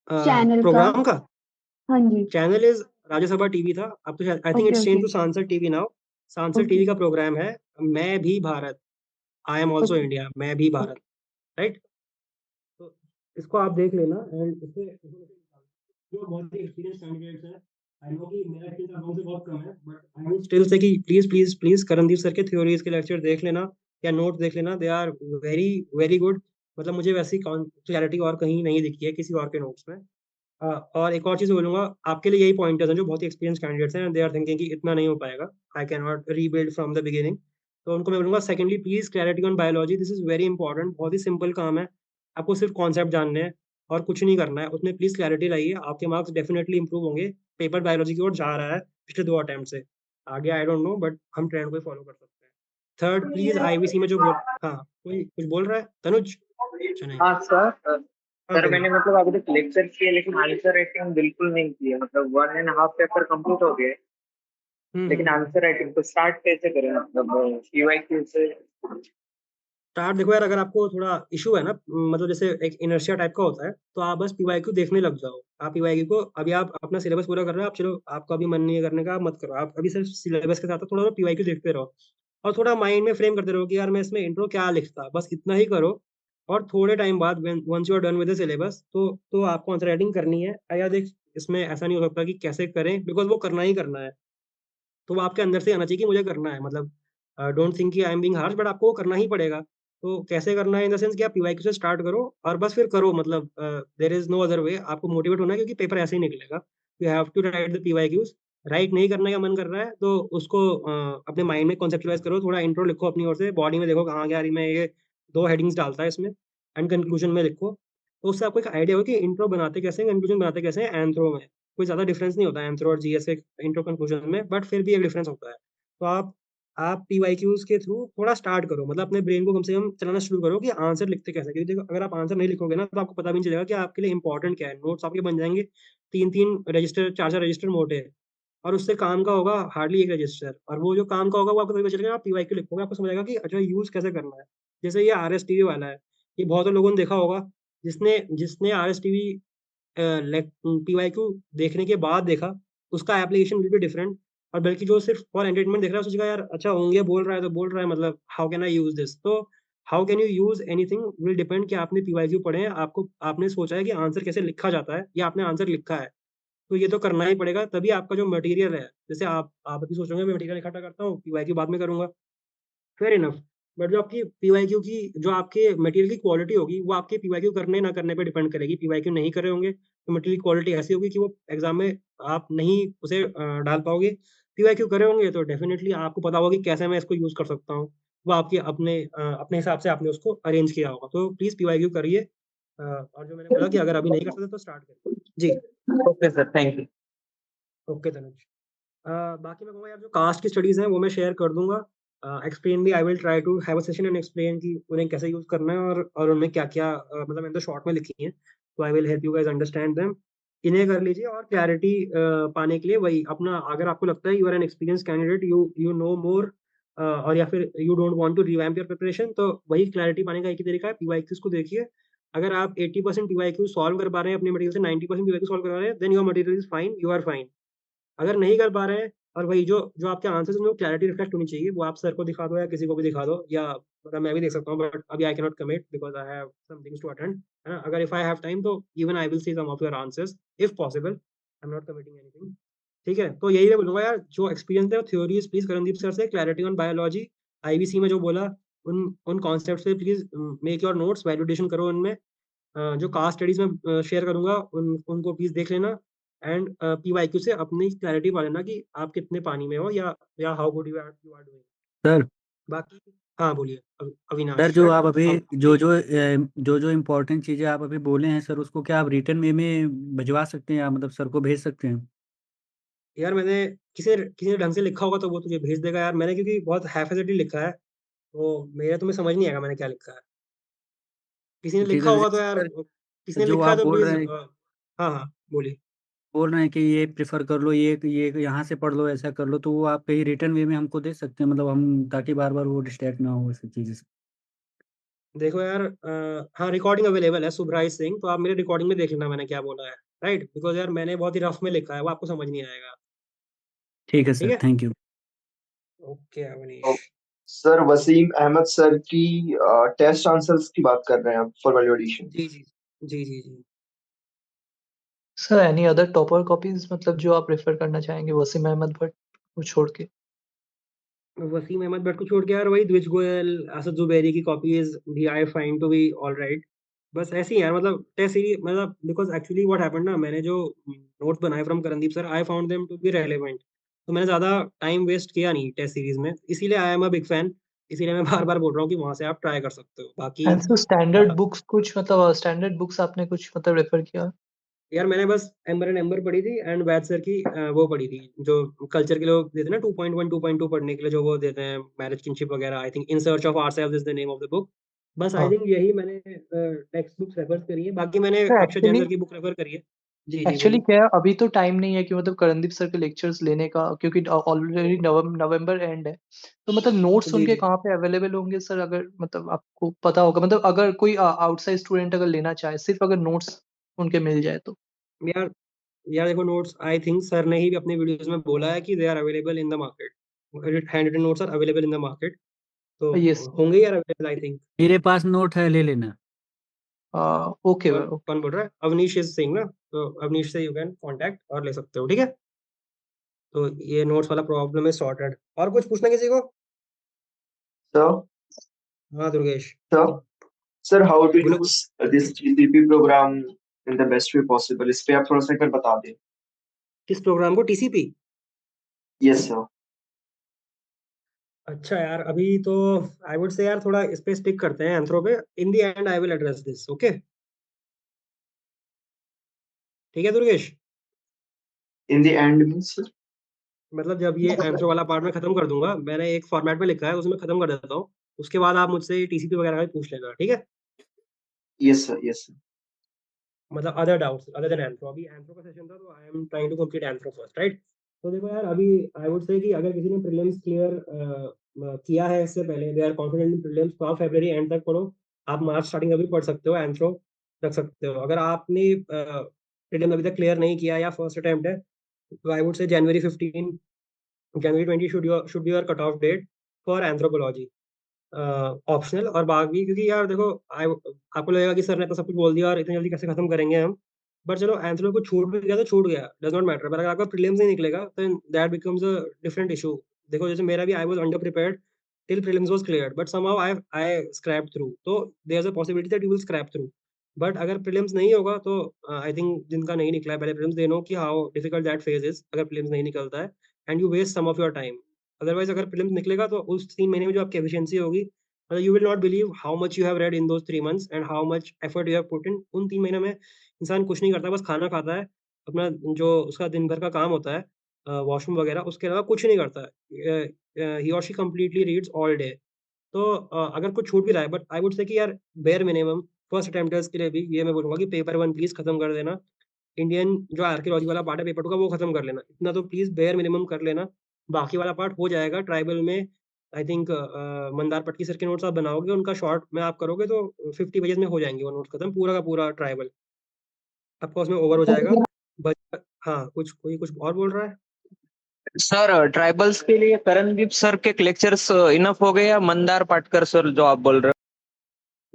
चैनल का? प्रोग्राम का हाँ जी। चैनल इज़ राज्यसभा टीवी था, अब तो शायद I think okay it's okay changed to Sansad TV now. Sansad okay TV का प्रोग्राम है, मैं भी Bharat, I am also okay India, मैं भी भारत, ओके। राइट? तो इसको आप देख लेना, एंड जो बहुत ही एक्सपीरियंस कैंडिडेट्स हैं, आई नो कि मेरा एक्सपीरियंस आप लोगों से बहुत कम है, but I would still say कि प्लीज़ करणदीप सर के थ्योरीज़ के लेक्चर देख लेना या नोट्स देख लेना, they are very, very good. मतलब मुझे वैसी क्लैरिटी और कहीं नहीं दिखी है किसी और के नोट्स में। और एक और चीज़ बोलूँगा, आपके लिए यही पॉइंटर्स हैं जो बहुत ही एक्सपीरियंस कैंडिडेट्स हैं, एंड दे आर थिंकिंग कि इतना नहीं हो पाएगा, आई can not rebuild from the beginning. तो उनको मैं बोलूँगा secondly please clarity on biology, this is very important, बहुत ही सिंपल काम है। आपको सिर्फ कॉन्सेप्ट जानने हैं और कुछ नहीं करना है, उसमें प्लीज़ क्लैरिटी लाइए, आपके मार्क्स डेफिनिटली इंप्रूव होंगे। पेपर बायोलॉजी की ओर जा रहा है पिछले 2 अटेम्प्ट से। आगे आई डोंट नो, बट हम ट्रेंड को ही फॉलो कर सकते हैं। थर्ड प्लीज़ आईवीसी में जो बोल हाँ, कोई कुछ बोल रहा है? तनुज? अच्छा नहीं। हाँ सर। हाँ, सर बोलो। मैंने मतलब अभी तक लेक्चर किए, लेकिन आंसर राइटिंग बिल्कुल नहीं की है। मतलब 1.5 पेपर कंप्लीट हो गए, हुँ, लेकिन हुँ, हुँ। आंसर राइटिंग तो स्टार्ट कैसे करें? मतलब पीवाईक्यू से। स्टार्ट देखो यार, अगर आपको थोड़ा इश्यू है ना, मतलब जैसे एक इनर्शिया टाइप का होता है, तो आप बस पीवाईक्यू देखने लग जाओ। आप पीवाईक्यू को अभी आप अपना सिलेबस पूरा कर रहे हो, आप चलो आपका अभी मन नहीं है करने का, आप मत करो। आप अभी सिर्फ सिलेबस के साथ थोड़ा पीवाईक्यू देखते रहो, और थोड़ा माइंड में फ्रेम करते रहो कि यार मैं इसमें इंट्रो क्या लिखता, बस इतना ही करो। और थोड़े टाइम बाद once you are done with the syllabus, तो आपको आंसर राइटिंग करनी है। यार देख, इसमें ऐसा नहीं हो सकता कि कैसे करें, बिकॉज़ वो करना ही करना है। तो वो आपके अंदर से आना चाहिए कि मुझे करना है, मतलब डोंट थिंक कि I am being harsh, but आपको वो करना ही पड़ेगा। तो कैसे करना है, इन द सेंस कि आप पीवाईक्यू से स्टार्ट करो और बस फिर करो, मतलब there is no other way. आपको मोटिवेट होना है, क्योंकि पेपर ऐसे ही निकलेगा। You have to write the PYQs. Write नहीं करने का मन कर रहा है, तो उसको अपने माइंड में कॉन्सेप्चुअलाइज़ करो, थोड़ा इंट्रो लिखो अपनी ओर से, बॉडी में देखो कहाँ क्या रही मैं ये 2 हेडिंग्स डालता है इसमें, एंड कंक्लूजन में लिखो। तो उससे आपको एक आइडिया हो कि इंट्रो बनाते कैसे हैं, कंक्लूजन बनाते कैसे हैं एंथ्रो में। कोई ज़्यादा डिफरेंस नहीं होता है एंथ्रो और जीएस के इंट्रो कंक्लूजन में, बट फिर भी एक डिफरेंस होता है। तो आप पीवाईक्यूज़ के थ्रू थोड़ा स्टार्ट करो, मतलब अपने ब्रेन को कम से कम चलाना शुरू करो कि आंसर लिखते कैसे हैं? क्योंकि देखो, अगर आप आंसर नहीं लिखोगे ना, तो आपको पता भी नहीं चलेगा कि आपके लिए इम्पोर्टेंट क्या है। नोट्स आपके बन जाएँगे 3-3 रजिस्टर, 4-4 रजिस्टर मोटे, और उससे काम का होगा हार्डली एक रजिस्टर, और वो जो काम का होगा वो आपको तभी पता चलेगा, आप पीवाईक्यू लिखोगे आपको समझ आएगा कि अच्छा यूज कैसे करना है। जैसे ये आरएसटीवी वाला है, ये बहुत लोगों ने देखा होगा, जिसने जिसने आरएसटीवी पीवाईक्यू देखने के बाद देखा, उसका एप्लीकेशन विल बी डिफरेंट। और बल्कि जो सिर्फ फॉर एंटरटेनमेंट देख रहा है, सोचेगा यार अच्छा होंगे बोल रहा है तो बोल रहा है, मतलब how can I use this. तो how can you use anything will depend कि आपने पीवाईक्यू पढ़े हैं, आपको आपने सोचा है कि आंसर कैसे लिखा जाता है, या आपने आंसर लिखा है, तो ये तो करना ही पड़ेगा, तभी आपका जो मटेरियल है, जैसे आप अभी सोचोगे मैं मटेरियल इकट्ठा करता हूँ, पीवाईक्यू बाद में करूंगा, फेयर इनफ। बट जो आपकी पीवाईक्यू की जो आपके मटेरियल की क्वालिटी होगी, वो आपके पीवाईक्यू करने ना करने पे डिपेंड करेगी। पीवाईक्यू नहीं करे होंगे तो मटेरियल की क्वालिटी ऐसी होगी कि वो एग्जाम में आप नहीं उसे डाल पाओगे। पीवाईक्यू करे होंगे तो डेफिनेटली आपको पता होगा कि कैसे मैं इसको यूज कर सकता हूँ, वो आपके अपने हिसाब से आपने उसको अरेंज किया होगा। तो प्लीज पीवाईक्यू करिए। और जो मैंने बोला कि अगर अभी नहीं कर सकते तो स्टार्ट करिए जी। Okay sir, thank you. Okay Tanuj. बाकी मैं कहूँगा यार, जो कास्ट की स्टडीज़ हैं वो मैं शेयर कर दूँगा। एक्सप्लेन भी I will try to have a session and explain कि उन्हें कैसे यूज़ करना है, और उनमें क्या-क्या मतलब मैंने तो शॉर्ट में लिखी हैं, तो I will help you guys understand them. इन्हें कर लीजिए, और क्लैरिटी पाने के लिए वही अपना, अगर आपको लगता है you are an experience candidate, you know more, और या फिर you don't want to revamp your preparation, तो वही क्लैरिटी पाने का एक ही तरीका है, पीवाईक्यूज़ को देखिए। अगर आप 80% पीवाईक्यू सॉल्व कर पा रहे हैं अपने मटेरियल से, 90% पीवाईक्यू सॉल्व कर रहे हैं, then your material is fine, you are fine. अगर नहीं कर पा रहे हैं, और वही जो जो आपके आंसर्स में क्लैरिटी रिफ्लेक्ट होनी चाहिए, वो आप सर को दिखा दो या किसी को भी दिखा दो, या मतलब मैं भी देख सकता हूँ, बट अभी I can not commit because I have some things to attend, है ना? अगर इफ आई हैव टाइम तो even I will see some of your answers if possible, I am not committing anything. ठीक है? तो यही मैं बोलूँगा यार, जो एक्सपीरियंस है वो थ्योरीज़ प्लीज़ करणदीप सर से, क्लैरिटी ऑन बायोलॉजी, आईबीसी में जो बोला उन कॉन्सेप्ट्स पे please make your notes, validation करो उनमें। जो कास्ट स्टडीज़ में शेयर करूँगा उनको प्लीज़ देख लेना, एंड पीवाईक्यू से अपनी क्लैरिटी पा लेना कि आप कितने पानी में हो, या how good you are doing. Sir बाकी हाँ, बोलिए सर अविनाश, जो राइट? आप अभी अब जो इम्पोर्टेंट चीज़ें आप अभी बोले हैं सर, उसको क्या आप रिटर्न वे में भिजवा सकते हैं, या मतलब सर को भेज सकते हैं? यार मैंने किसी ने ढंग से लिखा होगा तो वो तुझे भेज देगा यार, मैंने क्योंकि बहुत हैफेज़र्डली लिखा है, तो मेरे तुम्हें समझ नहीं आएगा मैंने क्या लिखा है। किसी ने जी लिखा सर, होगा तो जैसे यार, सर किसी ने जो लिखा है आप तो बोल प्लीज़ रहे हैं हाँ, हाँ, बोलिए। कि ये प्रेफर कर लो, ये यहाँ से पढ़ लो, ऐसा कर लो, तो वो आप कहीं रिटर्न वे में हमको दे सकते हैं, मतलब हम ताकि बार बार वो डिस्ट्रैक्ट ना हो ऐसी चीज़ें से। देखो यार, हाँ, रिकॉर्डिंग अवेलेबल है सुभराज सिंह, तो आप मेरे रिकॉर्डिंग में देख लेना मैंने क्या बोला है, राइट? बिकॉज़ यार मैंने बहुत ही रफ में लिखा है, वो आपको समझ नहीं आएगा। ठीक है ठीक सर, है? Thank you. ओके तो अवनीश। सर वसीम अहमद सर की टेस्ट आंसर्स की बात कर रहे हैं आप फॉर वैल्यूएशन। जी, जी। जी, जी, जी। Sir any other topper copies मतलब जो आप रेफर करना चाहेंगे वसीम अहमद भट्ट को छोड़ के? वसीम अहमद भट्ट को छोड़ के यार वही द्विज गोयल, असद ज़ुबैरी की कॉपीज़ भी I find to be alright. बस ऐसे ही यार, मतलब टेस्ट सीरीज़, मतलब बिकॉज़ एक्चुअली व्हाट हैपेंड ना, मैंने जो नोट्स बनाए from Karandeep sir, I found them to be relevant. तो मैंने ज़्यादा टाइम वेस्ट किया नहीं टेस्ट सीरीज़ में, इसीलिए I am a big fan. इसीलिए मैं बार-बार बोल रहा हूँ कि वहाँ से आप ट्राई कर सकते हो। बाकी and sir a, standard books कुछ मतलब स्टैंडर्ड बुक्स आपने कुछ मतलब रेफर किया? यार मैंने बस एम्बर एंड एम्बर पढ़ी थी, एंड वैद सर की वो पढ़ी थी, जो कल्चर के लोग देते हैं ना 2.1, 2.2 पढ़ने के लिए जो वो देते हैं, मैरिज किनशिप वगैरह, आई think in search of ourselves is the name of the book. बस आई हाँ। थिंक यही मैंने टेक्स्ट बुक्स रेफर करी है, बाकी मैंने सर अक्षय जैन सर की बुक रेफर करी है। जी, जी, एक्चुअली बोलिए। क्या है, अभी तो टाइम नहीं है कि मतलब करणदीप सर के लेक्चर्स लेने का, क्योंकि ऑलरेडी नवंबर एंड है। तो मतलब नोट्स जी, उनके जी। कहाँ पे अवेलेबल होंगे सर, अगर मतलब आपको पता होगा, मतलब अगर कोई आउटसाइड स्टूडेंट अगर लेना चाहे, सिर्फ अगर नोट्स उनके मिल जाए तो? यार यार देखो, नोट्स आई थिंक सर ने ही भी अपने वीडियोज़ में बोला है कि they are available in the market. Hand written notes are available in the market, तो यस। होंगे यार अवेलेबल आई थिंक। मेरे पास नोट है, ले लेना। ओके। कौन बोल रहा है? अवनीश इज़ सिंह ना? तो अवनीश से यू कैन कॉन्टैक्ट और ले सकते हो, ठीक है? तो ये नोट्स वाला प्रॉब्लम इज़ सॉर्टेड। और कुछ पूछना किसी को? सर हाँ, Durgesh. Sir sir how to बोलो। Use this GCP programme in the best way possible, इस पे आप थोड़ा सा एक बार बता दें। किस प्रोग्राम को? टीसीपी? Yes sir. अच्छा यार, अभी तो आई वुड से यार थोड़ा इस पे स्टिक करते हैं एंथ्रो पे। In the end I will address this, okay? ठीक है Durgesh? In the end means sir? मतलब जब ये एंथ्रो वाला पार्ट मैं खत्म कर दूंगा, मैंने एक फॉर्मेट में लिखा है, उसमें खत्म कर देता हूँ। उसके बाद आप मुझसे टीसीपी वगैरह का भी पूछ लेना, ठीक है? Yes sir, yes sir. मतलब other doubts other than anthro. अभी एंथ्रो का सेशन था, तो I am trying to complete anthro first, right? तो देखो यार, अभी आई वुड से कि अगर किसी ने प्रीलिम्स क्लियर किया है इससे पहले, they are confident in prelims, तो आप फरवरी एंड तक पढ़ो। आप मार्च स्टार्टिंग अभी पढ़ सकते हो, एंथ्रो रख सकते हो। अगर आपने प्रीलिम अभी तक क्लियर नहीं किया या फर्स्ट अटेम्प्ट है, तो I would say January 20 should be your cut off date for anthropology, optional. और बाकी क्योंकि यार देखो, आपको लगेगा कि सर ने तो सब कुछ बोल दिया और इतनी जल्दी कैसे खत्म करेंगे हम, बट चलो एंथ्रो को छूट भी गया तो छूट गया, डज नॉट मैटर। पर अगर आपका प्रीलिम्स नहीं निकलेगा तो that becomes a different issue. देखो जैसे मेरा भी, I was underprepared till prelims was cleared, but somehow I scrap through, तो there is a possibility that you will scrap through. But अगर प्रीलिम्स नहीं होगा तो आई थिंक जिनका नहीं निकला है पहले प्रीलिम्स, दे नो कि how difficult that phase is अगर प्रीलिम्स नहीं निकलता है, and you waste some of your time. Otherwise अगर प्रीलिम्स निकलेगा तो उस 3 महीने में जो आपकी एफिशिएंसी होगी, you will not believe how much you have read in those 3 months and how much effort you have put in। उन 3 महीनों में इंसान कुछ नहीं करता, बस खाना खाता है, अपना जो उसका दिन भर का काम होता है, वॉशरूम वगैरह, उसके अलावा कुछ नहीं करता है। ही और she completely reads all day. तो अगर कुछ छूट भी रहा है, बट आई वुड से कि यार बेयर मिनिमम फर्स्ट अटेम्प्टर्स के लिए भी ये मैं बोलूँगा कि पेपर 1 प्लीज़ खत्म कर देना। इंडियन जो आर्कियोलॉजी वाला पार्ट है पेपर 2 का, वो खत्म कर लेना। इतना तो प्लीज़ बेयर मिनिमम कर लेना। बाकी वाला पार्ट हो जाएगा ट्राइबल में। I think Mandar Patki sir के नोट्स आप बनाओगे, उनका शॉर्ट में आप करोगे तो 50 पेजेज़ में हो जाएँगे वो नोट्स खत्म, पूरा का पूरा ट्राइबल। आपका उसमें ओवर हो जाएगा। बच हाँ, कुछ और बोल रहा है? सर ट्राइबल्स के लिए करणदीप सर के लेक्चर्स इनफ हो गए या मंदार पाटकर सर जो आप बोल रहे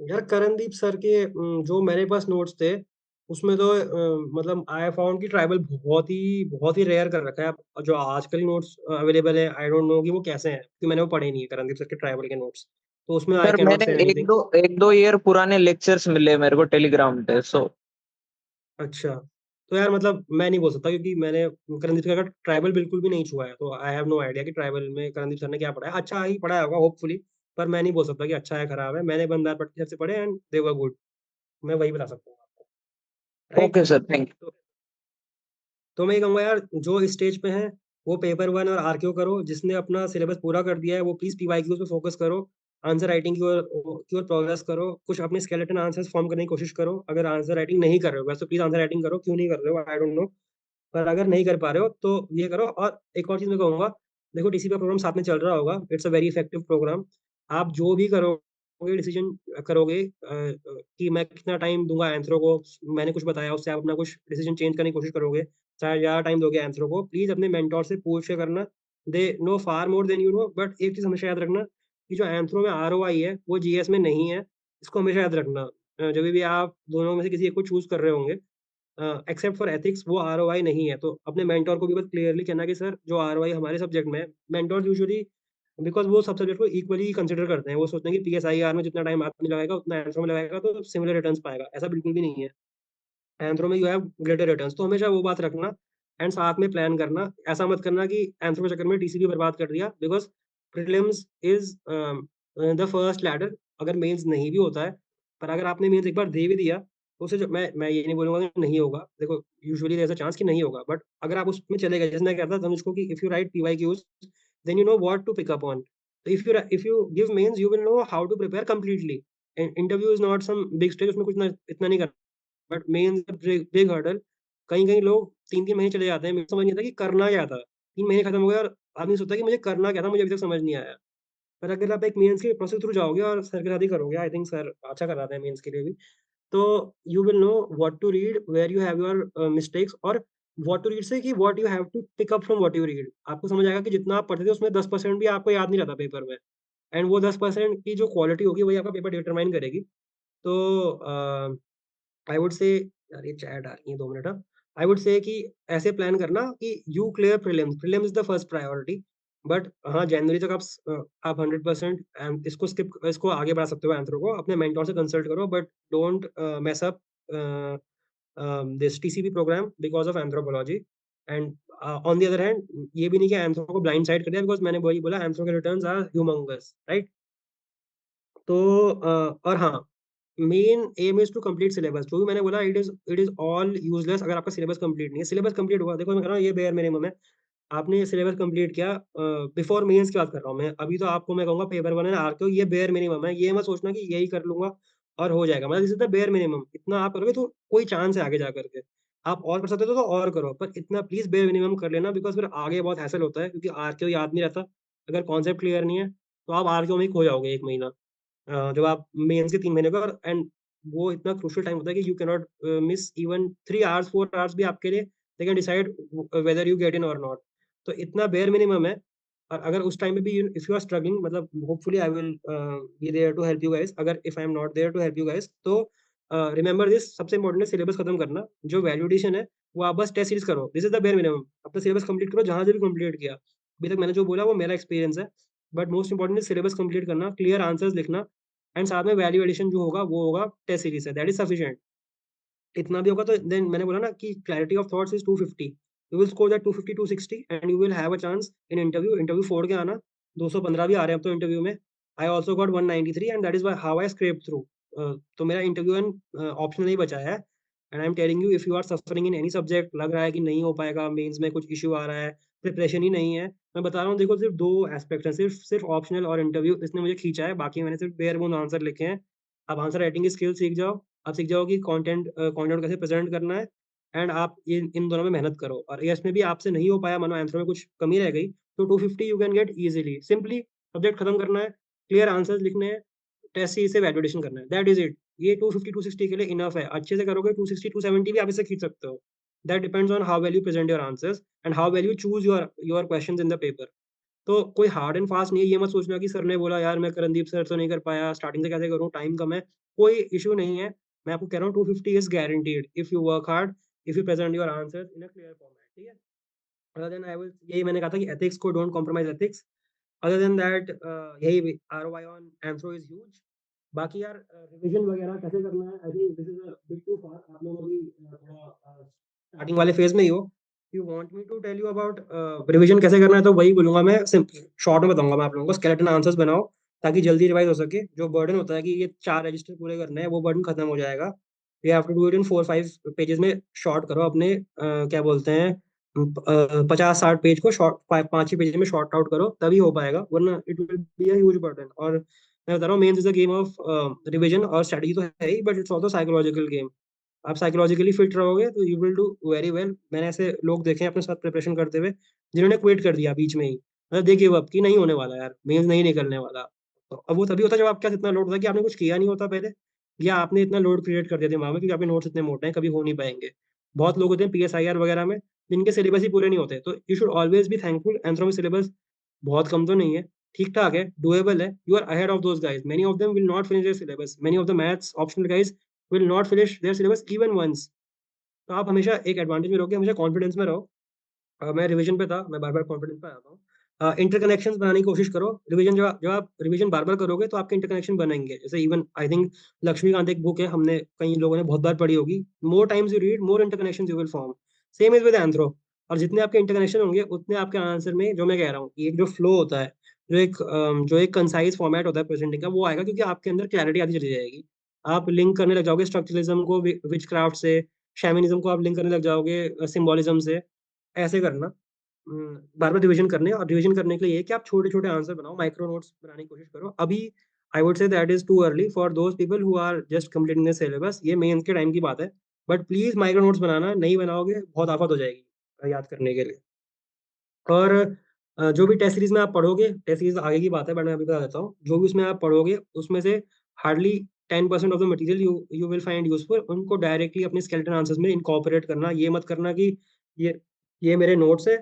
यार करणदीप सर के जो मेरे पास नोट्स थे, उसमें तो मतलब आई फाउंड कि ट्राइबल बहुत ही रेयर कर रखा है। अब जो आजकल नोट्स अवेलेबल है, आई डोंट नो कि वो कैसे हैं, क्योंकि मैंने वो पढ़े नहीं है करणदीप सर के ट्राइबल के नोट्स। तो उसमें हो? आई सर कैन नॉट मैंने से एनीथिंग। एक दो ईयर पुराने लेक्चर्स मिले मेरे को टेलीग्राम पे, सो अच्छा, तो यार मतलब मैं नहीं बोल सकता, क्योंकि मैंने करणदीप सर का ट्राइबल बिल्कुल भी नहीं छुआ है, तो आई हैव नो आइडिया कि ट्राइबल में करणदीप सर ने क्या पढ़ाया। अच्छा ही पढ़ाया होगा होपफुली, पर मैं नहीं बोल सकता कि अच्छा है, खराब है। मैंने बंदार पट्टी सर से पढ़े एंड दे वर गुड। मैं वही बता सकता हूँ आपको, right? Okay sir, thank you. तो मैं ये कहूँगा यार, जो स्टेज पे हैं, वो पेपर 1 और आरक्यू करो। जिसने अपना सिलेबस पूरा कर दिया है, वो प्लीज़ पीवाईक्यूज़ पे फ़ोकस करो। आंसर राइटिंग की ओर प्रोग्रेस करो। कुछ अपने स्केलेटन आंसर्स फ़ॉर्म करने की कोशिश करो। अगर आंसर राइटिंग नहीं कर रहे हो, वैसे तो प्लीज़ आंसर राइटिंग करो, क्यों नहीं कर रहे हो आई डोंट नो। पर अगर नहीं कर पा रहे हो तो ये करो। और एक और चीज़ मैं कहूँगा, देखो टीसीपी का प्रोग्राम साथ में चल रहा होगा, it's a very effective program. आप जो भी करोगे, डिसीजन करोगे कि मैं कितना टाइम दूँगा एंथ्रो को, मैंने कुछ बताया उससे आप अपना कुछ डिसीजन चेंज करने की कोशिश करोगे, चाहे ज़्यादा टाइम दोगे एंथ्रो को, प्लीज़ अपने मेंटर से पूछ के करना। They know far more than you no. But एक चीज़ हमेशा याद रखना कि जो एंथ्रो में आरओआई है, वो जीएस में नहीं है। इसको हमेशा याद रखना। जभी भी आप दोनों में से किसी एक को चूज़ कर रहे होंगे, एक्सेप्ट फॉर एथिक्स, वो आरओआई नहीं है। तो अपने मेंटर को भी बस क्लियरली कहना कि सर जो आरओआई हमारे सब्जेक्ट में है, मेंटर्स यूजुअली, बिकॉज़ वो सब सब्जेक्ट को इक्वली कंसीडर करते हैं। वो सोचते हैं कि पीएसआईआर में जितना टाइम आदमी लगाएगा, उतना एंथ्रो में लगाएगा तो सिमिलर रिटर्न्स पाएगा। ऐसा बिल्कुल भी नहीं है। एंथ्रो में यू हैव ग्रेटर रिटर्न्स। तो हमेशा वो बात रखना एंड साथ में प्लान करना। ऐसा मत करना कि एंथ्रो के चक्कर में टीसीपी बर्बाद कर दिया, because prelims is the first ladder. अगर मेंस नहीं भी होता है, पर अगर आपने मेंस एक बार दे भी दिया, तो उसे जो मैं ये नहीं बोलूँगा कि नहीं होगा। देखो usually there is a chance कि नहीं होगा, बट अगर आप उसमें चले गए, जैसे मैं कहता था तनुज को कि if you write PYQs, then you know what to pick up on. तो if you give mains, you will know how to prepare completely. Interview is not some big stage, उसमें कुछ ना इतना नहीं करना। बट मेन बिग हर्डल, कहीं-कहीं लोग 3-3 महीने चले जाते हैं, मुझे समझ नहीं आता कि करना क्या था? 3 महीने खत्म हो गए और आदमी सोचता है कि मुझे करना क्या था? मुझे अभी तक समझ नहीं आया। पर अगर आप एक मेंस के प्रोसेस थ्रू जाओगे और सर के साथ ही करोगे, आई थिंक सर अच्छा कराते हैं मेंस के लिए भी, तो you will know what to read, where you have your mistakes, और व्हाट टू रीड से कि what you have to pick up from what you read. आपको समझ आएगा कि जितना आप पढ़ते थे उसमें 10% भी आपको याद नहीं रहता पेपर में, एंड वो 10% की जो क्वालिटी होगी वही आपका पेपर डिटरमाइन करेगी। तो आई वुड से, यार ये चैट आ रही है, 2 मिनट हाँ। आई वुड से कि ऐसे प्लान करना कि you clear prelims. Prelims is the first priority. But हाँ, जनवरी तक आप 100% इसको आगे बढ़ा सकते हो एंथ्रो को। अपने मेंटर से कंसल्ट करो, but don't mess up this TCP program because of anthropology. And on the other hand, ये भी नहीं कि एंथ्रो को ब्लाइंड साइड कर दिया, बिकॉज़ मैंने वही बोला, एंथ्रो के रिटर्न्स आर ह्यूमंगस, राइट? तो और हाँ, main aim is to complete syllabus. जो भी मैंने बोला, इट इज़ ऑल यूज़लेस अगर आपका सिलेबस कंप्लीट नहीं है। सिलेबस कंप्लीट हुआ, देखो मैं कह रहा हूँ ये बेयर मिनिमम है। आपने सिलेबस कंप्लीट किया, बिफोर मेंस की बात कर रहा हूँ मैं। अभी तो आपको मैं कहूँगा पेपर 1 एंड आरक्यू ये बेयर मिनिमम है। ये मत सोचना कि यही कर लूँगा और हो जाएगा। मतलब this is the bare minimum. इतना आप करोगे तो कोई चांस है आगे जा कर के। आप और कर सकते हो तो और करो, पर इतना प्लीज बेयर मिनिमम कर लेना, बिकॉज फिर आगे बहुत हैसल होता है, क्योंकि आरक्यू याद नहीं रहता। अगर कॉन्सेप्ट क्लियर नहीं है तो आप आरक्यू में ही खो जाओगे 1 महीना, जब आप मेंस के 3 महीने का, एंड वो इतना क्रूशियल टाइम होता है कि you can not miss even 3 hours 4 hours भी आपके लिए, they can decide whether you get in और नॉट। तो इतना बेयर मिनिमम है। और अगर उस टाइम पे भी इफ यू आर स्ट्रगलिंग, मतलब hopefully I will be there to help you guys, अगर if I am not there to help you guys, तो रिमेंबर दिस, सबसे इंपॉर्टेंट है सिलेबस खत्म करना। जो वैल्यूडेशन है वो आप बस टेस्ट सीरीज करो, this is the bare minimum. अपना सिलेबस कंप्लीट करो जहां से भी कंप्लीट किया। अभी तक मैंने जो बोला वो मेरा एक्सपीरियंस है, बट मोस्ट इंपॉर्टेंट है सिलेबस कंप्लीट करना, क्लियर आंसर्स लिखना, एंड साथ में वैल्यू एडिशन जो होगा वो होगा टेस्ट सीरीज से, दैट इज सफिशिएंट। इतना भी होगा तो देन मैंने बोला ना कि clarity of thoughts is 250, you will score that 250 260 and you will have a chance in interview फोड़ के आना। 215 भी आ रहे हैं अब तो इंटरव्यू में। I also got 193 and that is how I scrap through. तो मेरा इंटरव्यू ऑप्शन नहीं बचा है, and I am telling you, if you are suffering in any subject, लग रहा है कि नहीं हो पाएगा, मेंस में कुछ इशू आ रहा है, प्रिपरेशन ही नहीं है, मैं बता रहा हूँ, देखो सिर्फ 2 एस्पेक्ट है, सिर्फ सिर्फ ऑप्शनल और इंटरव्यू, इसने मुझे खींचा है, बाकी मैंने सिर्फ बेयर बोन आंसर लिखे हैं। अब आंसर राइटिंग की स्किल सीख जाओ, आप सीख जाओ कि कंटेंट कैसे प्रेजेंट करना है, एंड आप इन दोनों में मेहनत करो। और एएस में भी आपसे नहीं हो पाया, मानो आंसर में कुछ कमी रह गई, तो 250 you can get easily. Simply subject खत्म करना है, क्लियर आंसर्स लिखने हैं, टेस्ट से वैलिडेशन करना है, दैट इज इट। ये 250 260 के लिए इनफ है, अच्छे से करोगे 260 270 भी आप इसे खींच सकते हो। That depends on how well you present your answers and how well you choose your questions in the paper. तो कोई हार्ड एंड फास्ट नहीं है, ये मत सोचना कि सर ने बोला यार मैं करणदीप सर तो नहीं कर पाया, स्टार्टिंग से कैसे करूँ, टाइम कम है, कोई इशू नहीं है। मैं आपको कह रहा हूँ 250 is guaranteed if you work hard, if you present your answers in a clear format, ठीक है। अदर देन आई विल, यही मैंने कहा था कि एथिक्स को don't compromise ethics. Other than that यही ROI on anthro is huge. बाकी यार रिवीजन वगैरह कैसे करना है, I think this is a bit too far, आप लोग अभी स्टार्टिंग वाले फेज में ही हो। You want me to tell you about revision कैसे करना है, तो वही बोलूंगा मैं, शॉर्ट में बताऊंगा मैं आप लोगों को। स्केलेटन आंसर्स बनाओ ताकि जल्दी रिवाइज हो सके। जो बर्डन होता है कि ये 4 रजिस्टर पूरे करने हैं, वो बर्डन खत्म हो जाएगा। You have to do it in 4-5 pages में शॉर्ट करो अपने क्या बोलते हैं 50-60 पेज को शॉर्ट 5-6 पेज में शॉर्ट आउट करो, तभी हो पाएगा, वरना it will be a huge burden. और मैं बता रहा हूँ mains is a game of revision और स्ट्रेटजी तो है ही, but it's also psychological game. आप साइकोलॉजिकली फिट रहोगे तो you will do very well. मैंने ऐसे लोग देखे हैं अपने साथ प्रिपरेशन करते हुए जिन्होंने क्विट कर दिया बीच में ही, मतलब देखिए अब की नहीं होने वाला यार, मेंस नहीं निकलने वाला। तो अब वो तभी होता है जब आपके साथ इतना लोड होता है कि आपने कुछ किया नहीं होता पहले, या आपने इतना लोड क्रिएट कर दिया दिमाग में क्योंकि आपके नोट्स इतने मोटे हैं, कभी हो नहीं पाएंगे। बहुत लोग होते हैं पीएसआईआर वगैरह में जिनके सिलेबस ही पूरे नहीं होते, तो you should always be thankful. Anthro में सिलेबस बहुत कम तो नहीं है, ठीक ठाक है, डुएबल है, you are ahead of those guys. Many of them will not finish their syllabus, many of the maths optional guys will not finish their syllabus even once. तो आप हमेशा एक एडवांटेज में रहोगे, हमेशा कॉन्फिडेंस में रहो। मैं रिवीजन पे था, मैं बार-बार कॉन्फिडेंस पे आता हूँ। इंटरकनेक्शंस बनाने की कोशिश करो। रिवीजन जब आप रिवीजन बार-बार करोगे तो आपके इंटरकनेक्शन बनेंगे। जैसे इवन आई थिंक लक्ष्मीकांत एक बुक है, हमने कई लोगों ने बहुत बार पढ़ी होगी। More times you read, more interconnections you will form. Same is with anthro. और जितने आपके इंटरकनेक्शन होंगे, उतने आपके आंसर में, जो मैं कह रहा हूँ, एक जो फ्लो होता है, जो एक कंसाइज़ फॉर्मेट होता है प्रेजेंटिंग का, वो आएगा क्योंकि आपके अंदर क्लैरिटी आती चली जाएगी। आप लिंक करने लग जाओगे स्ट्रक्चरलिज्म को विचक्राफ्ट से, शैमनिज्म को आप लिंक करने लग जाओगे सिंबोलिज्म से। ऐसे करना, बार-बार रिवीजन करने, और रिवीजन करने के लिए ये है कि आप छोटे-छोटे आंसर बनाओ, माइक्रो नोट्स बनाने की कोशिश करो। अभी I would say that is too early for those people who are just completing the syllabus. ये मेंस के टाइम की बात है। बट प्लीज़ माइक्रो नोट्स बनाना, नहीं बनाओगे बहुत आफत हो जाएगी याद करने के लिए। और जो भी टेस्ट सीरीज़ में आप पढ़ोगे, टेस्ट सीरीज़ आगे की बात है, बट मैं अभी बता देता हूँ। जो भी उसमें आप पढ़ोगे, उसमें से hardly 10% of the material you you will find useful. उनको डायरेक्टली अपने स्केलेटन आंसर्स में इनकॉर्पोरेट करना। ये मत करना कि ये ये मेरे नोट्स हैं,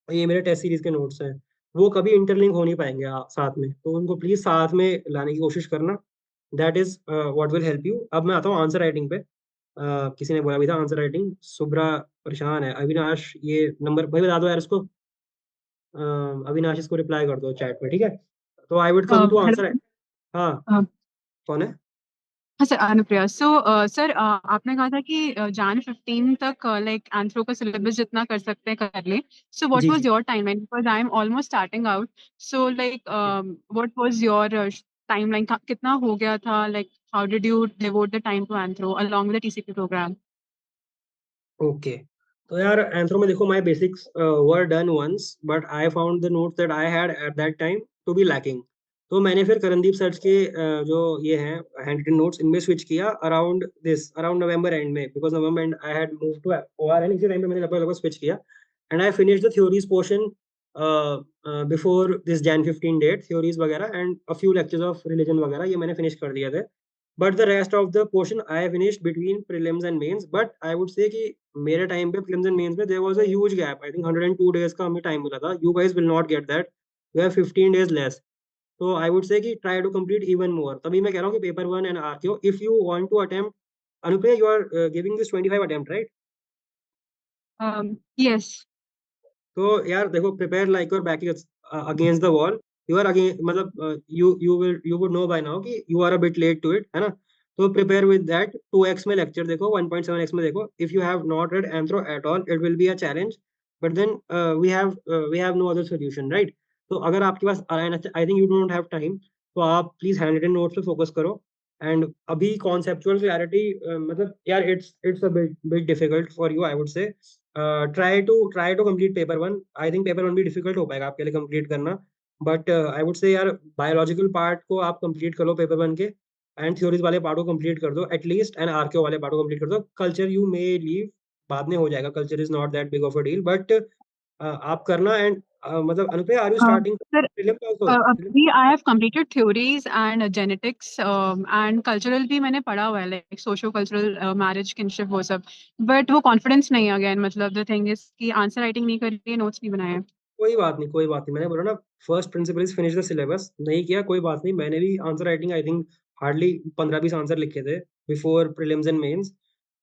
ये मेरे टेस्ट सीरीज़ के नोट्स हैं। वो कभी इंटरलिंक हो नहीं पाएँगे साथ में। तो उनको प्लीज़ साथ में लाने की कोशिश करना। That is what will help you. अब मैं आता हूँ आंसर राइटिंग पे। किसी ने बोला भी था आंसर राइटिंग, शुभ्रा परेशान है। अविनाश ये नंबर भाई बता दो यार इसको। अ, अविनाश इसको रिप्लाई कर दो चैट में, ठीक है? तो I would come to hello. Answer. हाँ, हाँ कौन है? सर, अनुप्रिया। सो सर, आपने कहा था कि Jan 15 तक लाइक एंथ्रो का सिलेबस जितना कर सकते हैं कर लें। सो व्हाट जी, वाज जी। Your timeline, because I am almost starting out. So like what was your timeline, कितना हो गया था, like how did you devote the time to anthro along with the TCP program? Okay. तो यार anthro में देखो my basics were done once, but I found the notes that I had at that time to be lacking. तो मैंने फिर Karandeep sir के जो ये हैं हैंड रिटन नोट्स इनमें स्विच किया अराउंड नवंबर एंड में, because November end I had move to ORN, इसी टाइम पे मैंने लगभग स्विच किया and I finish the theories portion before this Jan 15 date, theories वगैरह and a few lectures of religion वगैरह ये मैंने फिनिश कर दिए थे. But the rest of the portion I finished between prelims and mains. But I would say कि मेरे time पे प्रीलिम्स एंड मेंस में there was a huge gap. I think 102 days का हमें टाइम मिला था. You guys will not get that, you have 15 days less. तो I would say कि try to complete even more. तभी मैं कह रहा हूँ कि paper 1 and RQ if you want to attempt, Anupriya you are giving this 25 attempt right? Yes. तो यार देखो, prepare like your back against the wall. You are again मतलब you would know by now कि you are a bit late to it, है ना? तो prepare with that. 2x में lecture देखो, 1.7x में देखो. If you have not read anthro at all it will be a challenge, but then we have no other solution right. तो अगर आपके पास I think you don't have time, तो आप प्लीज हैंड रिटन नोट्स पे focus करो. And अभी conceptual clarity मतलब यार it's a bit difficult for you I would say. Try to complete paper 1. I think paper 1 भी डिफिकल्ट हो पाएगा आपके लिए कंप्लीट करना, बट आई वुड से यार बायोलॉजिकल पार्ट को आप कंप्लीट कर लो पेपर 1 के, एंड थ्योरीज वाले पार्ट को कंप्लीट कर दो एटलीस्ट, एंड आरक्यू वाले पार्ट को कंप्लीट कर दो. कल्चर यू मे लीव, बाद में हो जाएगा. Culture is not that big of a deal, but आप करना. एंड मतलब Anupriya, are you starting Sir, prelims also? अभी I have completed theories and genetics and cultural भी मैंने पढ़ा हुआ है, like socio cultural marriage kinship वो सब, but वो confidence नहीं है again. मतलब the thing is कि आंसर राइटिंग नहीं करी है, नोट्स नहीं बनाए हैं. कोई बात नहीं, कोई बात नहीं. मैंने बोला ना, first principle is finish the syllabus. नहीं किया कोई बात नहीं. मैंने भी answer writing I think hardly 15-20 answer लिखे थे बिफोर प्रीलिम्स एंड मेंस.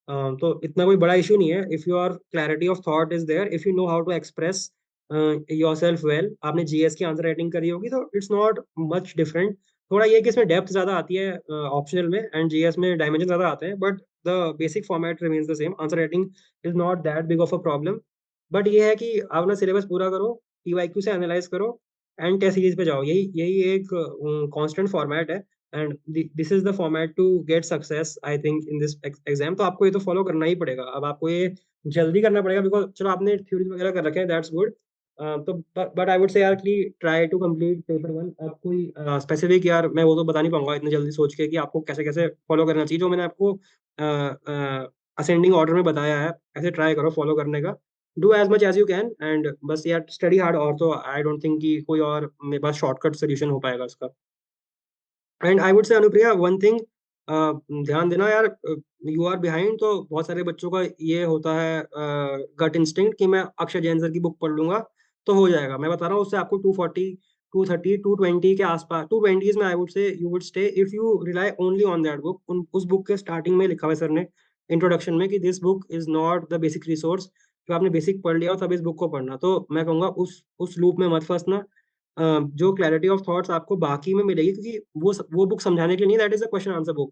तो इतना कोई बड़ा इशू नहीं है. If your clarity of thought is there, if you know how to express yourself well. आपने जीएस की आंसर राइटिंग करी होगी तो इट्स नॉट मच डिफरेंट. थोड़ा ये कि इसमें डेप्थ ज्यादा आती है ऑप्शनल में, एंड जीएस में डायमेंशन ज्यादा आते हैं, but the basic format remains the same. Answer writing is not that big of a problem. But ये है कि आप ना सिलेबस पूरा करो, पीवाईक्यू से एनालाइज करो, एंड टेस्ट सीरीज पे जाओ. यही यही एक कांस्टेंट फॉर्मेट है, and this is the format to get success I think in this exam. तो आपको ये तो फॉलो करना ही पड़ेगा. अब आपको ये जल्दी करना पड़ेगा, बिकॉज चलो आपने थ्योरीज वगैरह कर रखे हैं, दैट्स गुड. तो बट आई वुड से यार कि ट्राई टू कंप्लीट पेपर 1. आप कोई स्पेसिफिक, यार मैं वो तो बता नहीं पाऊंगा इतने जल्दी सोच के कि आपको कैसे कैसे फॉलो करना चाहिए. जो मैंने आपको असेंडिंग ऑर्डर में बताया है, ऐसे ट्राई करो फॉलो करने का. Do as much as you can, and बस यार स्टडी हार्ड. और तो आई डोंट थिंक कि कोई और मेरे पास शॉर्टकट सोल्यूशन हो पाएगा इसका. एंड आई वुड से अनुप्रिया, वन थिंग ध्यान देना यार, यू आर बिहाइंड. तो बहुत सारे बच्चों का ये होता है गट इंस्टिंक्ट कि मैं अक्षय जैन सर की बुक पढ़ लूंगा तो हो जाएगा. मैं बता रहा हूँ उससे आपको 240, 230, 220 के आसपास, 220s में आई वुड से you would stay if you rely only on that book. उस बुक के स्टार्टिंग में लिखा हुआ है सर ने इंट्रोडक्शन में कि this book is not the basic resource. तो आपने बेसिक पढ़ लिया हो तब इस बुक को पढ़ना. तो मैं कहूँगा उस लूप में मत फंसना. जो क्लैरिटी ऑफ थॉट्स आपको बाकी में मिलेगी, क्योंकि वो बुक समझाने के लिए नहीं, that is a question answer book.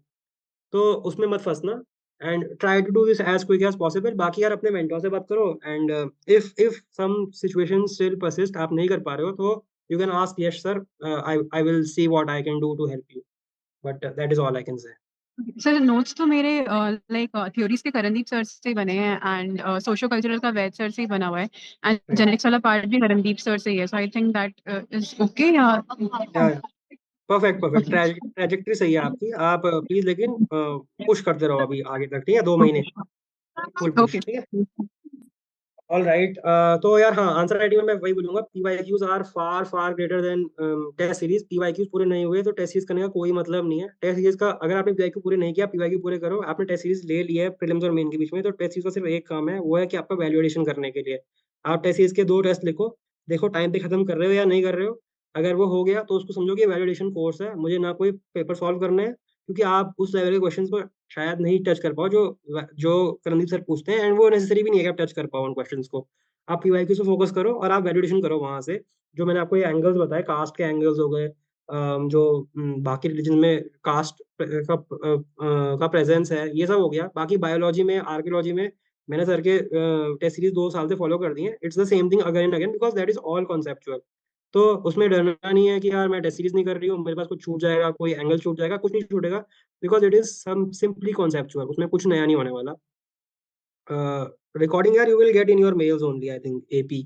तो उसमें मत फंसना, and try to do this as quick as possible. बाकी यार अपने मेंटोर से बात करो, and if some situation still persist, आप नहीं कर पा रहे हो, तो you can ask Yash sir, I will see what I can do to help you, but that is all I can say. Sir notes तो मेरे लाइक थ्योरीज के करणदीप सर से ही बने हैं, एंड सोशो कल्चरल का वैद सर से ही बना हुआ है, एंड जेनेटिक्स वाला पार्ट भी करणदीप सर से ही है. So I think that is okay. Perfect perfect. Trajectory सही है आपकी. आप प्लीज लेकिन पुश करते रहो अभी आगे तक, ठीक है? 2 महीने फुल पुश, ओके. ठीक है? All right. तो यार हाँ, आंसर राइटिंग में मैं वही बोलूंगा, PYQs are far far greater than test series. PYQs पूरे नहीं हुए तो टेस्ट सीरीज करने का कोई मतलब नहीं है. टेस्ट सीरीज का अगर आपने पीवाईक्यू पूरे नहीं किया, पीवाईक्यू पूरे करो. आपने टेस्ट सीरीज ले लिया है प्रीलिम्स और मेन के बीच में, तो टेस्ट सीरीज का सिर्फ एक काम है, वो है कि आपका वैल्यूएशन करने के लिए आप टेस्ट सीरीज के 2 टेस्ट लिखो. देखो टाइम पे खत्म कर रहे हो या नहीं कर रहे हो. अगर वो हो गया तो उसको समझो कि वैल्यूएशन कोर्स है, मुझे ना कोई पेपर सॉल्व करना है, क्योंकि आप उस लेवल के क्वेश्चंस को शायद नहीं टच कर पाओ जो जो करणदीप सर पूछते हैं, एंड वो नेसेसरी भी नहीं है कि आप टच कर पाओ उन क्वेश्चंस को. आप पीवाईक्यू से फोकस करो और आप वैल्यूएशन करो वहां से. जो मैंने आपको ये एंगल्स बताए, कास्ट के एंगल्स हो गए, जो बाकी रिलीजन में कास्ट का प्रेजेंस है, ये सब हो गया. बाकी बायोलॉजी में, आर्कियोलॉजी में मैंने सर के टेस्ट सीरीज 2 साल से फॉलो कर दी है. It's the same thing again and again, because that is all conceptual. तो उसमें डरना नहीं है कि यार मैं टेस्ट सीरीज नहीं कर रही हूँ, मेरे पास कुछ छूट जाएगा, कोई एंगल छूट जाएगा. कुछ नहीं छूटेगा, because it is simply conceptual. उसमें कुछ नया नहीं होने वाला. रिकॉर्डिंग यार you will get in your mails only, I think, AP.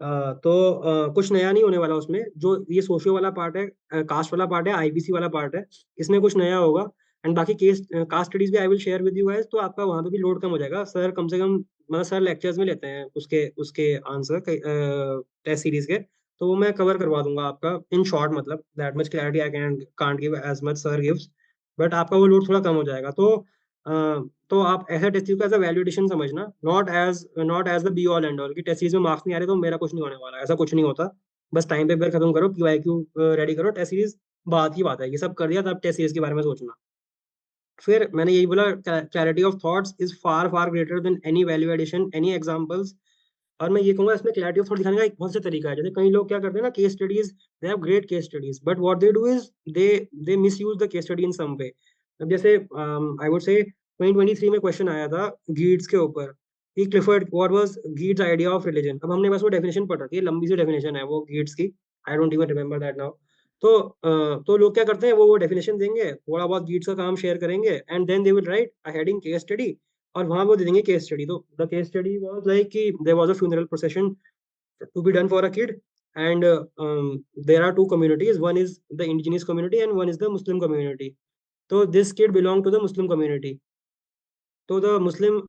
तो कुछ नया नहीं होने वाला उसमें। जो ये सोशियो वाला पार्ट है, कास्ट वाला पार्ट है, आईबीसी वाला पार्ट है, इसमें कुछ नया होगा। एंड बाकी कास्ट स्टडीज भी I will share with you guys, तो आपका वहाँ पे भी लोड कम हो जाएगा। सर कम से कम मतलब सर लेक्चर्स में लेते हैं उसके उसके आंसर टेस्ट सीरीज के, तो वो मैं कवर करवा दूंगा आपका इन शॉर्ट। मतलब that much clarity I can can't give as much sir gives, but आपका वो लोड थोड़ा कम हो जाएगा। तो आप ऐसा टेस्ट सीरीज को एज अ वैल्यूएडिशन समझना, not as the be all end all कि टेस्ट सीरीज में मार्क्स नहीं आ रहे तो मेरा कुछ नहीं होने वाला। ऐसा कुछ नहीं होता। बस टाइम पेपर खत्म करो, QIQ रेडी करो, टेस्ट सीरीज बात ही बात है। ये सब कर दिया तब टेस्ट सीरीज के बारे में सोचना। फिर मैंने यही बोला, clarity of thoughts is far far greater than any value addition, any examples. और मैं ये कहूंगा इसमें क्लैरिटी ऑफ थॉट दिखाने का एक बहुत अच्छा तरीका है। जैसे कई लोग क्या करते हैं ना, case studies, they have great case studies, but what they do is they misuse the case study in some way. अब जैसे आई वुड से 2023 में क्वेश्चन आया था गीट्स के ऊपर कि Clifford, what was Geertz idea of religion. अब हमने बस वो डेफिनेशन पढ़ रखी है, लंबी सी डेफिनेशन है वो गीट्स की, I don't even remember that now. तो लोग क्या करते हैं, वो डेफिनेशन देंगे, थोड़ा बहुत गीट्स का काम शेयर करेंगे, and then they will write a heading case study, और वहां वो दे देंगे केस स्टडी। तो the case study was like कि there was a funeral procession to be done for a kid, and there are two communities, one is the indigenous community and one is the Muslim community. So this kid belonged to the Muslim community. So the Muslim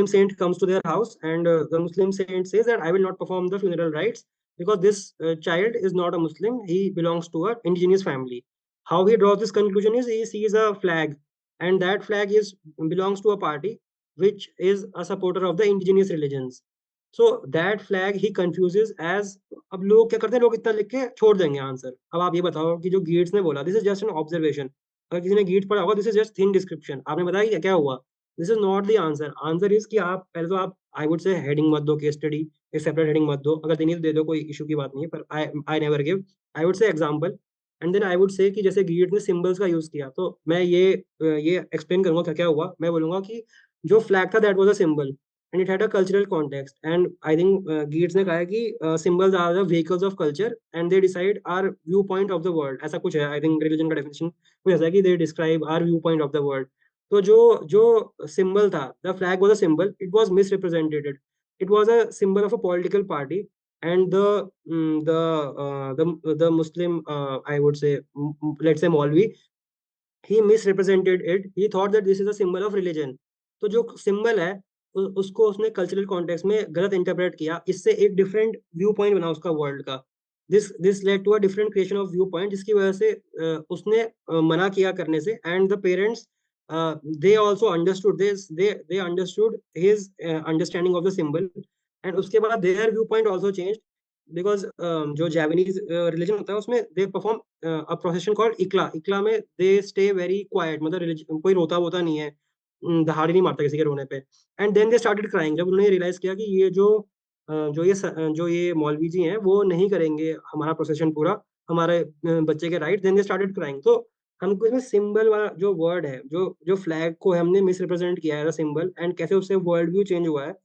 saint comes to their house, and the Muslim saint says that I will not perform the funeral rites because this child is not a Muslim. He belongs to an indigenous family. How he draws this conclusion is he sees a flag, and that flag is belongs to a party which is a supporter of the indigenous religions. So that flag he confuses as, अब लोग क्या करते हैं, लोग इतना लिख के छोड़ देंगे आंसर। अब आप ये बताओ कि जो गेट्स ने बोला, this is just an observation. अगर किसी ने गीट पढ़ा होगा, this is just thin description, आपने बताया क्या क्या हुआ, this is not the answer. Answer is कि आप पहले तो आप, आई वुड से हेडिंग मत दो, केस स्टडी एक सेपरेट हेडिंग मत दो, अगर देनी है तो दे दो, कोई इशू की बात नहीं है, पर I never give, I would say example. And then I would say कि जैसे गीट ने सिंबल्स का यूज किया, तो मैं ये एक्सप्लेन करूंगा क्या क्या हुआ। मैं बोलूंगा कि जो फ्लैग था that was a symbol and it had a cultural context, and I think Geertz ने कहा है कि symbols are the vehicles of culture and they decide our viewpoint of the world, ऐसा कुछ है। आई थिंक रिलीजन का definition जैसा कि they describe our viewpoint of the world. तो जो जो सिंबल था, the flag was a symbol, it was misrepresented, it was a symbol of a political party, and the Muslim, I would say, let's say Maulvi, he misrepresented it, he thought that this is a symbol of religion। तो जो symbol है उसको उसने cultural context में गलत interpret किया, इससे एक डिफरेंट व्यू पॉइंट बना उसका वर्ल्ड का। This led to a different creation of view point, जिसकी वजह से उसने मना किया करने से, and the parents they also understood this, they understood his understanding of the symbol, and उसके बाद their view point also changed because जो जापानीज रिलीजन होता है उसमें they perform a procession called इक्ला। इक्ला में दे स्टे वेरी क्वाइट, मतलब कोई रोता वोता नहीं है, दहाड़ी नहीं मारता किसी के रोने पे। And then they started crying, जब उन्होंने रियलाइज किया कि ये जो ये मौलवी जी हैं वो नहीं करेंगे हमारा प्रोसेशन पूरा, हमारे बच्चे के right, then they started crying. तो हमको इसमें सिंबल वाला जो वर्ड है, जो फ्लैग को हमने मिसरिप्रेजेंट किया है सिंबल, एंड कैसे उससे वर्ल्ड व्यू चेंज हुआ है,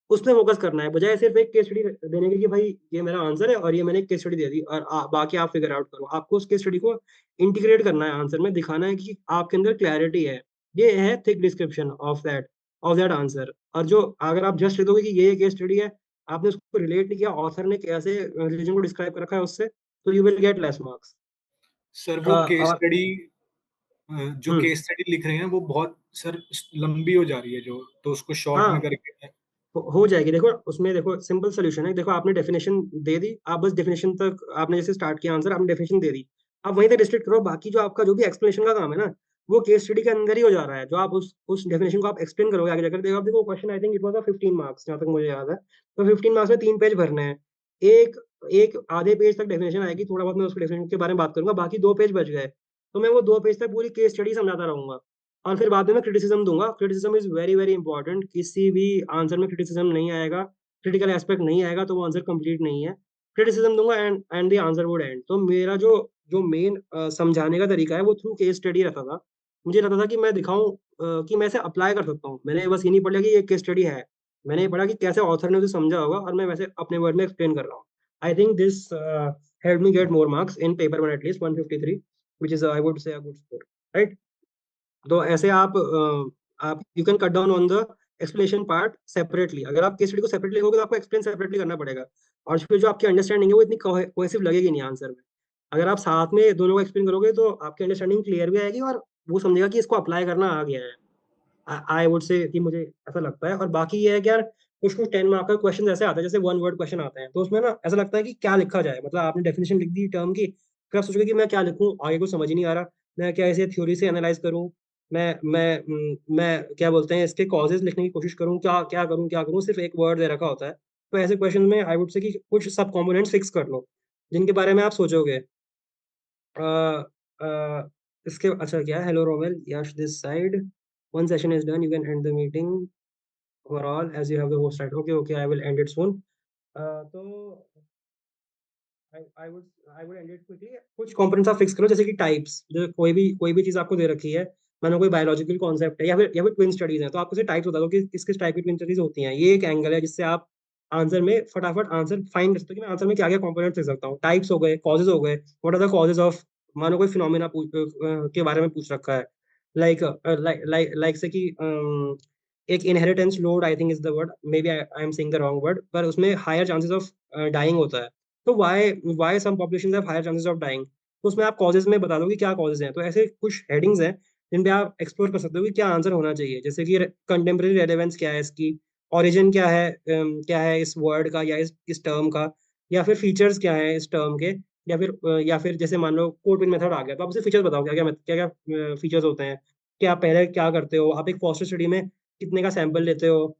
उस पे फोकस करना है, बजाय सिर्फ एक केस स्टडी देने के कि भाई ये मेरा आंसर है और ये मैंने एक केस स्टडी दे दी और बाकी आप फिगर आउट करो। आपको उस केस स्टडी को इंटीग्रेट करना है आंसर में, दिखाना है कि आपके अंदर क्लैरिटी है। ये है thick description of that answer. और जो अगर आप जस्ट लिख दोगे कि ये केस स्टडी है, आपने उसको रिलेट नहीं किया ऑथर ने कैसे रिलीजन को डिस्क्राइब कर रखा है उससे, तो you will get less marks. Sir वो केस स्टडी जो केस स्टडी लिख रहे हैं वो बहुत सर लंबी हो जा रही है, जो तो उसको शॉर्ट में करके हो जाएगी। देखो उसमें देखो सिंपल सोल्यूशन है, देखो आपने डेफिनेशन दे दी, आप बस डेफिनेशन तक, आपने जैसे स्टार्ट किया आंसर, आपने डेफिनेशन दे दी, आप वहीं तक रिस्ट्रिक्ट करो। बाकी जो आपका जो भी एक्सप्लेनेशन का काम है ना, वो केस स्टडी के अंदर ही हो जा रहा है। जो आप उस डेफिनेशन को आप एक्सप्लेन करोगे आगे जाकर, देखो देखो question I think it was 15 marks जहां तक मुझे याद है। तो 15 मार्क्स में 3 पेज भरने हैं, एक एक आधे पेज तक डेफिनेशन आएगी, थोड़ा बहुत मैं उसके डेफिनेशन के बारे में बात करूंगा, बाकी 2 पेज बच गए, तो मैं वो 2 पेज तक पूरी केस स्टडी समझाता रहूंगा। और फिर बाद में मैं क्रिटिसिज्म दूंगा। Criticism is very very important. किसी भी आंसर में क्रिटिसिज्म नहीं आएगा, क्रिटिकल एस्पेक्ट नहीं आएगा, तो वो आंसर कंप्लीट नहीं है। क्रिटिसिज्म दूंगा and the answer would and. तो मेरा जो जो मेन समझाने का तरीका है वो थ्रू केस स्टडी रहता था। मुझे लगता था कि मैं दिखाऊं कि मैं इसे अप्लाई कर सकता हूँ। मैंने बस ये नहीं पढ़ा कि ये केस स्टडी है, मैंने ये पढ़ा कि कैसे ऑथर ने उसे समझा होगा और मैं वैसे अपने वर्ड में एक्सप्लेन कर रहा हूँ। आई think this helped me get more marks in paper 1 at least 153, which is I would say a good score, right? तो ऐसे आप you can cut down on the explanation part separately. अगर आप case study को separately लिखोगे तो आपको explain separately करना पड़ेगा, और फिर जो आपकी अंडरस्टैंडिंग है वो इतनी कोहेसिव लगेगी नहीं आंसर में। अगर आप साथ में दोनों को एक्सप्लेन करोगे तो आपकी अंडरस्टैंडिंग क्लियर भी आएगी और वो समझेगा कि इसको अप्लाई करना आ गया है। आई वुड से कि मुझे ऐसा लगता है। और बाकी ये है कि यार कुछ कुछ 10 मार्क का क्वेश्चन ऐसे आता है, जैसे वन वर्ड क्वेश्चन आते हैं, तो उसमें ना ऐसा लगता है कि क्या लिखा जाए। मतलब आपने डेफिनेशन लिख दी टर्म की, फिर आप सोचोगे कि मैं क्या लिखूं, आगे कुछ समझ ही नहीं आ रहा, मैं क्या इसे थ्योरी से एनालाइज करूं, मैं क्या बोलते हैं इसके कॉजेज लिखने की कोशिश करूं, क्या करूं, सिर्फ एक वर्ड दे रखा होता है। तो ऐसे क्वेश्चन में आई वुड से कि कुछ सब कॉम्पोनेंट्स फिक्स कर लो जिनके बारे में आप सोचोगे। अ, अ, इसके अच्छा क्या है, hello Romel Yash this side, one session is done, you can end the meeting overall as you have the host right. Okay, I will end it soon. तो I would end it quickly. कुछ कंपोनेंट्स आप fix करो, जैसे कि types, जैसे कोई भी चीज आपको दे रखी है, मानो कोई बायोलॉजिकल कॉन्सेप्ट है या फिर ट्विन स्टडीज है, तो आप उसे टाइप्स बता दो कि किस टाइप की ट्विन स्टडीज होती हैं। ये एक एंगल है जिससे आप आंसर में फटाफट आंसर फाइंड कर सकते हो कि मैं आंसर में क्या क्या कंपोनेंट्स लिख सकता हूँ। टाइप्स हो गए, कॉजेज हो गए, what are the causes of, मानो कोई फिनोमेना के बारे में पूछ रखा है, लाइक से कि एक inheritance load, I think is the word, may be I am saying the wrong word, पर उसमें हायर चांसेस ऑफ डाइंग होता है। तो why some populations have higher chances of dying, तो उसमें आप कॉजेज में बता दो कि क्या कॉजेज हैं। तो ऐसे कुछ हेडिंग्स हैं जिन पे आप एक्सप्लोर कर सकते हो कि क्या आंसर होना चाहिए, जैसे कि कंटेम्प्रेरी रेलेवेंस क्या है इसकी, ओरिजिन क्या है इस वर्ड का या इस टर्म का, या फिर फीचर्स क्या है इस टर्म के, या फिर जैसे मान लो कोड पिन मेथड आ गया, तो आप उसे फीचर्स बताओ क्या क्या फीचर्स होते हैं, कि आप पहले क्या करते हो, आप एक फॉस्टर स्टडी में कितने का सैंपल लेते हो,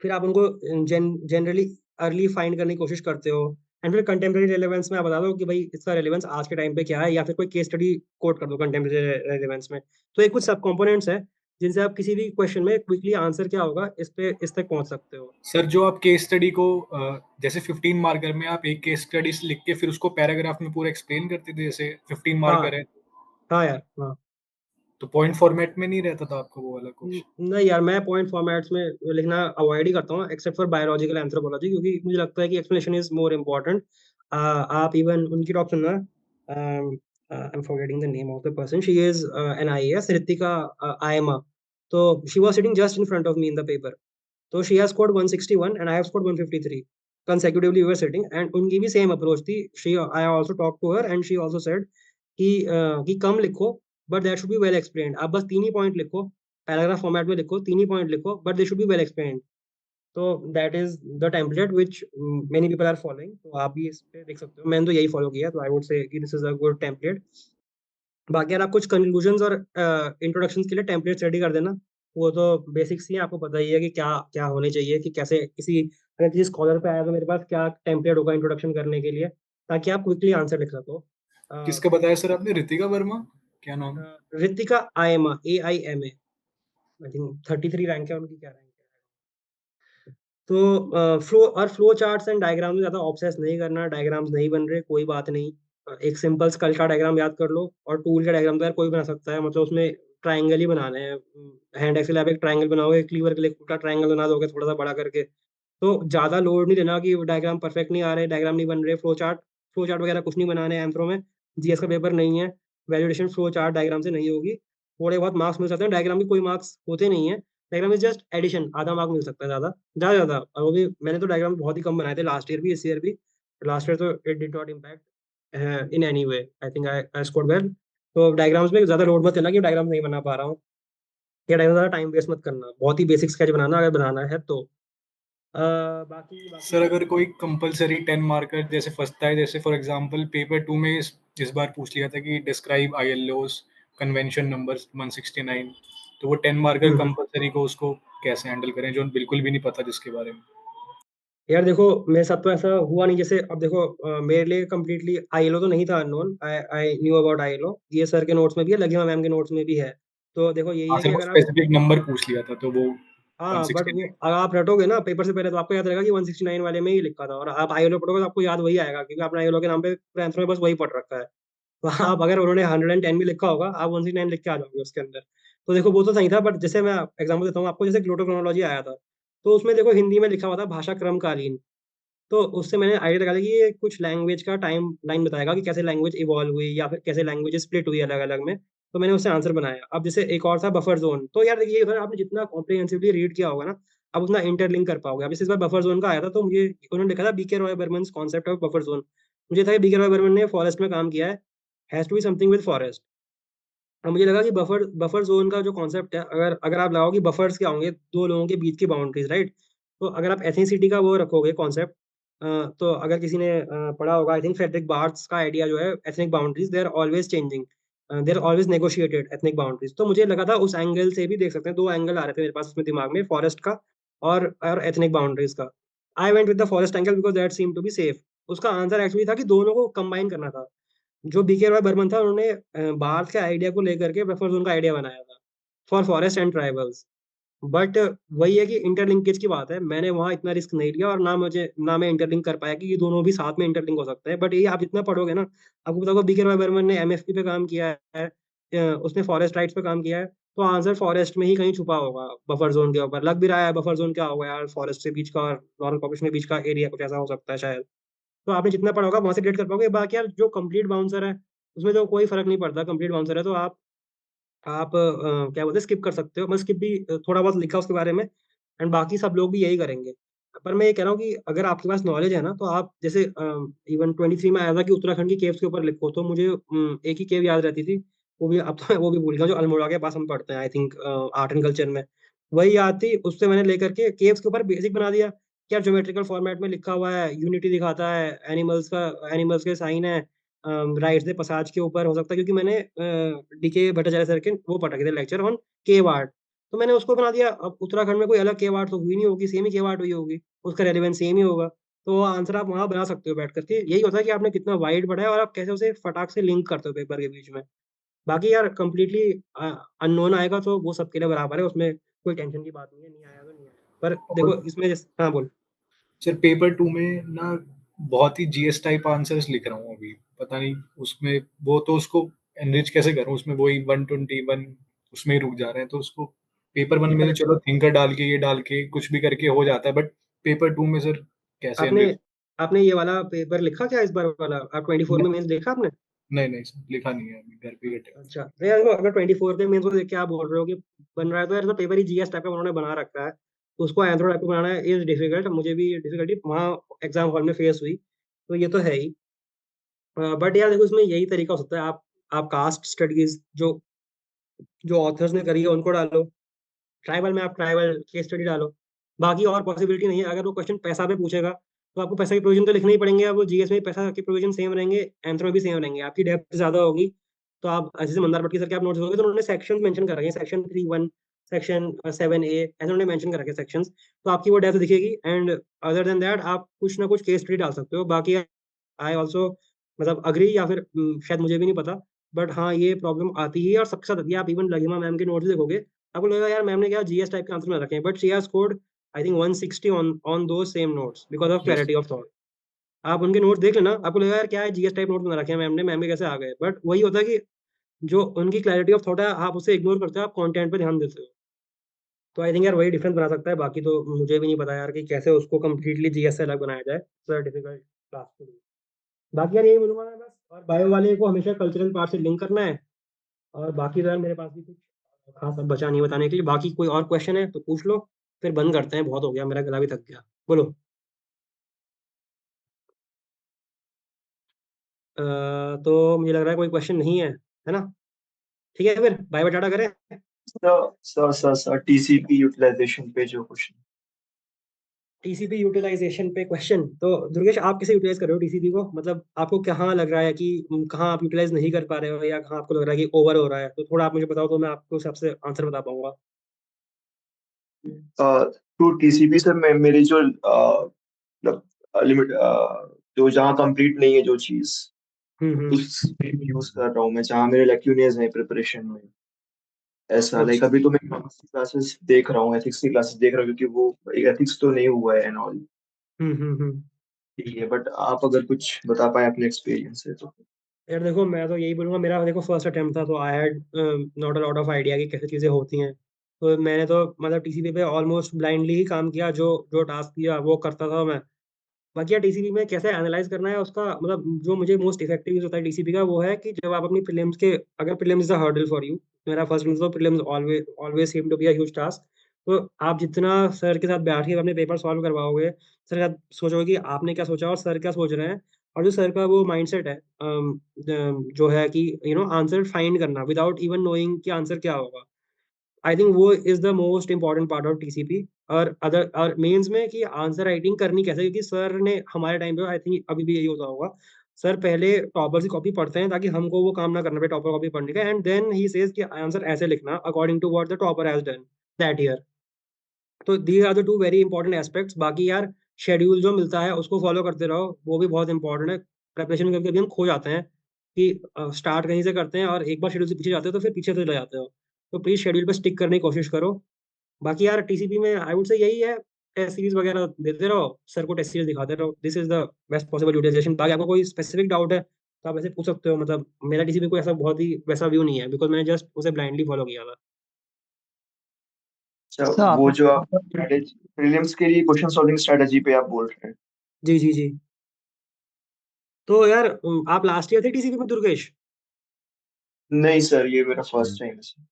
फिर आप उनको जनरली अर्ली फाइंड करने की कोशिश करते हो, एंड फिर कंटेम्प्रेरी रेलेवेंस में आप बता दो कि भाई इसका रेलेवेंस आज के टाइम पे क्या है, या फिर कोई केस स्टडी कोट कर दो कंटेम्प्रेरी रेलेवेंस में। तो ये कुछ सब कंपोनेंट्स हैं जिनसे आप किसी भी क्वेश्चन में क्विकली आंसर क्या होगा इस तक पहुंच सकते हो। सर जो आप केस स्टडी को जैसे 15 मार्कर में आप एक केस स्टडी लिख के फिर उसको पैराग्राफ में पूरा एक्सप्लेन करते थे, जैसे 15 मार्कर है, हाँ यार, हाँ। तो पॉइंट फॉर्मेट में नहीं रहता था आपको वो वाला कुछ? नहीं यार, मैं पॉइंट फॉर्मेट्स में लिखना अवॉइड ही करता हूँ, एक्सेप्ट फॉर बायोलॉजिकल एंथ्रोपोलॉजी, क्योंकि मुझे लगता है कि एक्सप्लेनेशन इज मोर इम्पोर्टेंट। आप इवन उनकी टॉप सुनना, I am forgetting the name of the person, she is an IAS, Ritika Ayma. तो she was sitting just in front of me in the paper, तो she has scored 161 and I have scored 153 consecutively we were sitting, and उनकी भी same approach थी। I also talked to her and she also said कि कम लिखो, but that should be well explained. आप बस 3 ही पॉइंट लिखो, पैराग्राफ फॉर्मेट में लिखो, 3 ही पॉइंट लिखो, but they should be well explained. तो that is the template which many people are following. तो आप भी इस पे देख सकते हो, मैंने तो यही फॉलो किया, तो आई वुड से कि this is a good template. बाकी अगर आप कुछ कंक्लूजन्स और इंट्रोडक्शंस के लिए टेम्पलेट्स रेडी कर देना, वो तो बेसिक्स ही आपको पता ही है कि क्या क्या होने चाहिए, कि कैसे अगर किसी स्कॉलर पे आया तो मेरे पास क्या टेम्पलेट होगा इंट्रोडक्शन करने के लिए, ताकि आप क्विकली आंसर लिख सको। किसका बताया सर आपने? रितिका वर्मा, क्या नाम? Ritika Aima, AIMA, I think 33 rank है उनकी, क्या रैंक है। तो फ्लो चार्ट्स एंड डायग्राम्स में ज्यादा ऑब्सेस नहीं करना, डायग्राम्स नहीं बन रहे कोई बात नहीं, एक सिंपल स्कल का डायग्राम याद कर लो, और टूल का डायग्राम तो यार कोई बना सकता है, मतलब उसमें ट्राइंगल ही बनाने हैं। हैंड एक्सेल आप एक ट्राइंगल बनाओगे, क्लीवर के लिए उल्टा ट्राइंगल बना दोगे थोड़ा सा बड़ा करके, तो ज्यादा लोड नहीं लेना कि डायग्राम परफेक्ट नहीं आ रहे, डायग्राम नहीं बन रहे। फ्लो चार्ट वगैरह कुछ नहीं बनाने हैं एंथ्रो में, GS का पेपर नहीं है, वैल्यूडेशन फ्लो चार्ट डायग्राम से नहीं होगी। थोड़े बहुत मार्क्स मिल सकते हैं, डायग्राम के कोई मार्क्स होते नहीं है, डायग्राम इज जस्ट एडिशन, आधा मार्क मिल सकता है ज्यादा। और वो भी मैंने तो डायग्राम बहुत ही कम बनाए थे लास्ट ईयर भी, इस ईयर भी। लास्ट ईयर तो it did not impact in any way, I think I scored well. तो डायग्राम्स में ज्यादा लोड मत लेना कि डायग्राम नहीं बना पा रहा हूँ, या डायग्राम ज्यादा टाइम वेस्ट मत करना, बहुत ही बेसिक स्केच बनाना अगर बनाना है तो। बाकी सर अगर कोई कंपलसरी 10 मार्कर जैसे फंसता है, जैसे फॉर एग्जांपल पेपर 2 में इस बार पूछ लिया था कि डिस्क्राइब ILOs कन्वेंशन नंबर 169, तो वो 10 मार्कर कंपलसरी को उसको कैसे हैंडल करें जो बिल्कुल भी नहीं पता जिसके बारे में? यार देखो, मेरे साथ तो ऐसा हुआ नहीं, जैसे अब देखो मेरे लिए कम्प्लीटली ILO तो नहीं था unknown, I knew about ILO, ये सर के नोट्स में भी है, लगिमा मैम के नोट्स में भी है। तो देखो यही है कि अगर आप स्पेसिफिक नंबर पूछ लिया था तो वो हाँ, बट वो अगर आप रटोगे ना पेपर से पहले तो आपको याद रहेगा कि 169 वाले में ही लिखा था, और आप ILO पढ़ोगे तो आपको याद वही आएगा, क्योंकि आपने ILO के नाम पे पूरे आंसर में बस वही पढ़ रखा है। तो आप अगर उन्होंने 110 भी लिखा होगा, आप 169 लिख के आ जाओगे उसके अंदर। तो देखो वो तो सही था, बट जैसे मैं एग्जाम्पल देता हूँ आपको, जैसे ग्लोटोक्रोनोलॉजी आया था, तो उसमें देखो हिंदी में लिखा हुआ था भाषा क्रमकालीन, तो उससे मैंने आइडिया लगा लिया कि ये कुछ लैंग्वेज का टाइम लाइन बताएगा कि कैसे लैंग्वेज इवॉल्व हुई, या फिर कैसे लैंग्वेज स्प्लिट हुई अलग अलग में। तो मैंने उससे आंसर बनाया। अब जैसे एक और था बफर जोन, तो यार देखिए अगर आपने जितना कॉम्प्रिहेंसिवली रीड किया होगा ना, आप उतना इंटरलिंक कर पाओगे। अब इस बार बफर जोन का आया था, तो मुझे उन्होंने लिखा था BK Roy Burman concept of buffer zone. मुझे था कि बीके रॉय बर्मन ने फॉरेस्ट में काम किया है, has to be something with forest. और मुझे लगा कि बफर जोन का जो कॉन्सेप्ट है, अगर अगर आप लगाओ कि बफर्स क्या होंगे, दो लोगों के बीच की बाउंड्रीज, राइट। तो अगर आप एथनिसिटी का वो रखोगे कॉन्सेप्ट, तो अगर किसी ने पढ़ा होगा, आई थिंक फ्रेडरिक बार्ट्स का आइडिया जो है, ethnic boundaries they are always changing, they are always negotiated ethnic boundaries. तो मुझे लगा था उस एंगल से भी देख सकते हैं, दो एंगल आ रहे थे मेरे पास उसमें दिमाग में, फॉरेस्ट का और एथनिक बाउंड्रीज का। I went with the forest angle because that seem to be safe. उसका आंसर एक्चुअली था कि दोनों को कंबाइन करना था। जो बीके रॉय बर्मन था, उन्होंने बार्थ के आइडिया को लेकर के बफर जोन का आइडिया बनाया था for forest and tribals. But वही है कि इंटरलिंकेज की बात है, मैंने वहाँ इतना रिस्क नहीं लिया, और ना मैं इंटरलिंक कर पाया कि ये दोनों भी साथ में इंटरलिंक हो सकते हैं। बट ये आप जितना पढ़ोगे ना, आपको पता होगा बीके रॉय बर्मन ने एमएफपी पे काम किया है, उसने फॉरेस्ट राइट्स पे काम किया है, तो आंसर फॉरेस्ट में ही कहीं छुपा होगा बफर जोन के ऊपर। लग भी रहा है बफर जोन क्या होगा यार, फॉरेस्ट के बीच का और नॉर्मल पॉपुलेशन के बीच का एरिया कुछ ऐसा हो सकता है शायद। तो आपने जितना पढ़ा होगा वहां से डेट कर पाओगे। बाकी यार जो कंप्लीट बाउंसर है, उसमें तो कोई फर्क नहीं पड़ता, कंप्लीट बाउंसर है तो आप क्या बोलते हैं, स्किप कर सकते हो। मैं स्किप भी थोड़ा बहुत लिखा उसके बारे में, एंड बाकी सब लोग भी यही करेंगे। पर मैं ये कह रहा हूँ कि अगर आपके पास नॉलेज है ना, तो आप जैसे इवन 23 में आया था कि उत्तराखंड की केव्स के ऊपर लिखो, तो मुझे एक ही केव याद रहती थी, वो भी अब तो मैं वो भी भूल गया, जो अल्मोड़ा के पास हम पढ़ते हैं I think art and culture में, वही याद थी। उससे मैंने लेकर के केव्स के ऊपर बेसिक बना दिया। क्या ज्योमेट्रिकल फॉर्मेट में लिखा हुआ है, यूनिटी दिखाता है, एनिमल्स के साइन है, राइट्स दे पसाज के ऊपर हो सकता है, क्योंकि मैंने डीके भट्टाचार्य सर के वो पढ़ा थे लेक्चर ऑन केव आर्ट, तो मैंने उसको बना दिया। अब उत्तराखंड में कोई अलग केव आर्ट तो हुई नहीं होगी, सेम ही केव आर्ट हुई होगी, उसका रेलेवेंस सेम ही होगा। तो आंसर आप वहां बना सकते हो बैठ करके। यही होता है कि आपने कितना वाइड पढ़ा है और आप कैसे उसे फटाक से लिंक करते हो पेपर के बीच में। बाकी यार कंप्लीटली अननोन आएगा तो वो सबके लिए बराबर है, उसमें कोई टेंशन की बात नहीं है, नहीं आया तो नहीं आया। पर देखो इसमें हाँ बोल। सर पेपर 2 में ना बहुत ही जीएस टाइप आंसर्स लिख रहा हूँ अभी, पता नहीं उसमें वो तो उसको एनरिच कैसे करूँ, उसमें वही 121 उसमें ही रुक जा रहे हैं, तो उसको पेपर 1 में तो चलो थिंकर डाल के ये डाल के कुछ भी करके हो जाता है, बट पेपर 2 में सर कैसे आपने एनरिच? आपने ये वाला पेपर लिखा क्या इस बार वाला? आप 24 में मेंस देखा आपने? नहीं सर लिखा नहीं है, अभी घर पे ही है। अच्छा, नहीं यार देखो, अगर 24 के मेंस को देख के आप बोल रहे हो कि बन रहा है, तो यार तो पेपर ही जीएस टाइप का उन्होंने बना रखा है, तो उसको एंथ्रो टाइप का बनाना इज डिफिकल्ट। मुझे भी डिफिकल्टी वहाँ एग्जाम हॉल में फेस हुई, तो ये तो है ही। बट यार देखो, इसमें यही तरीका हो सकता है, आप कास्ट स्टडीज जो जो ऑथर्स ने करी है उनको डालो, ट्राइबल में आप ट्राइबल केस स्टडी डालो। बाकी और पॉसिबिलिटी नहीं है। अगर वो क्वेश्चन पैसा पे पूछेगा, तो आपको पैसा के प्रोविजन तो लिखने ही पड़ेंगे। अब वो जीएस में पैसा के प्रोविजन सेम रहेंगे, एंथ्रो में भी सेम रहेंगे, आपकी डेप्थ ज्यादा होगी। तो आप जैसे मंदार भट्टी सर के आप नोट्स दोगे, तो उन्होंने सेक्शन मेंशन कर रखे हैं, सेक्शन 3.1, सेक्शन 7A, ऐसे उन्होंने मेंशन कर रखे हैं सेक्शंस, तो आपकी वो डेप्थ दिखेगी। एंड अदर देन दैट आप कुछ ना कुछ केस स्टडी डाल सकते हो। बाकी आई ऑल्सो मतलब अग्री, या फिर शायद मुझे भी नहीं पता, बट हाँ ये प्रॉब्लम आती ही है और सबके साथ आती है। आप इवन लगिमा मैम के नोट्स देखोगे, आपको लगेगा यार मैम ने क्या जीएस टाइप के आंसर में रखे हैं, but she has scored I think 160 on the same notes because of this clarity of thought. आप उनके नोट्स देख लेना, आपको लगेगा यार क्या है, जीएस टाइप नोट बना रखे हैं मैम ने, मैम के कैसे आ गए। बट वही होता है कि जो उनकी क्लैरिटी ऑफ थॉट है, आप उसे इग्नोर करते हो, आप कंटेंट पे ध्यान देते हो। तो आई थिंक यार वही डिफरेंस बना सकता है। बाकी तो मुझे भी नहीं पता यार कि कैसे उसको कंप्लीटली जीएस से अलग बनाया जाए, so difficult class to do. बाकी यार यही बोलूंगा मैं बस, और बायो वाले को हमेशा कल्चरल पार्ट से लिंक करना है। और बाकी तो यार मेरे पास भी कुछ खास अब बचा नहीं बताने के लिए। बाकी कोई और क्वेश्चन है तो पूछ लो, फिर बंद करते हैं, बहुत हो गया, मेरा गला भी थक गया। बोलो। तो मुझे लग रहा है कोई क्वेश्चन नहीं है ना? ठीक है, फिर बाय बाय टाटा करें। सर टीसीपी यूटिलाइजेशन पे जो क्वेश्चन। टीसीपी यूटिलाइजेशन पे क्वेश्चन, तो दुर्गेश आप कैसे यूटिलाइज कर रहे हो टीसीपी को? मतलब आपको कहाँ लग रहा है कि कहाँ आप यूटिलाइज नहीं कर पा रहे हो, या कहाँ आपको लग रहा है कि ओवर हो रहा है? तो थोड़ा आप मुझे बताओ, तो मैं आपको सबसे आंसर बता पाऊंगा। टू टीसीपी सर, मैं मेरी जो मतलब लिमिट जो जहाँ कंप्लीट नहीं है जो चीज, उस यूज कर रहा हूँ मैं, जहाँ मेरे लैक्यूनेस है प्रिपरेशन में। ऐसा लाइक अभी तो मैं क्लासेस देख रहा हूँ, एथिक्स की क्लासेस देख रहा हूँ, क्योंकि वो एक एथिक्स तो नहीं हुआ है एंड ऑल। ठीक है, बट आप अगर कुछ बता पाए अपने एक्सपीरियंस से तो। यार देखो, मैं तो यही बोलूंगा, मेरा देखो फर्स्ट अटेम्प्ट था, तो आई had not a lot of idea कि कैसे चीज़ें होती हैं। तो मैंने तो मतलब टीसीपी पे ऑलमोस्ट ब्लाइंडली ही काम किया, जो जो टास्क किया वो करता था मैं। बाकी यार टीसीपी में कैसे एनालाइज करना है उसका, मतलब जो मुझे मोस्ट इफेक्टिव यूज होता है टीसीपी का, वो है कि जब आप अपनी प्रीलिम्स के, अगर prelims is a hurdle for you, मेरा फर्स्ट तो prelims always always seem to be a huge task. तो आप जितना सर के साथ बैठ के अपने पेपर सॉल्व करवाओगे, सर के साथ सोचोगे कि आपने क्या सोचा और सर क्या सोच रहे हैं, और जो सर का वो माइंडसेट है जो है कि आंसर फाइंड करना विदाउट इवन नोइंग कि आंसर क्या होगा, आई थिंक वो is the most important part of TCP. और मेंस में कि आंसर राइटिंग करनी कैसे, क्योंकि सर ने हमारे टाइम पे, आई थिंक अभी भी यही होता होगा, सर पहले टॉपर की कॉपी पढ़ते हैं ताकि हमको वो काम ना करना पड़े टॉपर कॉपी पढ़ने का, एंड देन ही सेज कि आंसर ऐसे लिखना according to what the topper has done that year. तो these are the two very important aspects. बाकी यार शेड्यूल जो मिलता है उसको फॉलो करते रहो, वो भी बहुत इंपॉर्टेंट है। प्रिपरेशन करके भी हम खो जाते हैं कि स्टार्ट कहीं से करते हैं और एक बार शेड्यूल से पीछे जाते हो तो फिर पीछे चले जाते हो। तो प्लीज शेड्यूल पर स्टिक करने की कोशिश करो। बाकी यार टीसीपी में आई वुड से यही है, टेस्ट सीरीज वगैरह देते रहो, सर को टेस्ट सीरीज दिखाते रहो, this is the best possible utilisation. बाकी आपको कोई स्पेसिफिक डाउट है तो आप ऐसे पूछ सकते हो, मतलब मेरा टीसीपी को ऐसा बहुत ही वैसा व्यू नहीं है, बिकॉज मैंने जस्ट उसे ब्लाइंडली फॉलो किया था। अच्छा, सर वो जो आप आपने स्ट्रेटेजी प्रीलिम्स के लिए क्वेश्चन सॉल्विंग स्ट्रेटेजी पे आप बोल रहे हैं? जी जी जी। तो यार आप लास्ट ईयर थे टीसीपी में दुर्गेश? नहीं सर, ये मेरा फर्स्ट टाइम है सर।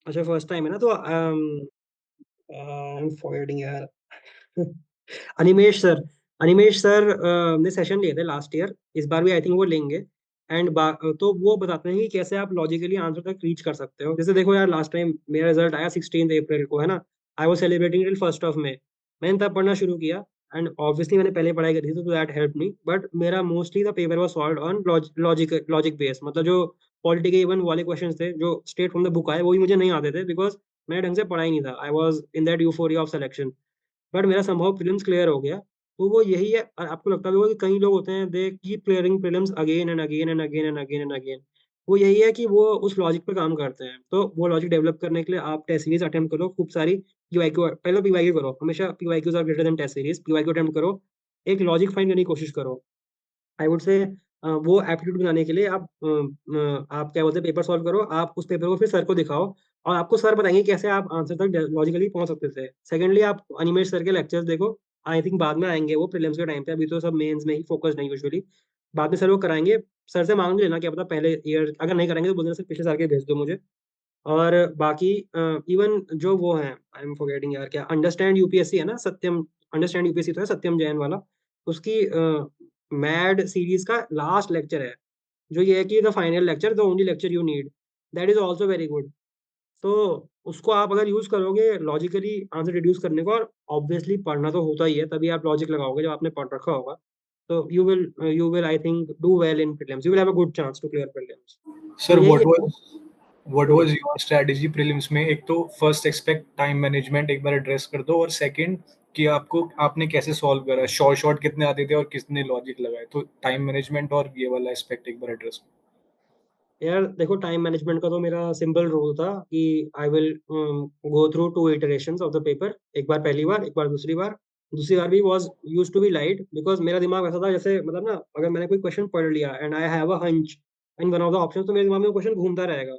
अच्छा फर्स्ट टाइम है ना, तो आई एम फॉरगेटिंग यार अनिमेश सर, अनिमेश सर ने सेशन लिए थे लास्ट ईयर, इस बार भी आई थिंक वो लेंगे। एंड तो वो बताते हैं कि कैसे आप लॉजिकली आंसर तक रीच कर सकते हो। जैसे देखो यार, लास्ट टाइम मेरा रिजल्ट आया 16 अप्रैल को, है ना, आई वाज सेलिब्रेटिंग टिल 1 मई। मैंने तब पढ़ना शुरू किया, एंड ऑब्वियसली मैंने पहले पढ़ाई करी थी तो दैट हेल्प मी, बट मेरा mostly the paper was solved on logic base, मतलब जो पॉलिटी के इवन वाले क्वेश्चंस थे जो स्ट्रेट फ्रॉम द बुक आए, वही मुझे नहीं आते थे, बिकॉज मैंने ढंग से पढ़ा ही नहीं था। I was in that euphoria of selection. But मेरा संभव प्रीलिम्स क्लियर हो गया। तो वो यही है, और आपको लगता भी होगा कि कई लोग होते हैं they keep clearing prelims again and again and again and again and again. वो यही है कि वो उस लॉजिक पे काम करते हैं। तो वो लॉजिक डेवलप करने के लिए आप टेस्ट सीरीज अटेम्प्ट करो खूब सारी, पीवाईक्यू, पहले पीवाईक्यू करो, हमेशा PYQs are greater than test series. PYQ attempt करो, एक लॉजिक फाइंड करने की कोशिश करो। आई वुड से वो एप्टीट्यूड बनाने के लिए आप क्या बोलते हैं, पेपर सॉल्व करो, आप उस पेपर को फिर सर को दिखाओ, और आपको सर बताएंगे कैसे आप आंसर तक लॉजिकली पहुंच सकते थे। सेकेंडली, आप अनिमेश सर के लेक्चर्स देखो, आई थिंक बाद में आएंगे वो प्रीलिम्स के टाइम पे, अभी तो सब मेंस में ही फोकस नहीं यूजुअली। बाद में सर वो कराएंगे, सर से मांग लेना, क्या पता पहले ईयर अगर नहीं कराएंगे तो बोलना सर पिछले साल के भेज दो मुझे। और बाकी इवन जो वो है, आई एम फॉरगेटिंग यार, क्या अंडरस्टैंड यूपीएससी है ना, सत्यम, अंडरस्टैंड यूपीएससी तो है सत्यम जैन वाला, उसकी मैड सीरीज का लास्ट लेक्चर है, जो ये है कि the final lecture, the only lecture you need, that is also very good. तो उसको आप अगर यूज करोगे लॉजिकली आंसर रिड्यूस करने को, और ऑब्वियसली पढ़ना तो होता ही है, तभी आप लॉजिक लगाओगे जब आपने पढ़ रखा होगा, तो you will I think do well in prelims, you will have a good chance to clear prelims. Sir यही है। What was your strategy prelims में? एक तो फर्स्ट एक्सपेक्ट टाइम मैनेजमेंट एक बार एड्रेस कर दो, और सेकंड कि आपने कैसे सॉल्व करा, शॉर्ट कितने आते थे और कितने लॉजिक लगाए, तो टाइम मैनेजमेंट और ये वाला एस्पेक्ट एक बार एड्रेस। यार देखो, टाइम मैनेजमेंट का तो मेरा सिंपल रूल था कि I will go through 2 iterations of the paper, एक बार पहली बार, एक बार दूसरी बार। दूसरी बार भी was used to be light, because मेरा दिमाग ऐसा था, जैसे मतलब ना, अगर मैंने कोई क्वेश्चन पढ़ लिया and I have a hunch in one of the options, तो मेरे दिमाग में वो क्वेश्चन घूमता रहेगा।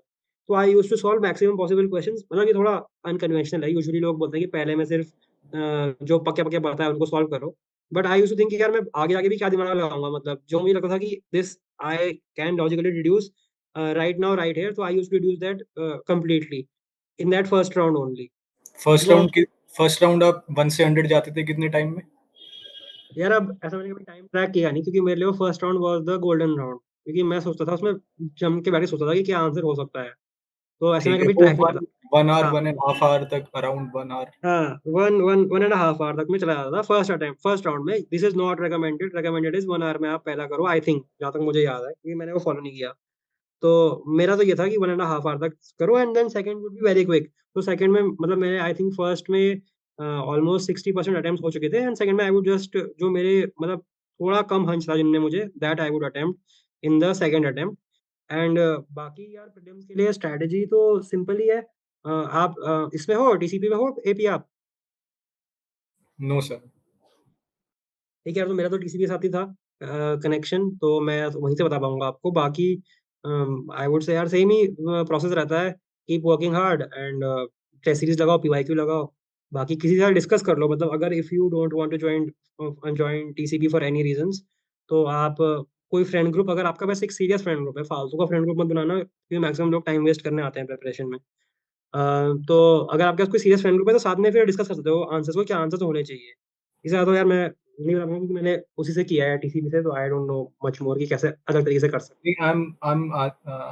तो I used to solve maximum possible questions. मतलब ये थोड़ा अनकन्वेंशनल है, यूजुअली लोग बोलते हैं कि पहले मैं सिर्फ जो पक्के पक्के पता है उनको सॉल्व करो, but I used to think कि यार मैं आगे आगे भी क्या दिमाग लगाऊंगा, मतलब जो मुझे लगता था कि this I can logically deduce right now, right here. So I used to do that completely in that first round only. First round आप 1 से 100 जाते थे कितने टाइम में? यार अब ऐसा मैंने कभी टाइम ट्रैक किया नहीं, क्योंकि मेरे लिए वो first round was the golden round, क्योंकि मैं सोचता था उसमें जम के बैठ के सोचता था कि क्या आंसर हो सकता है, तो ऐसे मैं ठीक है, कभी वो ट्रैक नहीं करता। 1 आवर हाँ 1.5 आवर तक, अराउंड 1 आवर। हाँ, 1.5 आवर तक मैं चला जाता था फर्स्ट अटेम्प्ट, फर्स्ट राउंड में। This is not recommended, recommended is 1 hour में आप पहला करो, आई थिंक, जहाँ तक मुझे याद है, क्योंकि मैंने वो फॉलो नहीं किया। तो मेरा तो ये था कि 1.5 आवर तक करो, and then second would be very quick. तो सेकंड में मतलब मेरे आई थिंक फर्स्ट में ऑलमोस्ट 60% अटेम्प्ट हो चुके थे, एंड सेकंड में आई वुड जस्ट, जो मेरे मतलब थोड़ा कम हंच था जिनने मुझे, that I would attempt in the second attempt. And बाकी यार प्रीलिम्स के लिए स्ट्रेटेजी तो सिंपल ही है। आप इसमें हो, टीसीपी में हो, एपी आप? No sir. ठीक है यार, तो मेरा तो टीसीपी के साथ ही था कनेक्शन, तो मैं वहीं से बता पाऊंगा आपको। बाकी आई वुड से यार सेम ही प्रोसेस रहता है, keep working hard and test series लगाओ, पीवाईक्यू लगाओ। बाकी किसी के साथ डिस्कस कर लो, मतलब अगर if you don't want to join TCP for any reasons, तो आप कोई फ्रेंड ग्रुप, अगर आपका बस एक सीरियस फ्रेंड ग्रुप है, फालतू का फ्रेंड ग्रुप मत बनाना, क्योंकि मैक्सिमम लोग टाइम वेस्ट करने आते हैं प्रिपरेशन में। तो अगर आपके पास कोई सीरियस फ्रेंड ग्रुप है तो साथ में फिर डिस्कस कर सकते हो आंसर्स को, क्या आंसर्स होने चाहिए। इससे ज़्यादा तो यार मैं नहीं बता पाऊंगा, क्योंकि मैंने उसी से किया है टीसीपी से, तो I don't no much more कि कैसे अलग तरीके से कर सकते हैं।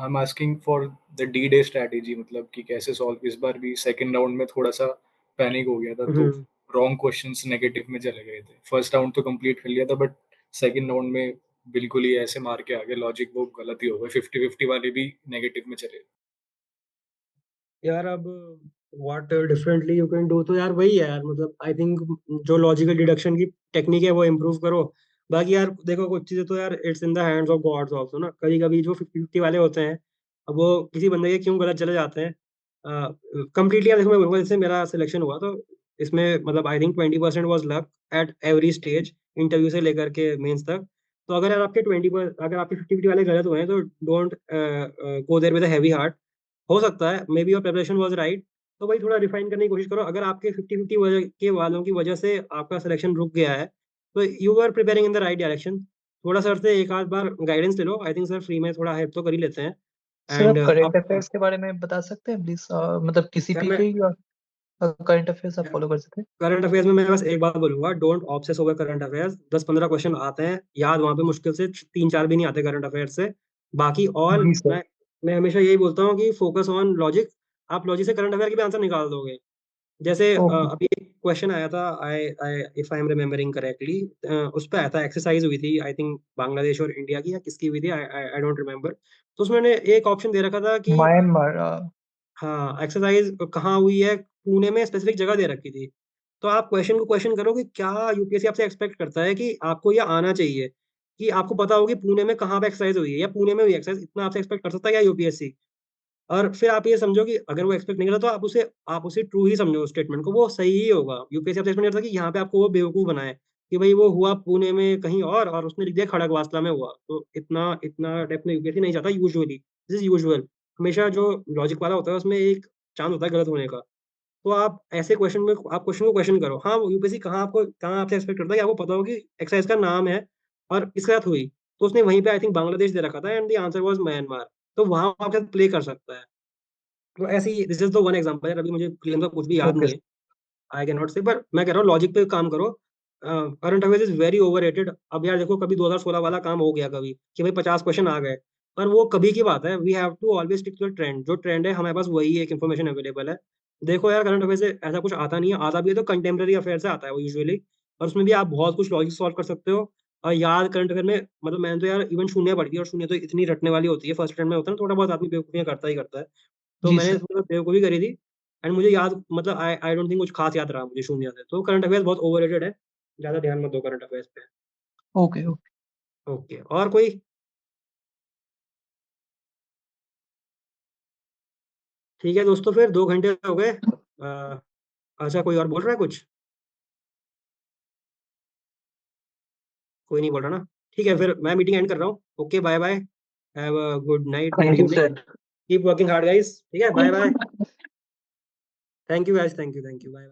I'm asking for the D-Day strategy, मतलब कि कैसे सॉल्व। इस बार भी सेकंड राउंड में थोड़ा सा पैनिक हो गया था, तो रॉन्ग क्वेश्चंस नेगेटिव में चले गए थे। फर्स्ट राउंड तो कंप्लीट कर लिया था, बट सेकंड राउंड में बिल्कुल ही ऐसे मार के आ गए, लॉजिक वो गलत ही हो गए, 50-50 वाले भी नेगेटिव में चले। यार अब what differently you can do, तो यार वही है यार, मतलब आई थिंक जो लॉजिकल डिडक्शन की टेक्निक है वो इम्प्रूव करो। बाकी यार देखो, कुछ चीज़ें तो यार it's in the hands of gods also ना, कभी कभी जो 50-50 वाले होते हैं, अब वो किसी बंदे के क्यों गलत चले जाते हैं कंप्लीटली। यार देखो, मैं बोलूँगा जैसे मेरा सिलेक्शन हुआ तो इसमें मतलब I think 20% was luck at every stage, interview से लेकर के मेंस तक। तो अगर यार आपके 20 अगर आपके 50-50 वाले गलत हुए हैं तो don't go there with a heavy heart. हो सकता है maybe your preparation was right, तो भाई थोड़ा रिफाइन करने की कोशिश करो। अगर आपके 50-50 वजह के वालों की वजह से आपका सिलेक्शन रुक गया है, तो you are preparing in the right direction. थोड़ा सर से एक आध बार गाइडेंस ले लो, आई थिंक सर फ्री में थोड़ा हेल्प तो कर ही लेते हैं। सर आप एंड करंट अब अफेयर्स के बारे में बता सकते हैं प्लीज, मतलब किसी यार भी मैं के, या करंट अफेयर्स आप फॉलो कर सकते हैं? करंट अफेयर्स में मैं बस एक बात बोलूंगा, don't obsess over current affairs. 10-15 question आते हैं याद, वहां पे मुश्किल से 3-4 भी नहीं आते करंट अफेयर्स से। बाकी ऑल जी सर। मैं हमेशा यही बोलता हूँ कि फोकस ऑन लॉजिक। आप लॉजिक से करंट अफेयर के भी आंसर निकाल दोगे। जैसे ओके। अभी एक क्वेश्चन आया था, I I if I am remembering correctly, उस पर आया था, एक्सरसाइज हुई थी आई थिंक बांग्लादेश और इंडिया की, या किसकी हुई थी, आई डोंट रिमेम्बर। तो उसमें एक ऑप्शन दे रखा था कि म्यांमार। हाँ, एक्सरसाइज कहाँ हुई है, पुणे में स्पेसिफिक जगह दे रखी थी। तो आप क्वेश्चन को क्वेश्चन करो कि क्या यूपीएससी आपसे एक्सपेक्ट करता है कि आपको ये आना चाहिए, कि आपको पता होगी पुणे में कहाँ पे एक्सरसाइज हुई है, या पुणे में हुई एक्सरसाइज, इतना आपसे एक्सपेक्ट कर सकता है क्या यूपीएससी। और फिर आप ये समझो कि अगर वो एक्सपेक्ट नहीं करता तो आप उसे ट्रू ही समझो, स्टेटमेंट को वो सही ही होगा। यूपीएससी आपसे एक्सपेक्ट करता है कि यहाँ पे आपको वो बेवकूफ बनाए कि भाई वो हुआ पुणे में कहीं और उसने लिख दिया खड़गवासला में हुआ। तो इतना इतना डेप्थ में यूपीएससी नहीं जाता यूजुअली, दिस इज यूजुअल। हमेशा जो लॉजिक वाला होता है उसमें एक चांस होता है गलत होने का। तो आप ऐसे क्वेश्चन में आप क्वेश्चन को क्वेश्चन करो। हाँ, वो यूपीएससी कहाँ आपसे एक्सपेक्ट करता है कि आपको पता हो कि एक्सरसाइज का नाम है और इसके साथ हुई। तो उसने वहीं पे आई थिंक बांग्लादेश दे रखा था and the answer was Myanmar. तो वहां आपके साथ प्ले कर सकता है। तो ऐसे ही this is the one example यार, अभी मुझे प्रीलिम्स का कुछ भी याद ओके। नहीं है, आई कैन नॉट से, पर मैं कह रहा हूँ लॉजिक पे काम करो। Current affairs is very overrated. अब यार देखो, कभी 2016 वाला काम हो गया कभी कि भाई 50 क्वेश्चन आ गए, पर वो कभी की बात है। We have to always stick to the trend, जो ट्रेंड है हमारे पास वही एक इन्फॉर्मेशन अवेलेबल है। देखो यार, करंट अफेयर से ऐसा कुछ आता नहीं है, आता भी है तो कंटेम्प्रेरी अफेयर से आता है वो यूजुअली। और उसमें भी आप बहुत कुछ लॉजिक सॉल्व कर सकते हो। और याद करंट अफेयर में मतलब मैंने तो यार इवन शून्य पढ़ी थी, और शून्य तो इतनी रटने वाली होती है, फर्स्ट अटेम्प्ट में होता है ना, थोड़ा बहुत आदमी बेवकूफियां करता ही करता है। तो जी मैंने सर। थोड़ा बेवकूफ़ी करी थी एंड मुझे याद, मतलब आई आई डोंट थिंक कुछ खास याद रहा मुझे शून्य से। तो करंट अफेयर्स बहुत ओवररेटेड है, ज़्यादा ध्यान मत दो करंट अफेयर्स पे। ओके। ओके। ओके, और कोई? ठीक है दोस्तों, फिर 2 घंटे हो गए। अच्छा, कोई और बोल रहा है कुछ? कोई नहीं बोल रहा ना? ठीक है, फिर मैं मीटिंग एंड कर रहा हूँ। Okay, bye bye, have a good night, good thank you evening, sir. Keep working hard guys. ठीक है, bye bye, thank you guys, thank you, bye bye.